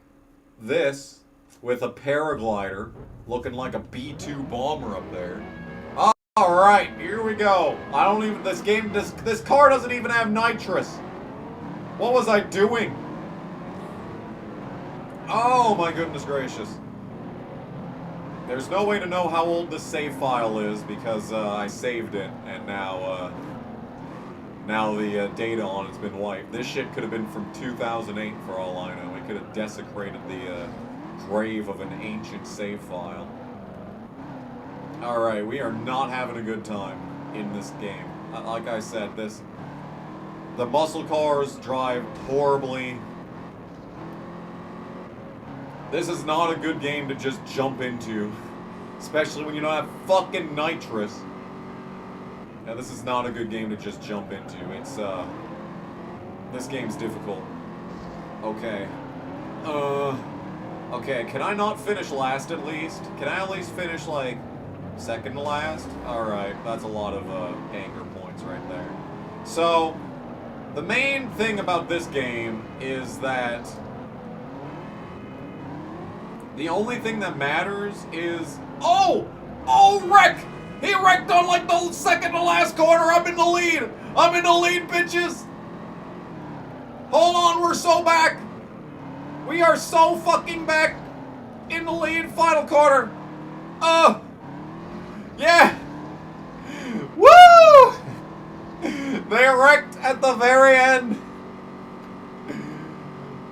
this with a paraglider looking like a B-2 bomber up there. All right, here we go. I don't even, this car doesn't even have nitrous. What was I doing? Oh my goodness gracious. There's no way to know how old this save file is because I saved it and now the data on it's been wiped. This shit could have been from 2008 for all I know. It could have desecrated the grave of an ancient save file. Alright, we are not having a good time in this game. Like I said, the muscle cars drive horribly. This is not a good game to just jump into. Especially when you don't have fucking nitrous. Yeah, this is not a good game to just jump into. It's, this game's difficult. Okay. Okay, can I not finish last at least? Can I at least finish, like, second to last? Alright, that's a lot of, anger points right there. So, the main thing about this game is that the only thing that matters is... Oh! Oh, wreck! He wrecked on like the second to last corner. I'm in the lead. I'm in the lead, bitches. Hold on, we're so back. We are so fucking back in the lead. Final quarter. Yeah. Woo! They wrecked at the very end.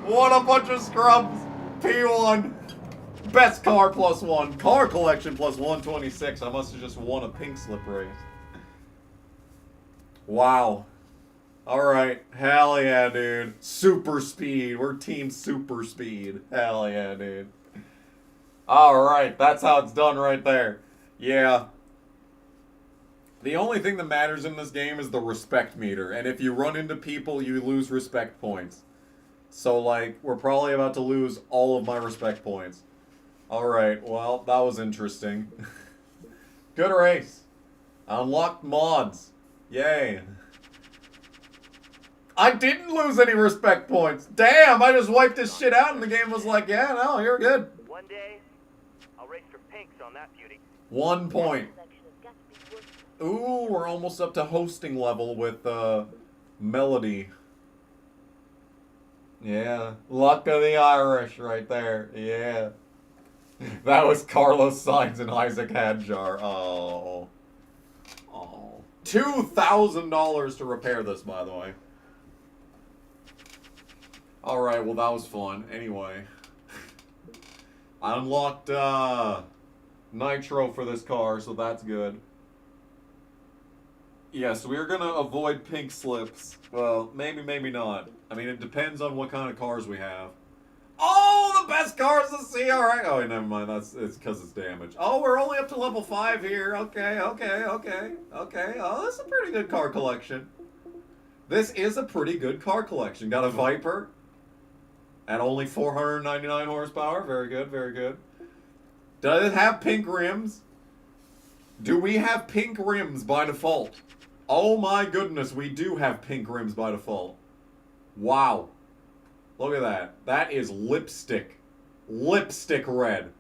What a bunch of scrubs. P1. Best car +1. Car collection +126. I must have just won a pink slip race. Wow. Alright. Hell yeah, dude. Super speed. We're team super speed. Hell yeah, dude. Alright. That's how it's done right there. Yeah. The only thing that matters in this game is the respect meter. And if you run into people, you lose respect points. So, like, we're probably about to lose all of my respect points. Alright, well, that was interesting. Good race. I unlocked mods. Yay. I didn't lose any respect points. Damn, I just wiped this shit out and the game was like, yeah, no, you're good. One day, I'll race for pinks on that beauty. 1 point. Ooh, we're almost up to hosting level with, Melody. Yeah. Luck of the Irish right there. Yeah. That was Carlos Sainz and Isaac Hadjar. Oh. Oh. $2,000 to repair this, by the way. Alright, well that was fun. Anyway. I unlocked nitro for this car, so that's good. Yes, we're gonna avoid pink slips. Well, maybe, maybe not. I mean, it depends on what kind of cars we have. Oh, the best cars to see. All right. Oh, never mind. It's because it's damaged. Oh, we're only up to level 5 here. Okay. Oh, that's a pretty good car collection. This is a pretty good car collection. Got a Viper at only 499 horsepower. Very good. Very good. Does it have pink rims? Do we have pink rims by default? Oh my goodness, we do have pink rims by default. Wow. Look at that. That is lipstick. Lipstick red.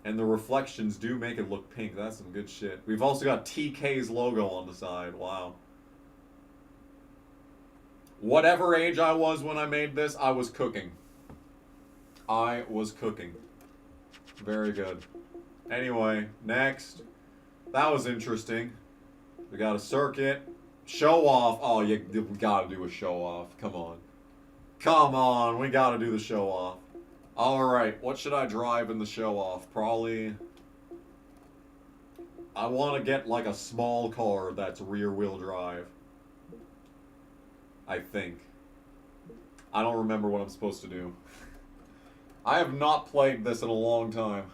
And the reflections do make it look pink. That's some good shit. We've also got TK's logo on the side. Wow. Whatever age I was when I made this, I was cooking. I was cooking. Very good. Anyway, next. That was interesting. We got a circuit. Show off. Oh, we gotta do a show off. Come on. Come on, we gotta do the show off. Alright, what should I drive in the show off? Probably... I want to get like a small car that's rear wheel drive. I think. I don't remember what I'm supposed to do. I have not played this in a long time.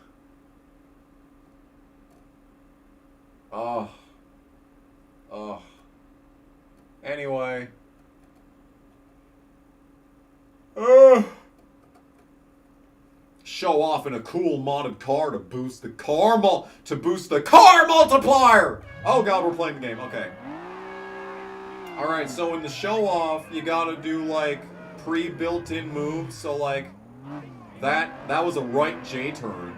Oh. Anyway. Show off in a cool modded car to boost the car multiplier. Oh god, we're playing the game. Okay. All right, so in the show off, you got to do like pre-built-in moves. So like that was a right J turn.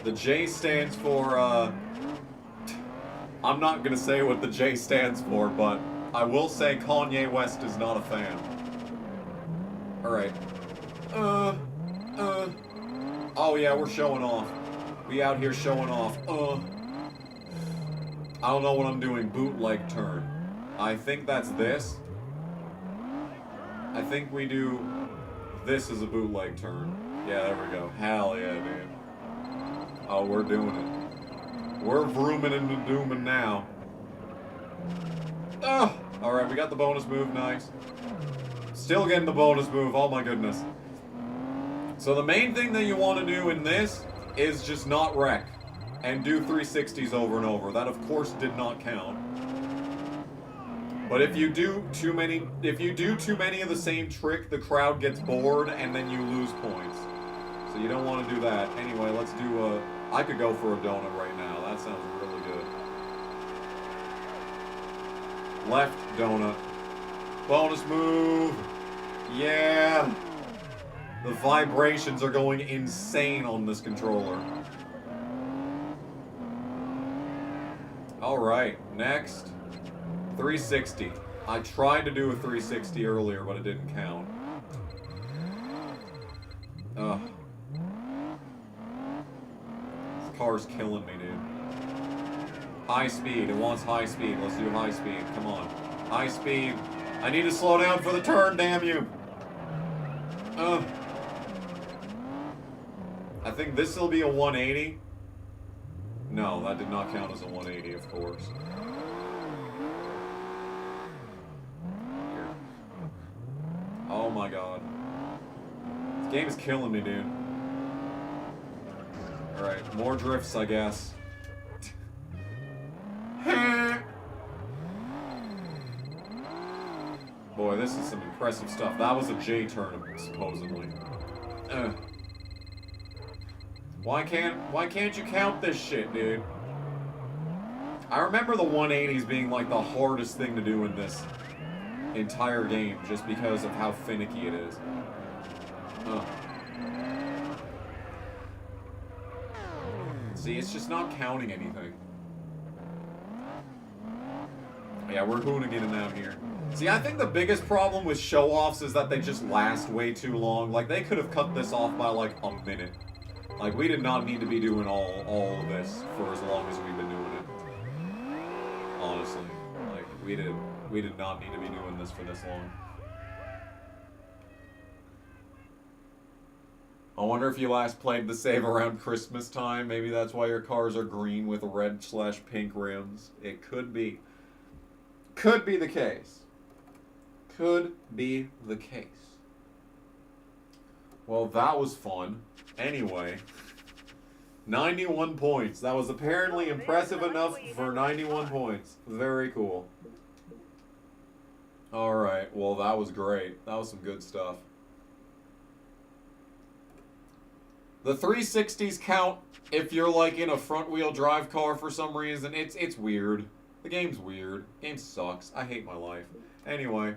The J stands for I'm not going to say what the J stands for, but I will say Kanye West is not a fan. All right. Oh yeah, we're showing off. We out here showing off. I don't know what I'm doing. Bootleg turn. I think that's this. I think we do this as a bootleg turn. Yeah, there we go. Hell yeah, dude. Oh, we're doing it. We're vrooming into dooming now. Oh! Alright, we got the bonus move. Nice. Still getting the bonus move. Oh my goodness. So the main thing that you want to do in this is just not wreck. And do 360s over and over. That, of course, did not count. But if you do too many of the same trick, the crowd gets bored and then you lose points. So you don't want to do that. Anyway, let's do I could go for a donut right now. That sounds really good. Left donut. Bonus move. Yeah. The vibrations are going insane on this controller. Alright, next. 360. I tried to do a 360 earlier, but it didn't count. Ugh. This car's killing me, dude. High speed. It wants high speed. Let's do high speed. Come on. High speed. I need to slow down for the turn, damn you. Ugh. I think this will be a 180. No, that did not count as a 180, of course. Here. Oh my god. This game is killing me, dude. Alright, more drifts, I guess. Boy, this is some impressive stuff. That was a J turn, supposedly. Why can't you count this shit, dude? I remember the 180s being like the hardest thing to do in this entire game, just because of how finicky it is. See, it's just not counting anything. Yeah, we're hooniganing out here. See, I think the biggest problem with show-offs is that they just last way too long. Like, they could have cut this off by, like, a minute. Like, we did not need to be doing all of this for as long as we've been doing it. Honestly. Like, we did not need to be doing this for this long. wonder if you last played the save around Christmas time. Maybe that's why your cars are green with red/pink rims. It could be. Could be the case. Could be the case. Well, that was fun. Anyway, 91 points. That was apparently impressive enough for 91 points. Very cool. Alright, well, that was great. That was some good stuff. The 360s count if you're like in a front-wheel drive car for some reason. It's weird. The game's weird. The game sucks. I hate my life. Anyway.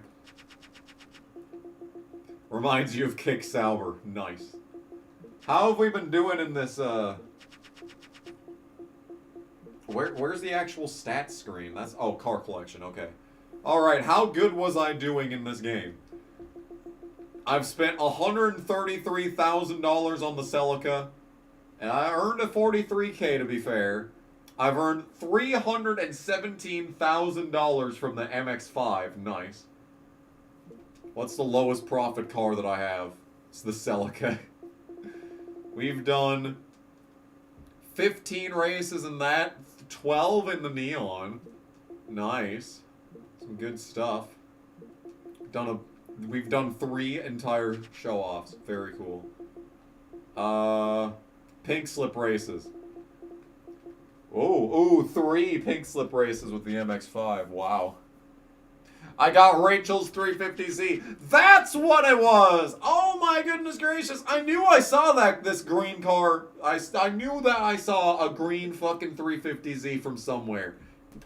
Reminds you of Kick Sauber. Nice. How have we been doing in this, Where's the actual stats screen? That's... Oh, car collection. Okay. Alright, how good was I doing in this game? I've spent $133,000 on the Celica, and I earned a 43K to be fair. I've earned $317,000 from the MX-5. Nice. What's the lowest profit car that I have? It's the Celica. We've done 15 races in that, 12 in the Neon. Nice. Some good stuff. We've done 3 entire show-offs. Very cool. Pink slip races. Oh, 3 pink slip races with the MX-5. Wow. I got Rachel's 350Z. That's what it was! Oh my goodness gracious. I knew I saw this green car. I knew that I saw a green fucking 350Z from somewhere.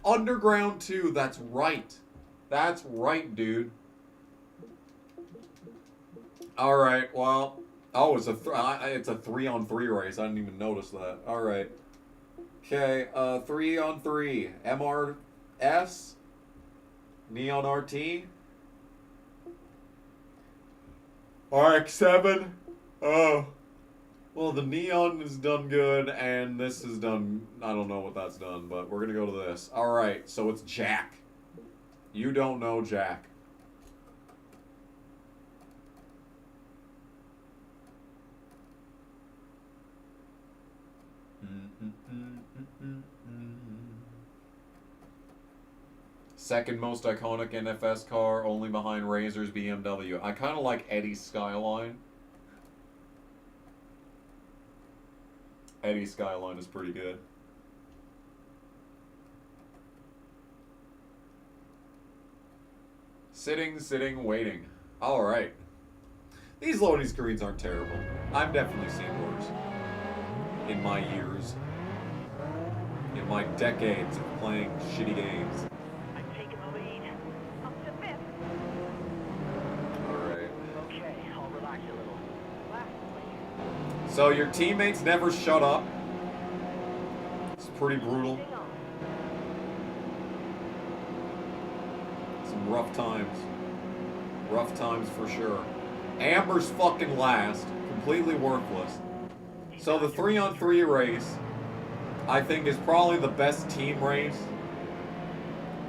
Underground 2, that's right. That's right, dude. Alright, well... Oh, it's a 3-on-3 race. I didn't even notice that. Alright. Okay, 3-on-3. MRS... Neon RT. RX-7. Oh. Well, the Neon is done good, and this is done... I don't know what that's done, but we're gonna go to this. Alright, so it's Jack. You don't know Jack. Second most iconic NFS car, only behind Razor's BMW. I kind of like Eddie's Skyline. Eddie's Skyline is pretty good. Sitting, waiting. Alright. These loading screens aren't terrible. I've definitely seen worse. In my years. In my decades of playing shitty games. So your teammates never shut up. It's pretty brutal. Some rough times. Rough times for sure. Amber's fucking last. Completely worthless. So the 3-on-3 race, I think, is probably the best team race.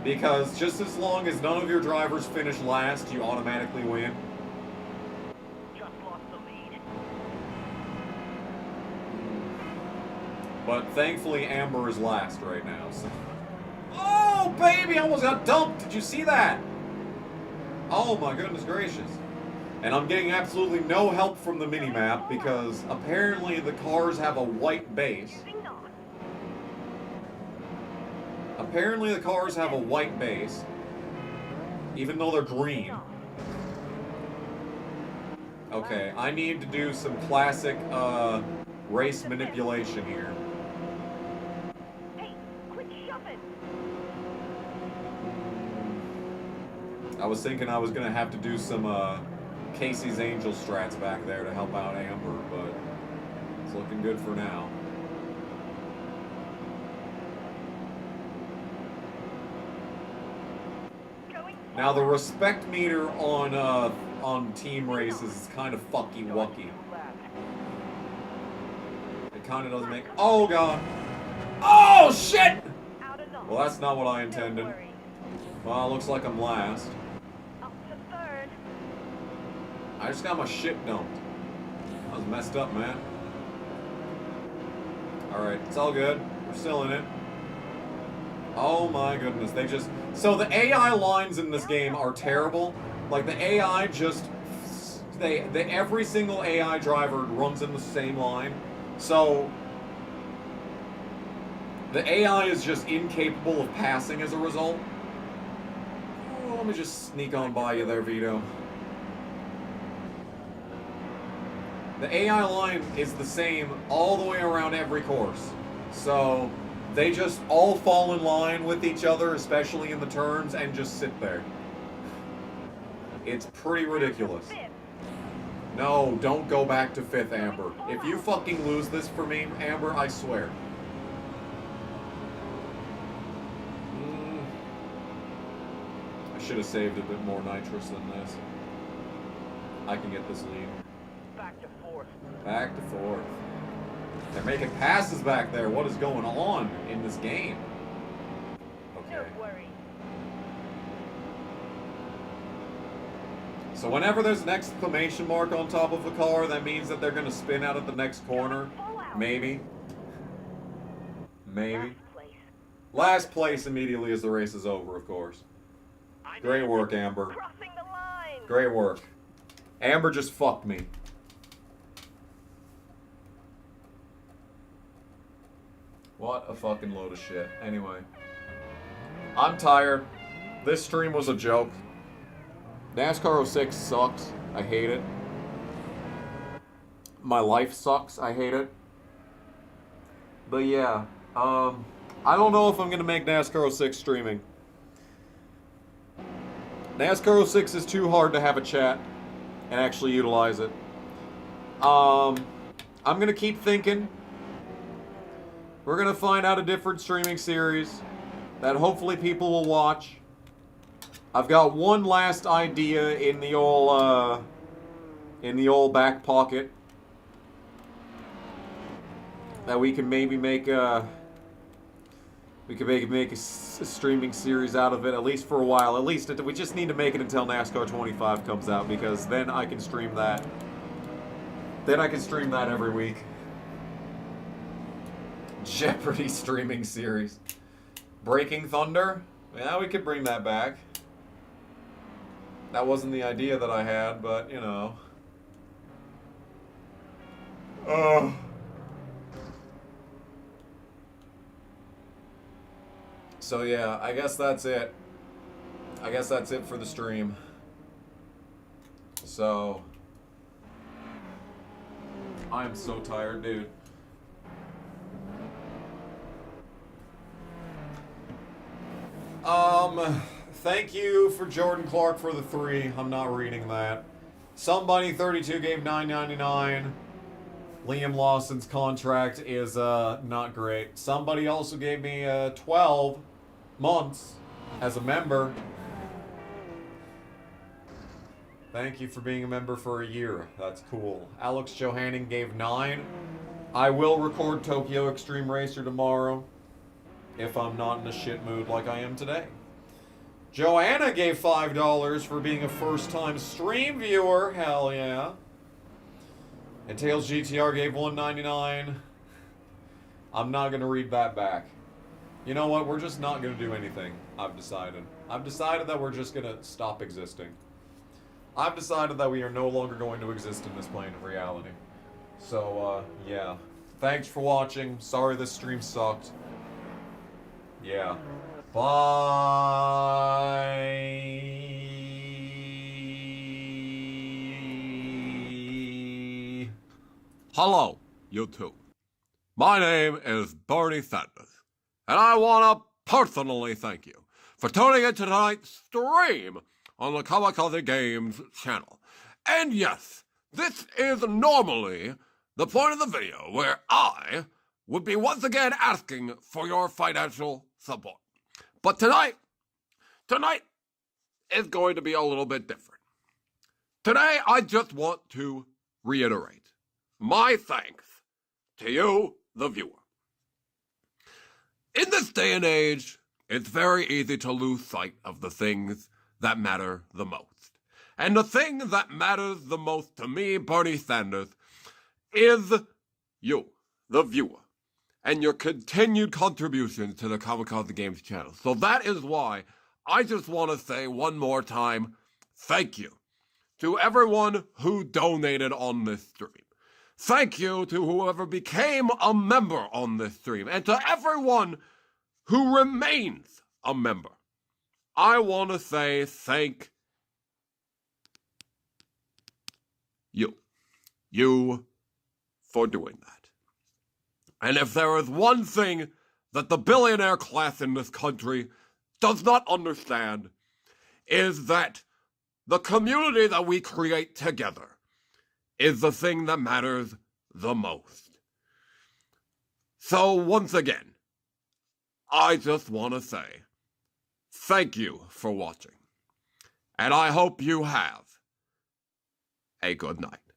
Because just as long as none of your drivers finish last, you automatically win. But thankfully, Amber is last right now. So. Oh, baby! I almost got dumped! Did you see that? Oh, my goodness gracious. And I'm getting absolutely no help from the minimap because apparently the cars have a white base. Apparently the cars have a white base. Even though they're green. Okay, I need to do some classic, race manipulation here. I was thinking I was going to have to do some Casey's Angel strats back there to help out Amber, but it's looking good for now. Now the respect meter on team races is kind of fucky-wucky. It kind of doesn't make... Oh, God! Oh, shit! Well, that's not what I intended. Well, it looks like I'm last. I just got my shit dumped. That was messed up, man. Alright, it's all good. We're still in it. Oh my goodness, they just... So the AI lines in this game are terrible. Like, the AI just... every single AI driver runs in the same line. So... the AI is just incapable of passing as a result. Oh, let me just sneak on by you there, Vito. The AI line is the same all the way around every course. So they just all fall in line with each other, especially in the turns, and just sit there. It's pretty ridiculous. No, don't go back to 5th, Amber. If you fucking lose this for me, Amber, I swear. I should have saved a bit more nitrous than this. I can get this lead. Back to 4th. Back to 4th. They're making passes back there. What is going on in this game? Okay. Don't worry. So whenever there's an exclamation mark on top of a car, that means that they're going to spin out at the next corner. Maybe. Maybe. Last place immediately as the race is over, of course. Great work, Amber. Crossing the line. Great work. Amber just fucked me. What a fucking load of shit. Anyway. I'm tired. This stream was a joke. NASCAR 06 sucks. I hate it. My life sucks. I hate it. But yeah. I don't know if I'm going to make NASCAR 06 streaming. NASCAR 06 is too hard to have a chat and actually utilize it. I'm going to keep thinking. We're going to find out a different streaming series that hopefully people will watch. I've got one last idea in the old back pocket that we can maybe make a streaming series out of it, at least for a while. At least we just need to make it until NASCAR 25 comes out, because then I can stream that. Then I can stream that every week. Jeopardy streaming series. Breaking Thunder? Yeah, we could bring that back. That wasn't the idea that I had, but, you know. So yeah, I guess that's it. I guess that's it for the stream. So... I am so tired, dude. Thank you for Jordan Clark for the 3. I'm not reading that. Somebody 32 gave $9.99. Liam Lawson's contract is not great. Somebody also gave me 12 months as a member. Thank you for being a member for a year. That's cool. Alex Johanning gave 9. I will record Tokyo Extreme Racer tomorrow if I'm not in a shit mood like I am today. Joanna gave $5 for being a first-time stream viewer. Hell yeah. And Tails GTR gave $1.99. I'm not going to read that back. You know what? We're just not going to do anything. I've decided. I've decided that we're just going to stop existing. I've decided that we are no longer going to exist in this plane of reality. So, yeah. Thanks for watching. Sorry this stream sucked. Yeah. Bye. Hello, YouTube. My name is Bernie Sanders, and I want to personally thank you for tuning in to tonight's stream on the Kamikaze Games channel. And yes, this is normally the point of the video where I would be once again asking for your financial support. But tonight is going to be a little bit different. Today, I just want to reiterate my thanks to you, the viewer. In this day and age, it's very easy to lose sight of the things that matter the most. And the thing that matters the most to me, Bernie Sanders, is you, the viewer, and your continued contributions to the Kamikaze Games channel. So that is why I just want to say one more time, thank you to everyone who donated on this stream. Thank you to whoever became a member on this stream, and to everyone who remains a member. I want to say thank you for doing that. And if there is one thing that the billionaire class in this country does not understand, is that the community that we create together is the thing that matters the most. So once again, I just want to say thank you for watching, and I hope you have a good night.